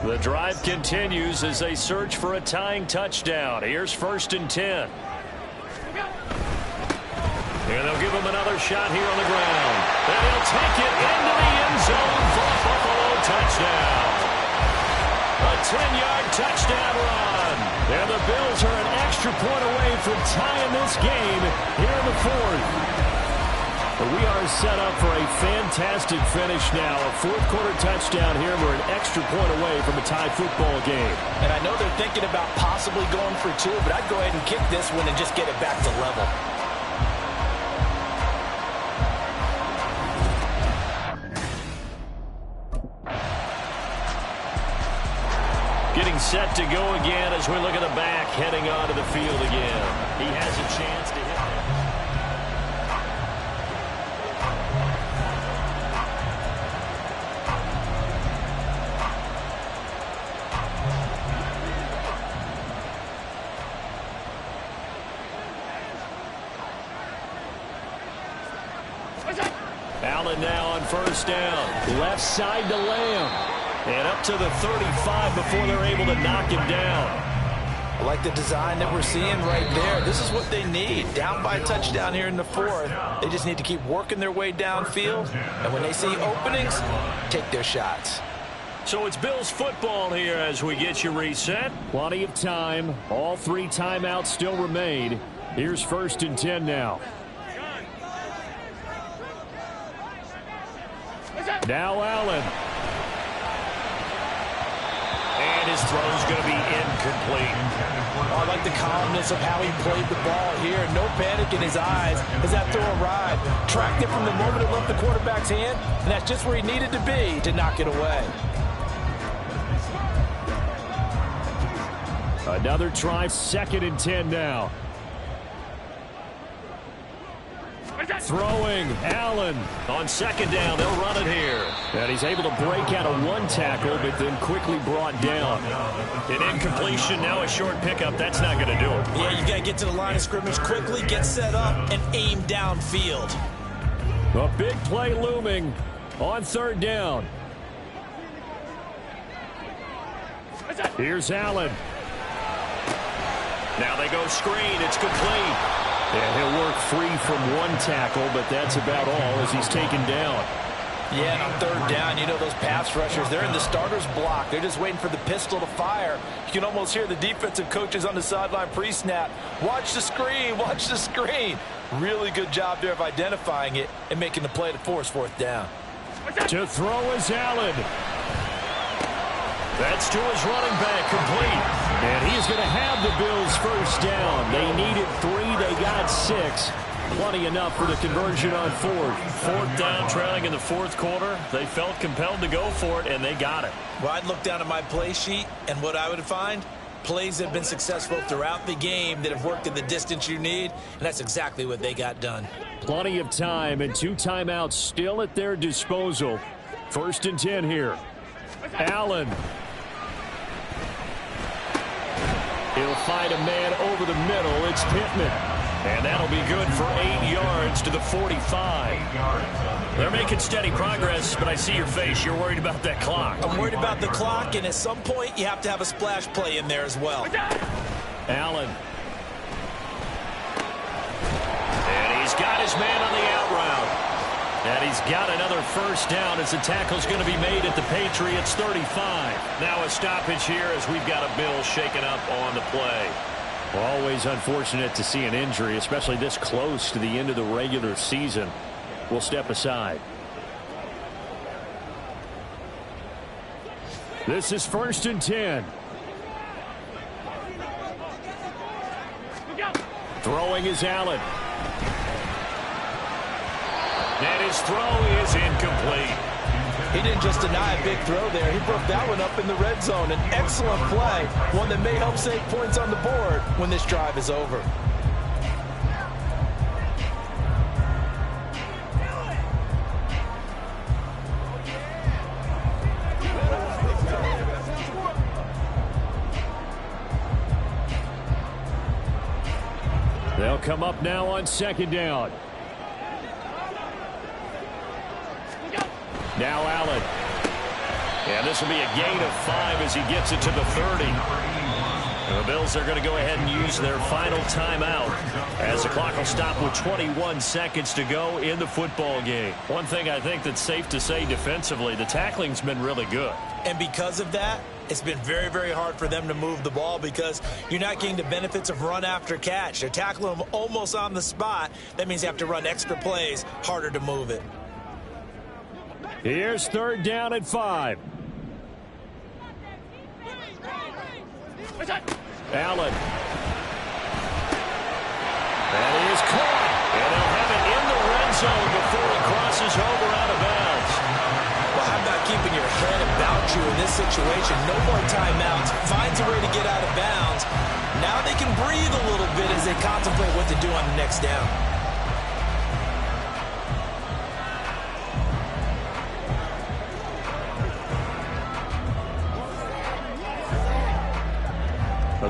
Speaker 17: The drive continues as they search for a tying touchdown. Here's 1st and 10. And they'll give him another shot here on the ground. And he'll take it into the end zone for a Buffalo touchdown. A 10-yard touchdown run. And the Bills are an extra point away from tying this game here in the 4th. But we are set up for a fantastic finish now. A 4th-quarter touchdown here. We're an extra point away from a tie football game.
Speaker 1: And I know they're thinking about possibly going for 2, but I'd go ahead and kick this one and just get it back to level.
Speaker 17: Getting set to go again as we look at the back heading onto the field again. He has a chance to hit it. Allen now on 1st down. Left side to Lamb. And up to the 35 before they're able to knock him down.
Speaker 1: I like the design that we're seeing right there. This is what they need. Down by a touchdown here in the 4th. They just need to keep working their way downfield. And when they see openings, take their shots.
Speaker 17: So it's Bills football here as we get you reset. Plenty of time. All 3 timeouts still remain. Here's 1st and 10 now. Now Allen. And his throw's going to be incomplete.
Speaker 1: I like the calmness of how he played the ball here. No panic in his eyes as that throw arrived. Tracked it from the moment it left the quarterback's hand, and that's just where he needed to be to knock it away.
Speaker 17: Another try, 2nd and 10 now. Throwing, Allen. On 2nd down, they'll run it here. And he's able to break out of 1 tackle, but then quickly brought down. An incompletion, now a short pickup. That's not going to do it.
Speaker 1: Yeah, you got to get to the line of scrimmage quickly, get set up, and aim downfield.
Speaker 17: A big play looming on 3rd down. Here's Allen. Now they go screen. It's complete. And he'll work free from 1 tackle, but that's about all as he's taken down.
Speaker 1: Yeah, and on 3rd down, you know those pass rushers, they're in the starter's block. They're just waiting for the pistol to fire. You can almost hear the defensive coaches on the sideline pre-snap. Watch the screen, watch the screen. Really good job there of identifying it and making the play to force 4th down.
Speaker 17: To throw is Allen. That's to his running back, complete. And he's going to have the Bills' first down. They needed 3, they got 6. Plenty enough for the conversion on 4th.
Speaker 2: 4th down, trailing in the 4th quarter. They felt compelled to go for it, and they got it.
Speaker 1: Well, I'd look down at my play sheet, and what I would find, Plays that have been successful throughout the game that have worked in the distance you need, and that's exactly what they got done.
Speaker 17: Plenty of time and 2 timeouts still at their disposal. 1st and 10 here. Allen. He'll find a man over the middle. It's Pittman. And that'll be good for 8 yards to the 45. They're making steady progress, but I see your face. You're worried about that clock.
Speaker 1: I'm worried about the clock, and at some point, you have to have a splash play in there as well.
Speaker 17: Allen. And he's got his man on the out route. And he's got another 1st down as the tackle's going to be made at the Patriots 35. Now a stoppage here as we've got a Bill shaken up on the play. Always unfortunate to see an injury, especially this close to the end of the regular season. We'll step aside. This is 1st and 10. Throwing is Allen. And his throw is incomplete.
Speaker 1: He didn't just deny a big throw there. He broke that one up in the red zone. An excellent play, one that may help save points on the board when this drive is over.
Speaker 17: They'll come up now on 2nd down. Now Allen. And this will be a gain of 5 as he gets it to the 30. And the Bills are going to go ahead and use their final timeout as the clock will stop with 21 seconds to go in the football game. One thing I think that's safe to say defensively, the tackling's been really good.
Speaker 1: And because of that, it's been very, very hard for them to move the ball because you're not getting the benefits of run after catch. They're tackling them almost on the spot. That means you have to run extra plays, harder to move it.
Speaker 17: Here's 3rd down and 5. Allen. That is caught. And they'll have it in the red zone before it crosses over out of bounds.
Speaker 1: Well, how about keeping your head about you in this situation? No more timeouts. Finds a way to get out of bounds. Now they can breathe a little bit as they contemplate what to do on the next down.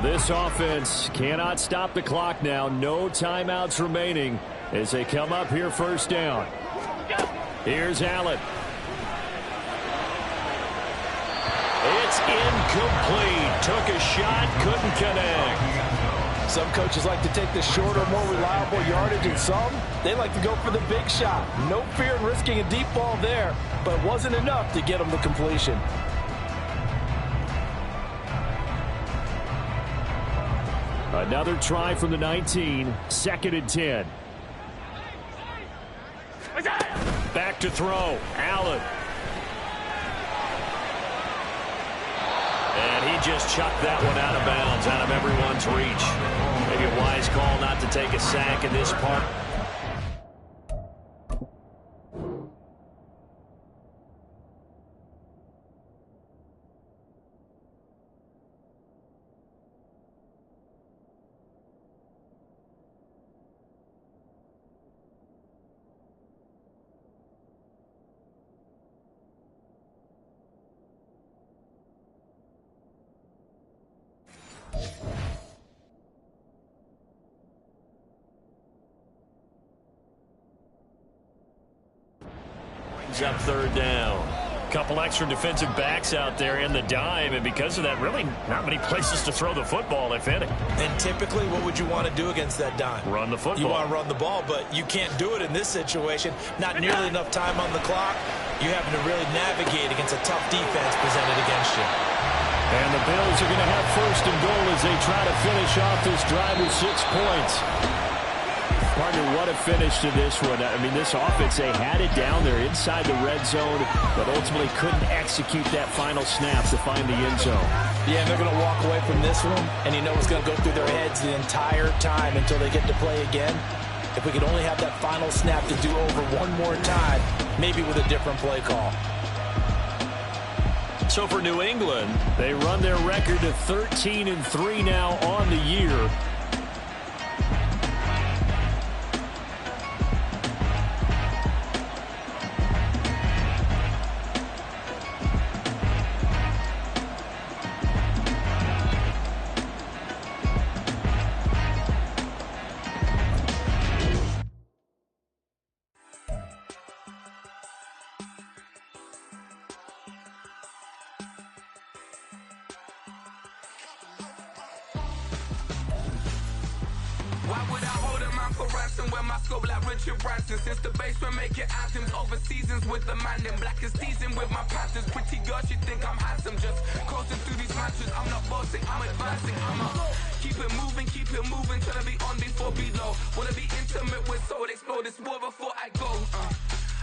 Speaker 17: This offense cannot stop the clock now. No timeouts remaining as they come up here 1st down. Here's Allen. It's incomplete. Took a shot, couldn't connect.
Speaker 1: Some coaches like to take the shorter, more reliable yardage, and some, they like to go for the big shot. No fear in risking a deep ball there, but it wasn't enough to get them to completion.
Speaker 17: Another try from the 19, 2nd and 10. Back to throw, Allen. And he just chucked that one out of bounds, out of everyone's reach. Maybe a wise call not to take a sack in this part. Up 3rd down. Couple extra defensive backs out there in the dime, and because of that, really not many places to throw the football, if any.
Speaker 1: And typically, what would you want to do against that dime?
Speaker 17: Run the football.
Speaker 1: You want to run the ball, but you can't do it in this situation. Not nearly enough time on the clock. You're having to really navigate against a tough defense presented against you.
Speaker 17: And the Bills are going to have 1st and goal as they try to finish off this drive with 6 points. Partner, what a finish to this one. I mean, this offense, they had it down there inside the red zone, but ultimately couldn't execute that final snap to find the end zone.
Speaker 1: Yeah, and they're going to walk away from this one, and you know it's going to go through their heads the entire time until they get to play again. If we could only have that final snap to do over one more time, maybe with a different play call.
Speaker 2: So for New England,
Speaker 17: they run their record to 13-3 now on the year.
Speaker 3: Why would I hold a man for ransom when my scope like Richard Branson? Since the basement making anthems over seasons with the man in black is seasoned with my patterns. Pretty girl, she think I'm handsome. Just coasting through these matches. I'm not bossing, I'm advancing. I'ma keep it moving, trying to be on before below. Wanna be intimate with soul, explode this war before I go.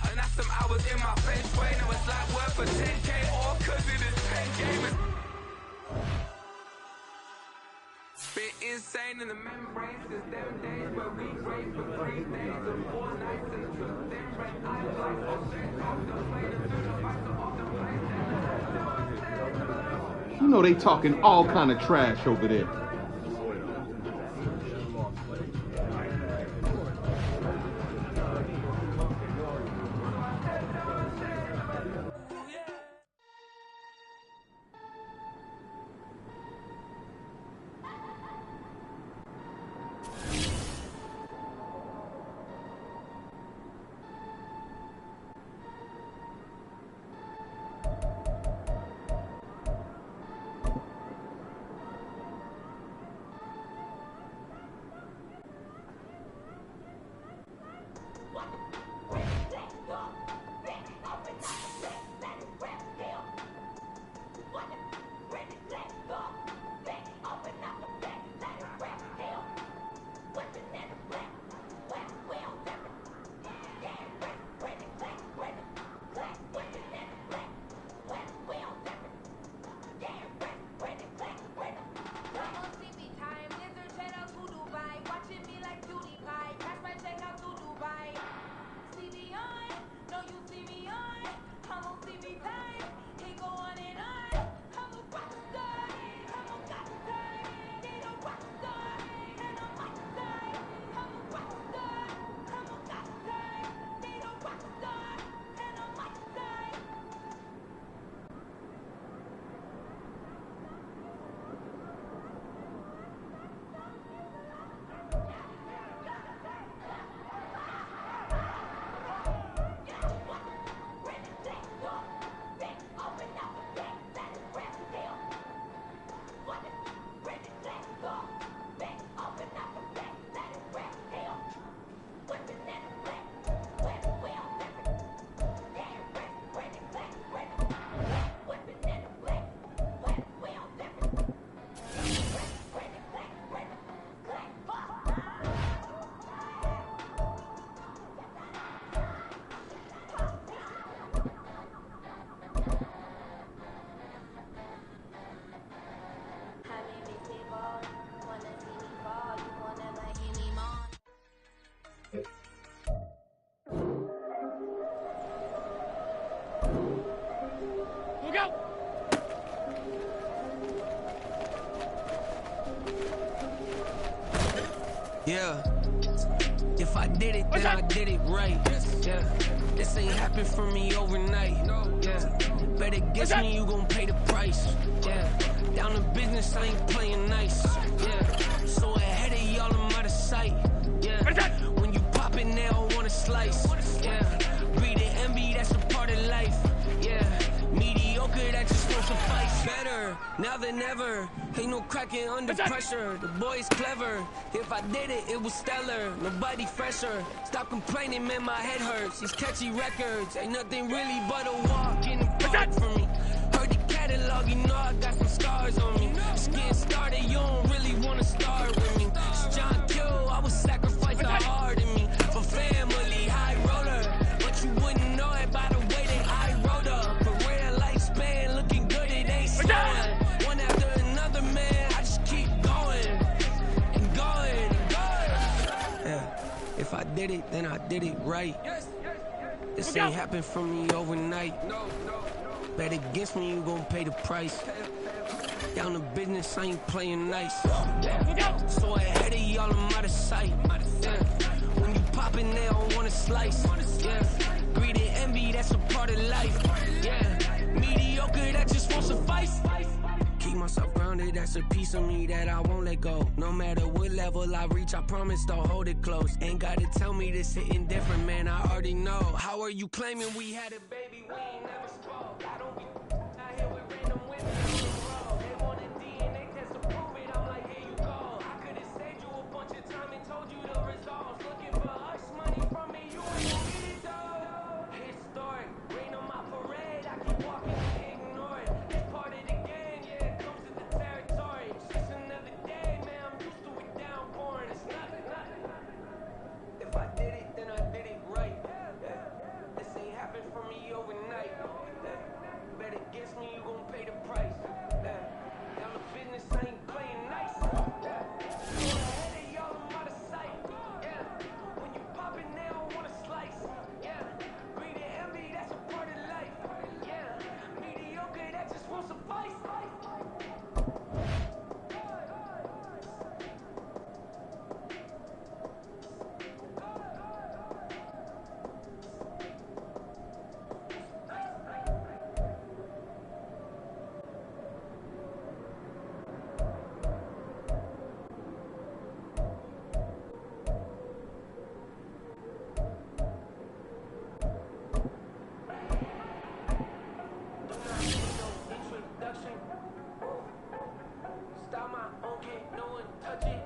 Speaker 3: And that's some hours in my feng shui. Now it's like work for 10K all cause it is 10 gamers. Been insane in the membrane since them days where we rave for 3 days and 4 nights and took them red eyes like straight off the plane and through the fights off the plane.
Speaker 4: You know they talking all kind of trash over there.
Speaker 3: Yeah, if I did it, then I did it right. Yeah, this ain't happened for me overnight. Yeah, better guess me, you gon' pay the price. Yeah, down to business, I ain't playing nice. Yeah, so ahead of y'all, I'm out of sight. Yeah, when you pop it, they don't wanna slice. Yeah, breed and envy, that's a part of life. Yeah, mediocre, that just won't suffice. Better now than ever. Ain't no cracking under pressure. The boy's clever. If I did it, it was stellar. Nobody fresher. Stop complaining, man, my head hurts. These catchy records ain't nothing really but a walk in the park for me. Heard the catalog, you know I got some scars on me. Just getting started, you don't really wanna start with me. It's John Kill, I would sacrifice the heart in me for family, high roller. But you wouldn't know it by the way that I wrote up. Career lifespan looking good, it ain't slowing. One after another, man, I just keep going and going and going. Yeah, if I did it, then I did it right. This ain't happened for me overnight. Bet against me, you gon' pay the price. Down the business, I ain't playing nice. So ahead of y'all, I'm out of sight. Yeah. When you poppin', they don't wanna slice. Yeah. Greed and envy, that's a part of life. Yeah. Mediocre, that just won't suffice. Keep myself grounded, that's a piece of me that I won't let go. No matter what level I reach, I promise to hold it close. Ain't gotta tell me this hitting different, man, I already know. How are you claiming we had a baby, we ain't never spoke? I don't be out here with random women on the road. They want a DNA test to prove it, I'm like, here you go. I could've saved you a bunch of time and told you the results. Looking for hush money from me, you ain't gonna get it though. Historic, rain on my parade, I keep walking and ignore it. It's part of the game, yeah. Territory. It's just another day, man. I'm used to it downpouring. It's nothing. If I did it, then I did it right. This ain't happened for me overnight. Bet against me, you gon' pay the price. Down the business, I ain't playing nice. Ahead of y'all, I'm out of sight. Yeah. When you poppin', they don't wanna slice. Yeah. Greed and envy, that's a part of life. Yeah. Mediocre, that just won't suffice. Stop my own game, no one touch it.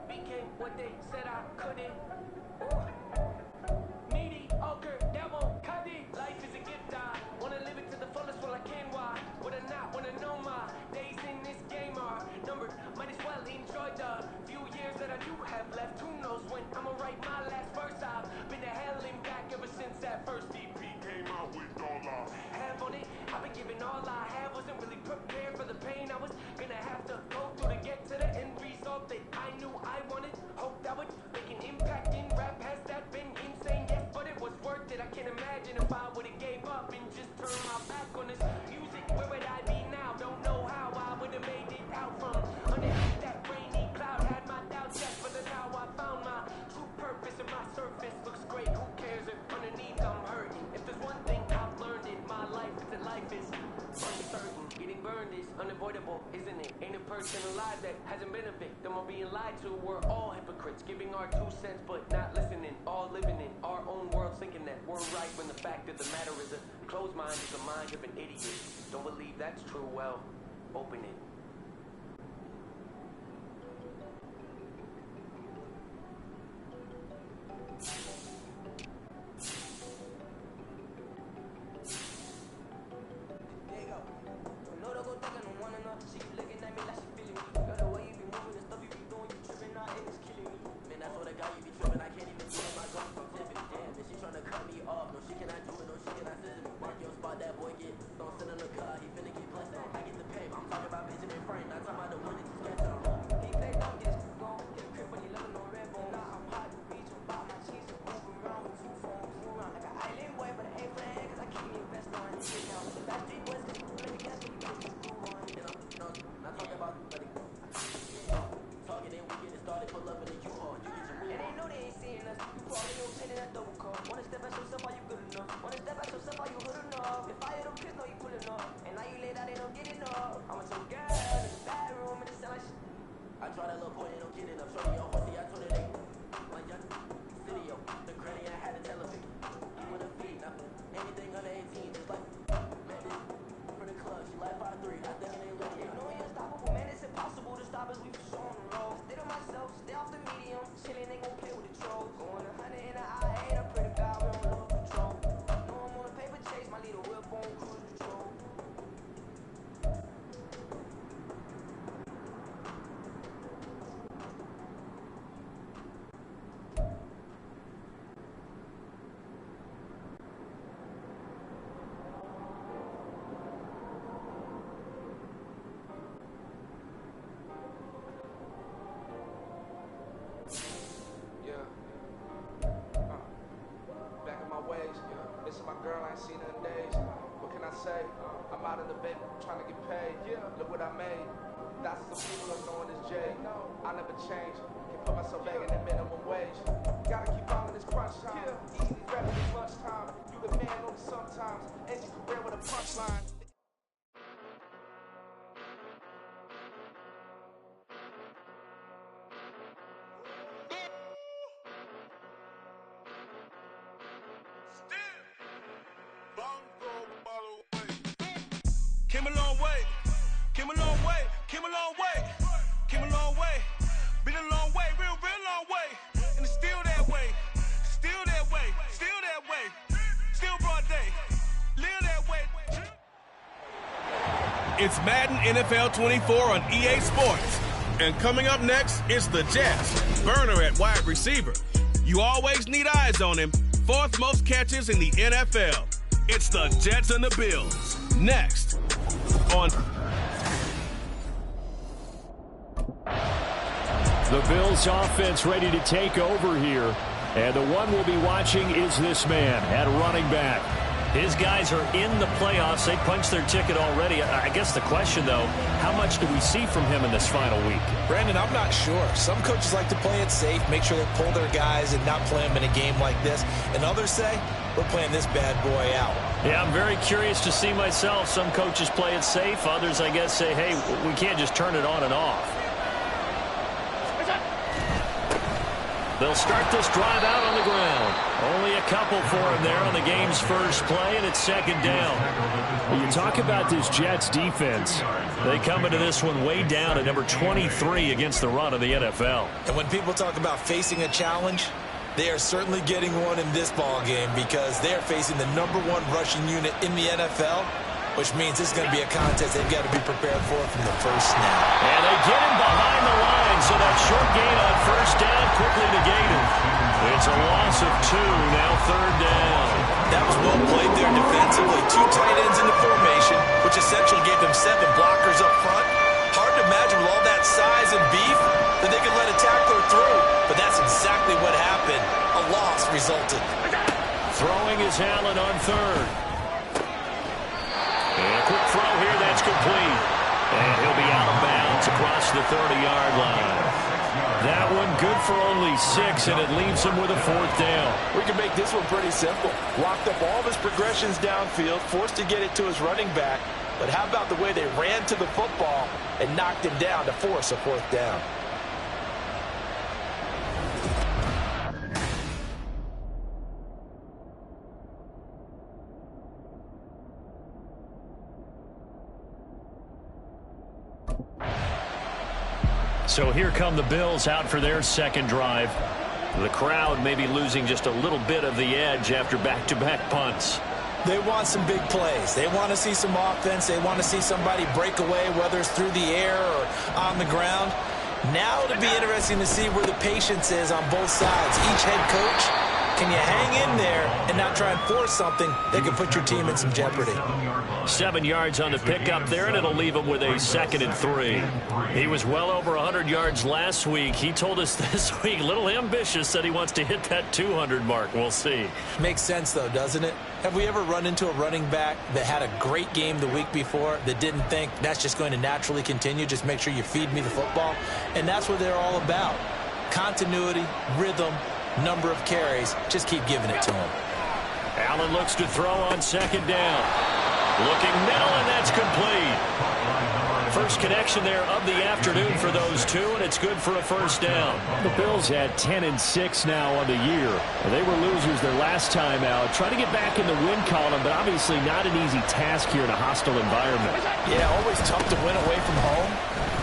Speaker 3: Became what they said I couldn't. Mediocre, that won't cut it. Life is a gift, I wanna live it to the fullest while I can. Why would I not wanna know my days in this game are numbered? Might as well enjoy the few years that I do have left. Who knows when I'ma write my last verse? I've been to hell and back ever since that first EP came out with all I have on it. I've been giving all I have, wasn't really prepared for the pain I was gonna have to go through to get to the end result that I knew I wanted. Hoped I would make an impact in rap. Has that been insane? Yes, but it was worth it. I can't imagine if I would've gave up and just turned my back on this music. Where would I be now? Don't know how I would've made it out from underneath that rainy cloud. Had my doubts, yes, but that's how I found my true purpose. And my surface looks great. Who cares if underneath I'm hurting? If there's one thing I've learned in my life, it's that life is uncertain. Getting burned is unavoidable, isn't it? Ain't a person alive that hasn't been a victim of being lied to. We're all hypocrites, giving our 2 cents but not listening. All living in our own world, thinking that we're right when the fact of the matter is a closed mind is the mind of an idiot. Don't believe that's true? Well, open it.
Speaker 6: girl, I ain't seen her in days. What can I say? I'm out in the bay trying to get paid. Look what I made. That's the people are known as Jay. I never change. Can put myself back in the minimum wage. Gotta keep on in this crunch time. Easy rap at lunchtime. You the man only sometimes. End your career with a punchline.
Speaker 14: Came a long way, came a long way, came a long way, came a long way, been a long way, real long way, and it's still that way, still that way, still that way, still broad day, live that way.
Speaker 16: It's Madden NFL 24 on EA Sports. And coming up next is the Jets. Burner at wide receiver. You always need eyes on him. 4th most catches in the NFL. It's the Jets and the Bills. Next on...
Speaker 17: The Bills offense ready to take over here. And the one we'll be watching is this man at running back.
Speaker 2: His guys are in the playoffs. They punched their ticket already. I guess the question, though, how much do we see from him in this final week?
Speaker 1: Brandon, I'm not sure. Some coaches like to play it safe, make sure they pull their guys and not play them in a game like this. And others say, we're playing this bad boy out.
Speaker 2: Yeah, I'm very curious to see myself. Some coaches play it safe. Others, I guess, say, hey, we can't just turn it on and off. They'll start this drive out on the ground. Only a couple for him there on the game's first play, and it's second down.
Speaker 17: When you talk about this Jets defense,
Speaker 2: they come into this one way down at number 23 against the run of the NFL.
Speaker 1: And when people talk about facing a challenge, they are certainly getting one in this ball game because they are facing the #1 rushing unit in the NFL, which means this is going to be a contest they've got to be prepared for from the first snap.
Speaker 2: And they get him behind the line, so that short gain on first down quickly negated. It's a loss of 2, now third down.
Speaker 1: That was well played there defensively. 2 tight ends in the formation, which essentially gave them 7 blockers up front. Hard to imagine with all that size and beef that they could let a tackler through, but that's exactly what happened. A loss resulted.
Speaker 2: Throwing is Allen on third. And a quick throw here, that's complete. And he'll be out of bounds across the 30-yard line. That one good for only 6, and it leaves him with a 4th down.
Speaker 1: We can make this one pretty simple. Locked up all of his progressions downfield, forced to get it to his running back. But how about the way they ran to the football and knocked him down to force a 4th down?
Speaker 17: So here come the Bills out for their second drive.
Speaker 2: The crowd may be losing just a little bit of the edge after back-to-back punts.
Speaker 1: They want some big plays. They want to see some offense. They want to see somebody break away, whether it's through the air or on the ground. Now it'll be interesting to see where the patience is on both sides. Each head coach, can you hang in there and not try and force something that can put your team in some jeopardy?
Speaker 2: 7 yards on the pickup there, and it'll leave him with a 2nd and 3. He was well over 100 yards last week. He told us this week, a little ambitious, that he wants to hit that 200 mark. We'll see.
Speaker 1: Makes sense, though, doesn't it? Have we ever run into a running back that had a great game the week before that didn't think that's just going to naturally continue? Just make sure you feed me the football. And that's what they're all about. Continuity, rhythm, number of carries. Just keep giving it to him.
Speaker 2: Allen looks to throw on 2nd down. Looking middle, and that's complete. First connection there of the afternoon for those two, and it's good for a 1st down.
Speaker 17: The Bills had 10-6 now on the year. They were losers their last time out. Try to get back in the win column, but obviously not an easy task here in a hostile environment.
Speaker 1: Yeah, always tough to win away from home.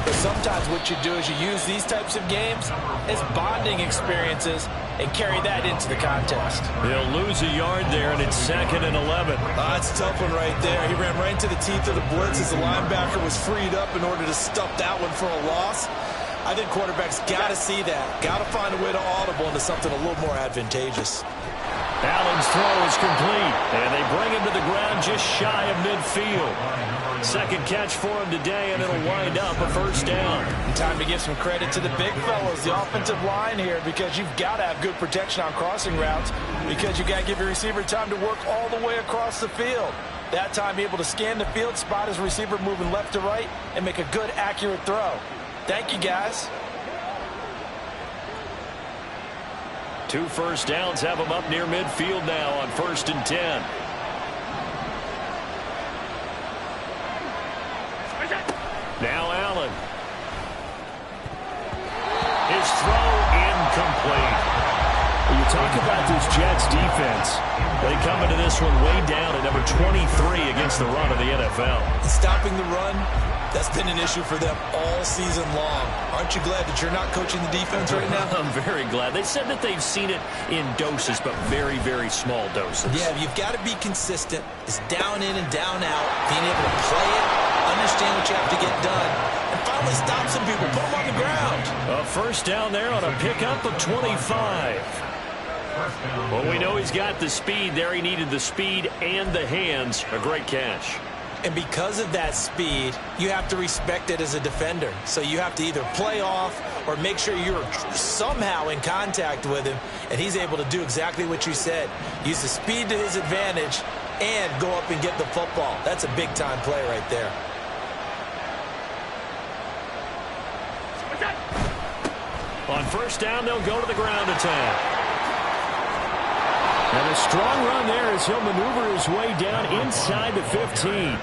Speaker 1: But sometimes what you do is you use these types of games as bonding experiences and carry that into the contest.
Speaker 2: They'll lose a yard there, and it's 2nd and 11.
Speaker 1: That's a tough one right there. He ran right into the teeth of the blitz as the linebacker was freed up in order to stuff that one for a loss. I think quarterbacks got to see that. Got to find a way to audible into something a little more advantageous.
Speaker 17: Allen's throw is complete, and they bring him to the ground just shy of midfield. Second catch for him today, and it'll wind up a first down.
Speaker 1: Time to give some credit to the big fellas, the offensive line here, because you've got to have good protection on crossing routes, because you've got to give your receiver time to work all the way across the field. That time, be able to scan the field, spot his receiver moving left to right, and make a good, accurate throw. Thank you, guys.
Speaker 17: 2 first downs have them up near midfield now on 1st and 10. Now Allen. His throw incomplete. When you talk about this Jets defense, they come into this one way down at number 23 against the run of the NFL.
Speaker 24: Stopping the run, that's been an issue for them all season long. Aren't you glad that you're not coaching the defense right now?
Speaker 17: I'm very glad. They said that they've seen it in doses, but very, very small doses.
Speaker 24: Yeah, you've got to be consistent. It's down in and down out, being able to play it, understand what you have to get done, and finally stop some people, put them on the ground.
Speaker 17: A first down there on a pickup of 25. Well, we know he's got the speed there. He needed the speed and the hands. A great catch.
Speaker 24: And because of that speed, you have to respect it as a defender. So you have to either play off or make sure you're somehow in contact with him, and he's able to do exactly what you said. Use the speed to his advantage and go up and get the football. That's a big-time play right there.
Speaker 17: On first down, they'll go to the ground attack. And a strong run there as he'll maneuver his way down inside the 15.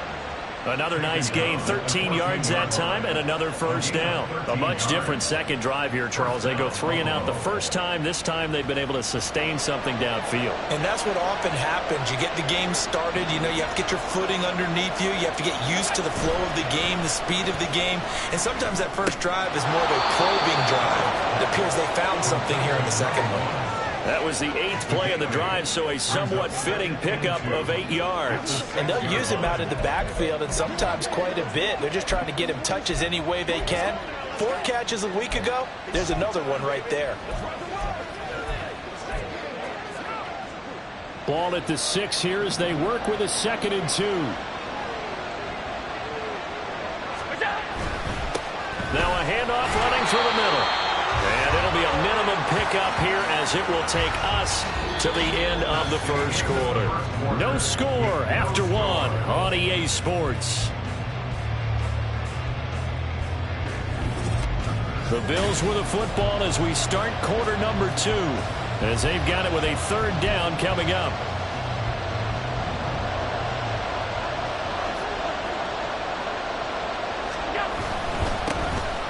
Speaker 17: Another nice gain, 13 yards that time, and another first down. A much different second drive here, Charles. They go 3 and out the first time. This time they've been able to sustain something downfield.
Speaker 24: And that's what often happens. You get the game started. You know, you have to get your footing underneath you. You have to get used to the flow of the game, the speed of the game. And sometimes that first drive is more of a probing drive. It appears they found something here in the second one.
Speaker 17: That was the 8th play of the drive, so a somewhat fitting pickup of 8 yards.
Speaker 1: And they'll use him out in the backfield, and sometimes quite a bit. They're just trying to get him touches any way they can. 4 catches a week ago, there's another one right there.
Speaker 17: Ball at the 6 here as they work with a 2nd and 2. Now a handoff running through the middle. And it'll be a minimum pickup here as it will take us to the end of the first quarter. No score after 1 on EA Sports. The Bills with a football as we start quarter number 2, as they've got it with a 3rd down coming up.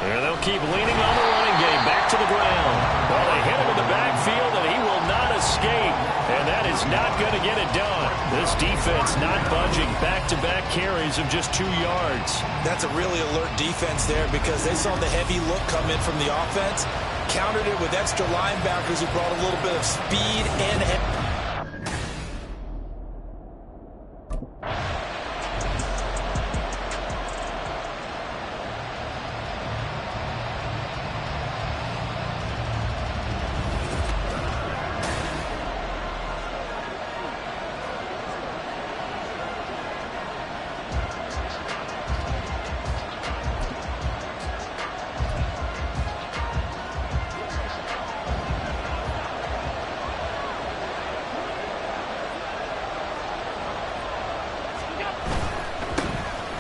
Speaker 17: And they'll keep leaning on the running game. Back to the ground. Well, they hit him in the backfield, and he will not escape. And that is not going to get it done. This defense not budging. Back-to-back carries of just 2 yards.
Speaker 24: That's a really alert defense there because they saw the heavy look come in from the offense, countered it with extra linebackers who brought a little bit of speed and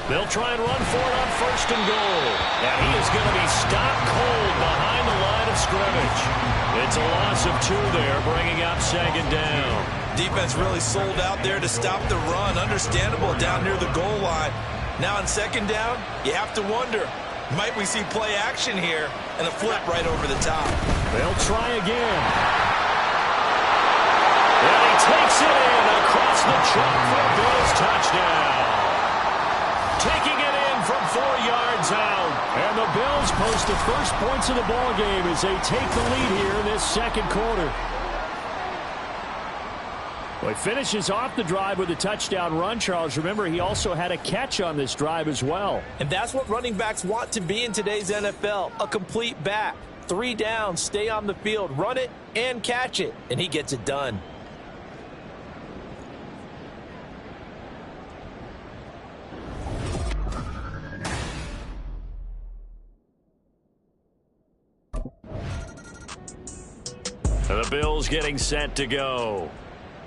Speaker 17: they'll try and run for it on 1st and goal. And he is going to be stopped cold behind the line of scrimmage. It's a loss of 2 there, bringing up 2nd down.
Speaker 24: defense really sold out there to stop the run. Understandable down near the goal line. Now on 2nd down, you have to wonder, might we see play action here and a flip right over the top?
Speaker 17: They'll try again. And he takes it in across the chalk for a Bills touchdown. Taking it in from 4 yards out. And the Bills post the first points of the ball game as they take the lead here in this 2nd quarter. Well, he finishes off the drive with a touchdown run, Charles. Remember, he also had a catch on this drive as well.
Speaker 1: And that's what running backs want to be in today's NFL, a complete back. 3 downs, stay on the field, run it, and catch it. And he gets it done.
Speaker 17: Bills getting set to go.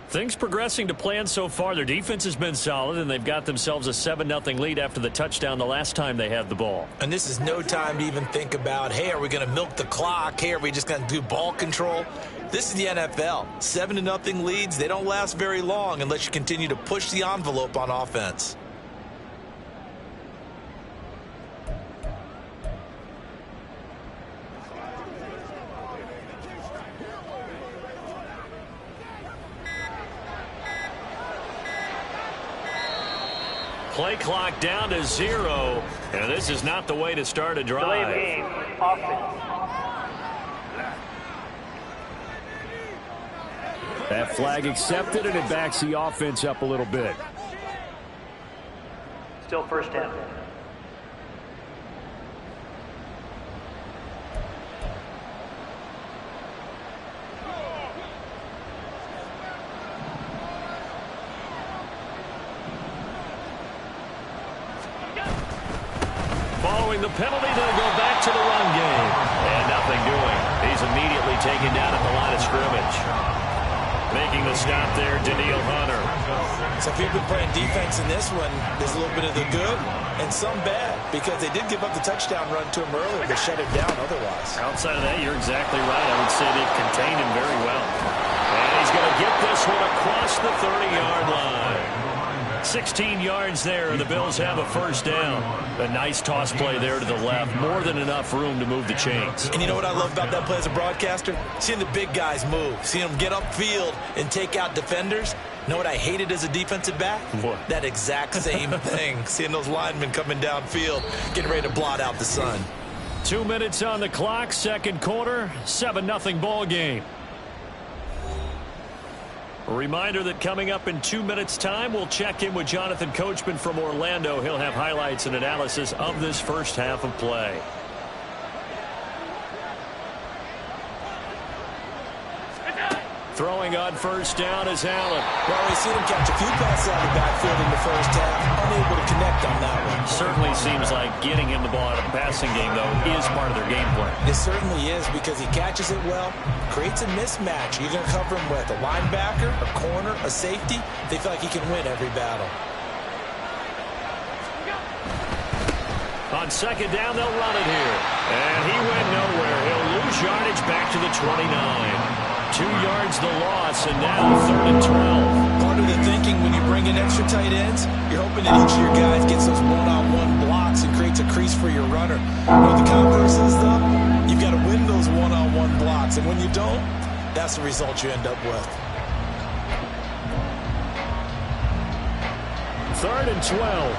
Speaker 17: Things progressing to plan so far. Their defense has been solid, and they've got themselves a 7-0 lead after the touchdown the last time they had the ball.
Speaker 24: And this is no time to even think about, hey, are we going to milk the clock? Hey, are we just going to do ball control? This is the NFL. 7-0 leads, they don't last very long unless you continue to push the envelope on offense.
Speaker 17: Play clock down to 0, and this is not the way to start a drive.
Speaker 19: Delay of game, offense.
Speaker 17: That flag accepted, and it backs the offense up a little bit.
Speaker 19: Still first down.
Speaker 17: Following the penalty, they'll go back to the run game. And nothing doing. He's immediately taken down at the line of scrimmage. Making the stop there, Daniil Hunter.
Speaker 24: So if you've been playing defense in this one, there's a little bit of the good and some bad, because they did give up the touchdown run to him earlier, but shut him down otherwise.
Speaker 17: Outside of that, you're exactly right. I would say they've contained him very well. And he's going to get this one across the 30-yard line. 16 yards there, and the Bills have a first down. A nice toss play there to the left. More than enough room to move the chains.
Speaker 24: And you know what I love about that play as a broadcaster? Seeing the big guys move. Seeing them get upfield and take out defenders. You know what I hated as a defensive back?
Speaker 17: What?
Speaker 24: That exact same thing. Seeing those linemen coming downfield, getting ready to blot out the sun.
Speaker 17: 2 minutes on the clock, second quarter, 7-0 ball game. A reminder that coming up in 2 minutes' time, we'll check in with Jonathan Coachman from Orlando. He'll have highlights and analysis of this first half of play. Throwing on first down is Allen.
Speaker 24: Well, we've seen him catch a few passes out of the backfield in the first half. Unable to connect on that one.
Speaker 17: Certainly seems like getting him the ball out of the passing game, though, is part of their game plan.
Speaker 24: It certainly is, because he catches it well, creates a mismatch. You're going to cover him with a linebacker, a corner, a safety. They feel like he can win every battle.
Speaker 17: On second down, they'll run it here. And he went nowhere. He'll lose yardage back to the 29. 2 yards the loss, and now 3rd and 12.
Speaker 24: Part of the thinking when you bring in extra tight ends, you're hoping that each of your guys gets those one-on-one blocks and creates a crease for your runner. You know what the converse is, though? You've got to win those one-on-one blocks, and when you don't, that's the result you end up with.
Speaker 17: 3rd and 12.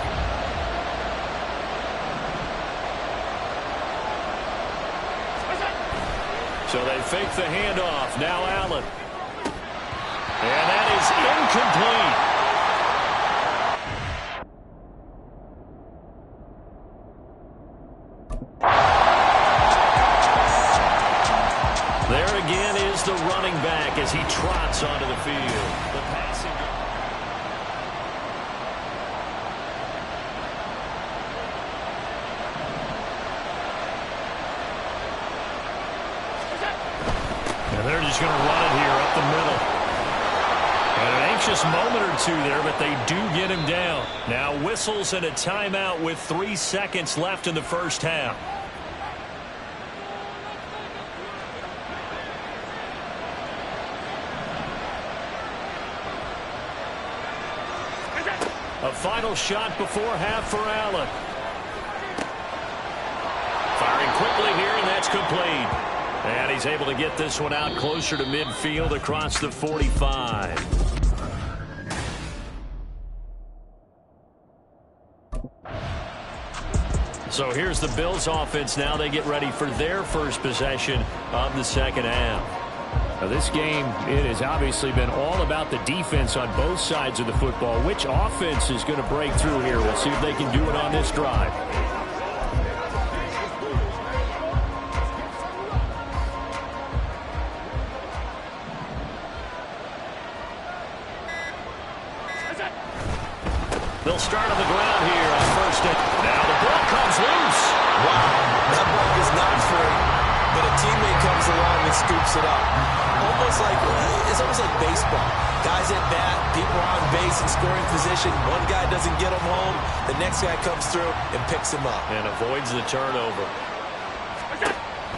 Speaker 17: So they fake the handoff. Now Allen. And that is incomplete. There again is the running back as he trots onto the field. The passing. They're just going to run it here up the middle. And an anxious moment or two there, but they do get him down. Now whistles and a timeout with 3 seconds left in the first half. A final shot before half for Allen. Firing quickly here, and that's complete. And he's able to get this one out closer to midfield across the 45. So here's the Bills offense now. They get ready for their first possession of the second half. Now this game, it has obviously been all about the defense on both sides of the football. Which offense is going to break through here? We'll see if they can do it on this drive. They'll start on the ground here on first down. Now the ball comes loose.
Speaker 24: Wow, that ball is not free, but a teammate comes along and scoops it up. It's almost like baseball. Guys at bat, people are on base in scoring position. One guy doesn't get him home. The next guy comes through and picks him up.
Speaker 17: And avoids the turnover.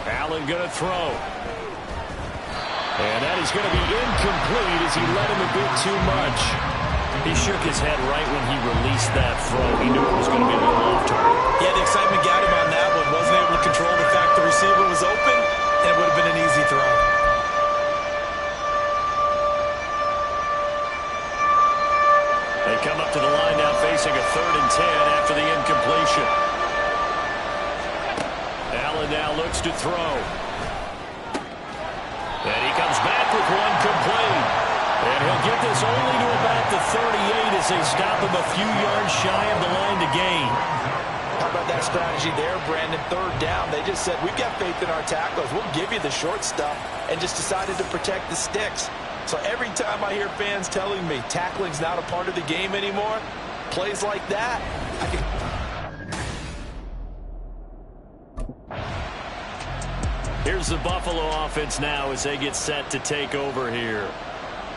Speaker 17: Allen going to throw. And that is going to be incomplete as he led him a bit too much. He shook his head right when he released that throw. He knew it was going to be a little off target.
Speaker 24: Yeah, the excitement got him on that one. Wasn't able to control the fact the receiver was open, and it would have been an easy throw.
Speaker 17: They come up to the line now facing a 3rd and 10 after the incompletion. Allen now looks to throw. And he comes back with one complete. And he'll get this only to about the 38 as they stop him a few yards shy of the line to gain.
Speaker 24: How about that strategy there, Brandon? 3rd down. They just said, we've got faith in our tacklers. We'll give you the short stuff, and just decided to protect the sticks. So every time I hear fans telling me tackling's not a part of the game anymore, plays like that, I can...
Speaker 17: Here's the Buffalo offense now as they get set to take over here.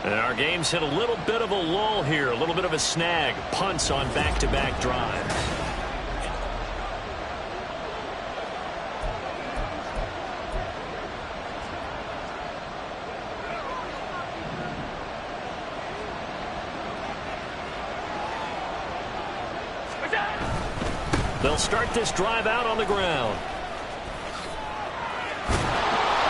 Speaker 17: And our game's hit a little bit of a lull here, a little bit of a snag. Punts on back-to-back drives. They'll start this drive out on the ground.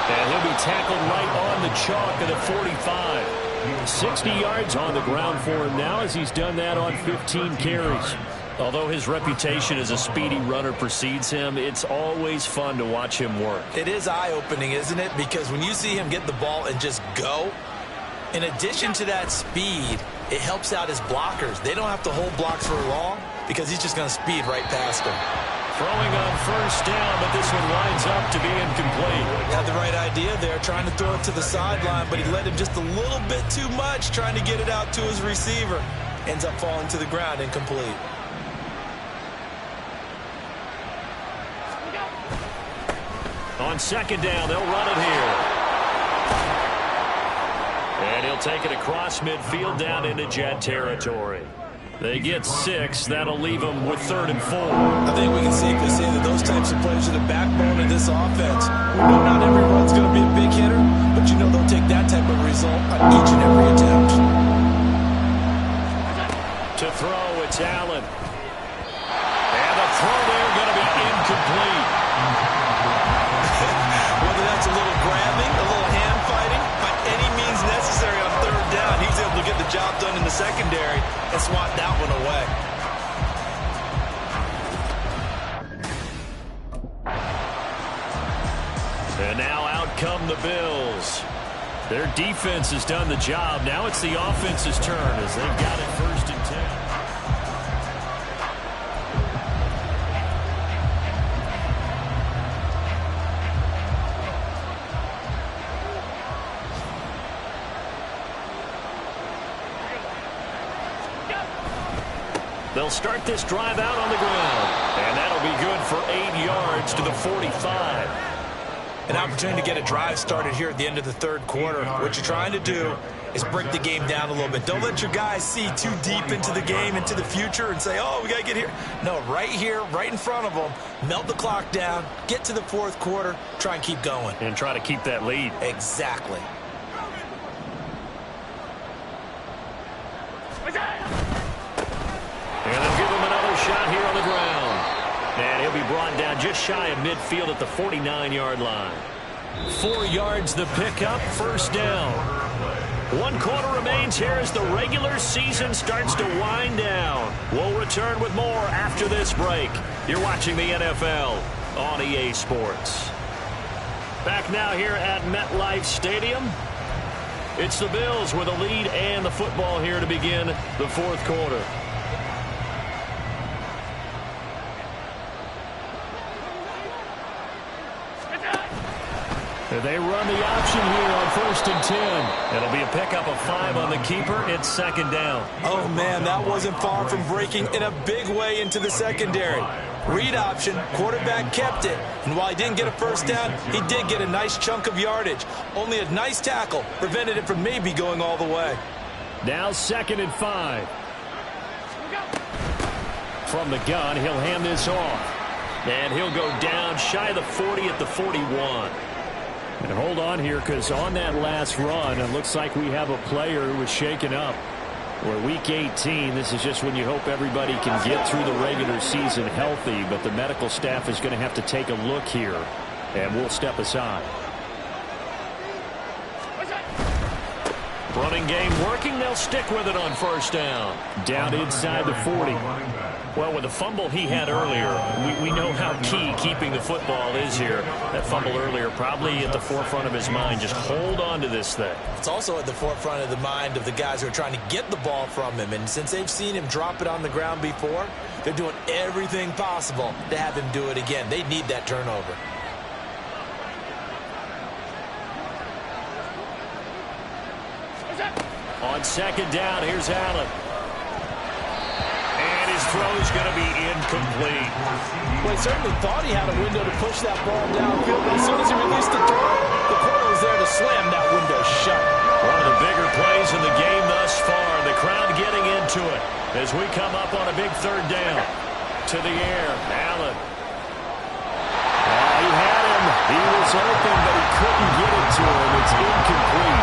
Speaker 17: And he'll be tackled right on the chalk at a 45. 60 yards on the ground for him now as he's done that on 15 carries. Although his reputation as a speedy runner precedes him, it's always fun to watch him work.
Speaker 24: It is eye-opening, isn't it? Because when you see him get the ball and just go, in addition to that speed, it helps out his blockers. They don't have to hold blocks for long because he's just going to speed right past them.
Speaker 17: Throwing on 1st down, but this one winds up to be incomplete.
Speaker 24: Had the right idea there, trying to throw it to the sideline, but he led him just a little bit too much, trying to get it out to his receiver. Ends up falling to the ground, incomplete.
Speaker 17: On 2nd down, they'll run it here. And he'll take it across midfield down into Jet territory. They get 6. That'll leave them with 3rd and 4.
Speaker 24: I think we can safely say that those types of players are the backbone of this offense. We know not every run's going to be a big hitter, but you know they'll take that type of result on each and every attempt.
Speaker 17: To throw, it's Allen. And the throw there going to be incomplete.
Speaker 24: Whether that's a little grabbing, a little hand fighting, by any means necessary on 3rd down, he's able to get the job done in the secondary and swat that one away.
Speaker 17: And now out come the Bills. Their defense has done the job. Now it's the offense's turn as they've got it 1st and 10. They'll start this drive out on the ground. And that'll be good for 8 yards to the 45.
Speaker 24: An opportunity to get a drive started here at the end of the 3rd quarter. What you're trying to do is break the game down a little bit. Don't let your guys see too deep into the game, into the future, and say, oh, we got to get here. No, right here, right in front of them, melt the clock down, get to the 4th quarter, try and keep going.
Speaker 17: And try to keep that lead.
Speaker 24: Exactly.
Speaker 17: And they'll give him another shot here on the ground. And he'll be brought down just shy of midfield at the 49-yard line. 4 yards the pickup, 1st down. 1 quarter remains here as the regular season starts to wind down. We'll return with more after this break. You're watching the NFL on EA Sports. Back now here at MetLife Stadium. It's the Bills with a lead and the football here to begin the 4th quarter. They run the option here on 1st and 10. It'll be a pickup of 5 on the keeper. It's 2nd down.
Speaker 24: Oh, man, that wasn't far from breaking in a big way into the secondary. Read option, quarterback kept it. And while he didn't get a first down, he did get a nice chunk of yardage. Only a nice tackle prevented it from maybe going all the way.
Speaker 17: Now 2nd and 5. From the gun, he'll hand this off. And he'll go down shy of the 40 at the 41. And hold on here, because on that last run, it looks like we have a player who was shaken up. We're week 18. This is just when you hope everybody can get through the regular season healthy, but the medical staff is going to have to take a look here, and we'll step aside. Running game working. They'll stick with it on first down. Down inside the 40. Well, with the fumble he had earlier, we know how key keeping the football is here. That fumble earlier probably at the forefront of his mind. Just hold on to this thing.
Speaker 24: It's also at the forefront of the mind of the guys who are trying to get the ball from him. And since they've seen him drop it on the ground before, they're doing everything possible to have him do it again. They need that turnover.
Speaker 17: On 2nd down, here's Allen. And his throw's going to be incomplete.
Speaker 24: Well, he certainly thought he had a window to push that ball downfield, but as soon as he released the throw, the corner was there to slam that window shut.
Speaker 17: One of the bigger plays in the game thus far. The crowd getting into it as we come up on a big 3rd down. To the air, Allen. He had him. He was open, but he couldn't get it to him. It's incomplete.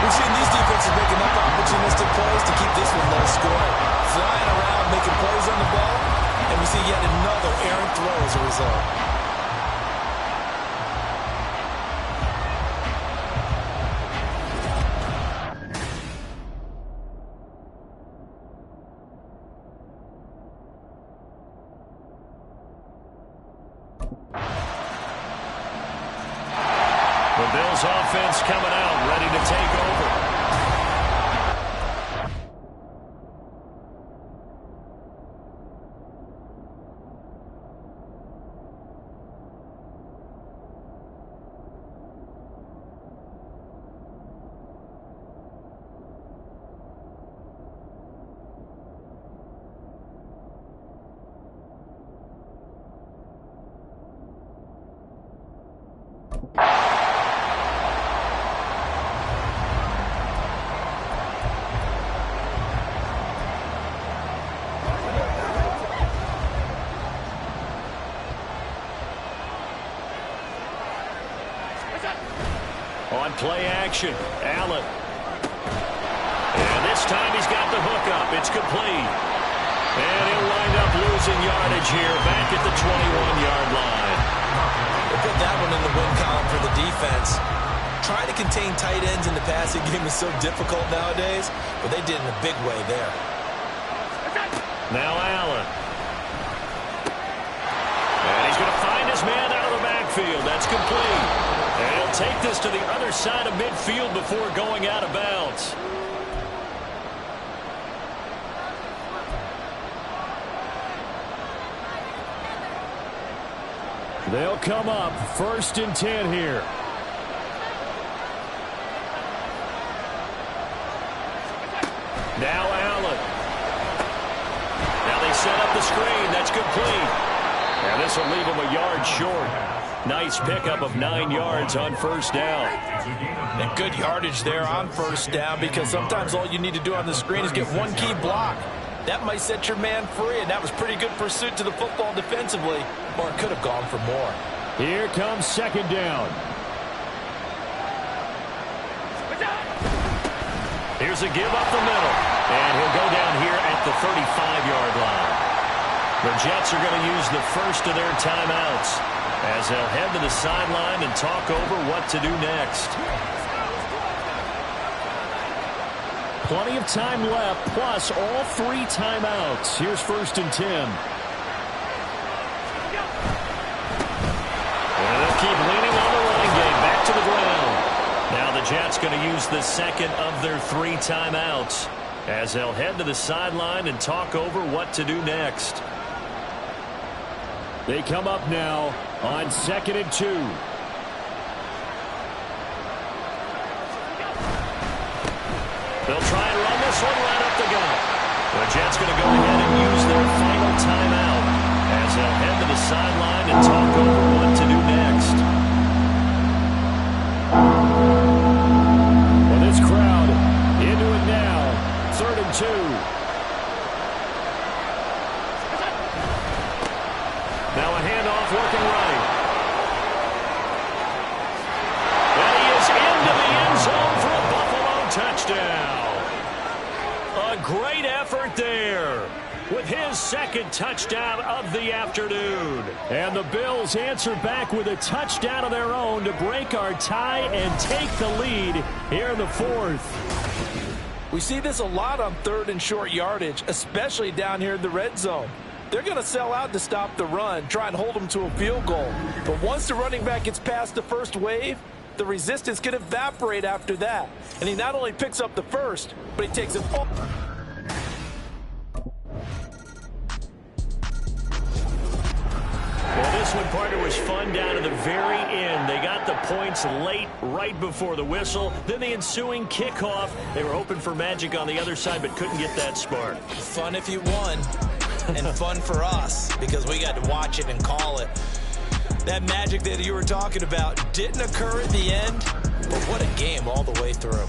Speaker 24: We've seen these defenses make enough opportunistic plays to keep this one low scoring. Flying around, making plays on the ball, and we see yet another errant throw as a result.
Speaker 17: The Bills offense coming out, ready to take over. On play action, Allen. And this time he's got the hook up. It's complete. And he'll wind up losing yardage here back at the 21-yard line.
Speaker 24: They put that one in the win column for the defense. Trying to contain tight ends in the passing game is so difficult nowadays, but they did in a big way there.
Speaker 17: Now Allen. And he's going to find his man out of the backfield. That's complete. And he'll take this to the other side of midfield before going out of bounds. They'll come up 1st and 10 here. Now Allen. Now they set up the screen. That's complete. And this will leave him a yard short. Nice pickup of 9 yards on first down.
Speaker 24: And good yardage there on first down, because sometimes all you need to do on the screen is get one key block. That might set your man free, and that was pretty good pursuit to the football defensively, or it could have gone for more.
Speaker 17: Here comes 2nd down. Here's a give up the middle, and he'll go down here at the 35-yard line. The Jets are going to use the first of their timeouts as they'll head to the sideline and talk over what to do next. Plenty of time left, plus all 3 timeouts. Here's 1st and 10. And they'll keep leaning on the running game. Back to the ground. Now the Jets going to use the second of their 3 timeouts as they'll head to the sideline and talk over what to do next. They come up now on 2nd and 2. They'll try and run this one right up the gut. The Jets going to go ahead and use their final timeout as They'll head to the sideline and talk over what to do next. Well, this crowd into it now. 3rd and 2. Now a handoff working right. And he is into the end zone for a Buffalo touchdown. A great effort there with his 2nd touchdown of the afternoon. And the Bills answer back with a touchdown of their own to break our tie and take the lead here in the 4th.
Speaker 1: We see this a lot on 3rd and short yardage, especially down here in the red zone. They're going to sell out to stop the run, try and hold them to a field goal. But once the running back gets past the first wave, the resistance can evaporate after that. And he not only picks up the first, but he takes it all.
Speaker 17: Well, this one, partner, was fun down to the very end. They got the points late, right before the whistle. Then the ensuing kickoff. They were hoping for magic on the other side, but couldn't get that spark.
Speaker 24: Fun if you won, and fun for us because we got to watch it and call it. That magic that you were talking about didn't occur at the end, but what a game all the way through.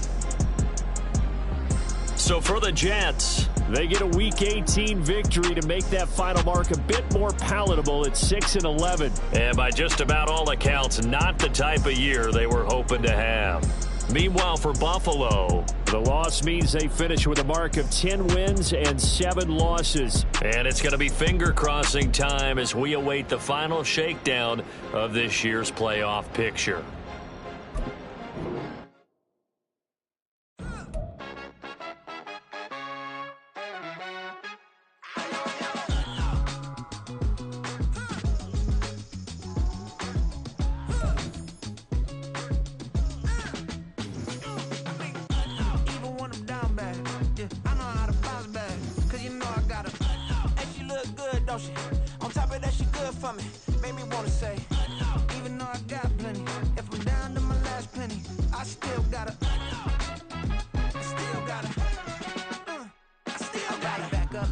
Speaker 17: So for the Jets, they get a Week 18 victory to make that final mark a bit more palatable at 6-11. And by just about all accounts, not the type of year they were hoping to have. Meanwhile, for Buffalo, the loss means they finish with a mark of 10 wins and 7 losses. And it's going to be finger-crossing time as we await the final shakedown of this year's playoff picture.
Speaker 3: On top of that, she good for me. Made me wanna say, even though I got plenty, if I'm down to my last penny, I still gotta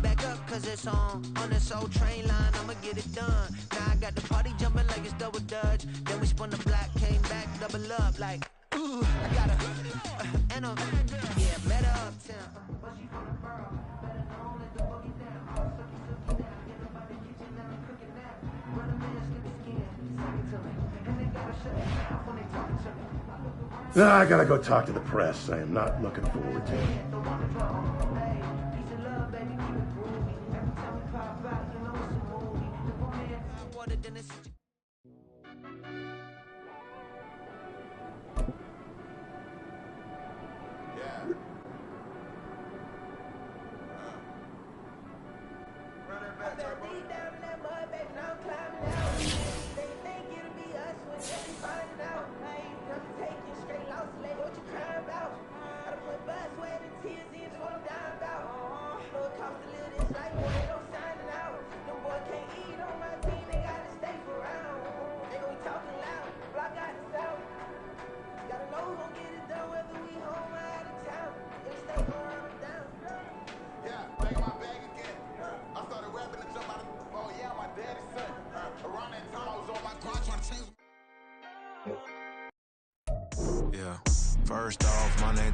Speaker 3: back up, cause it's on this old train line, I'ma get it done. Now I got the party jumping like it's double dutch. Then we spun the block, came back, double up, like, ooh, I gotta, and I'm, yeah, met her uptown. But she from the borough, better known as the boogie down.
Speaker 8: I gotta go talk to the press. I am not looking forward to it.
Speaker 9: Yeah, first off, my name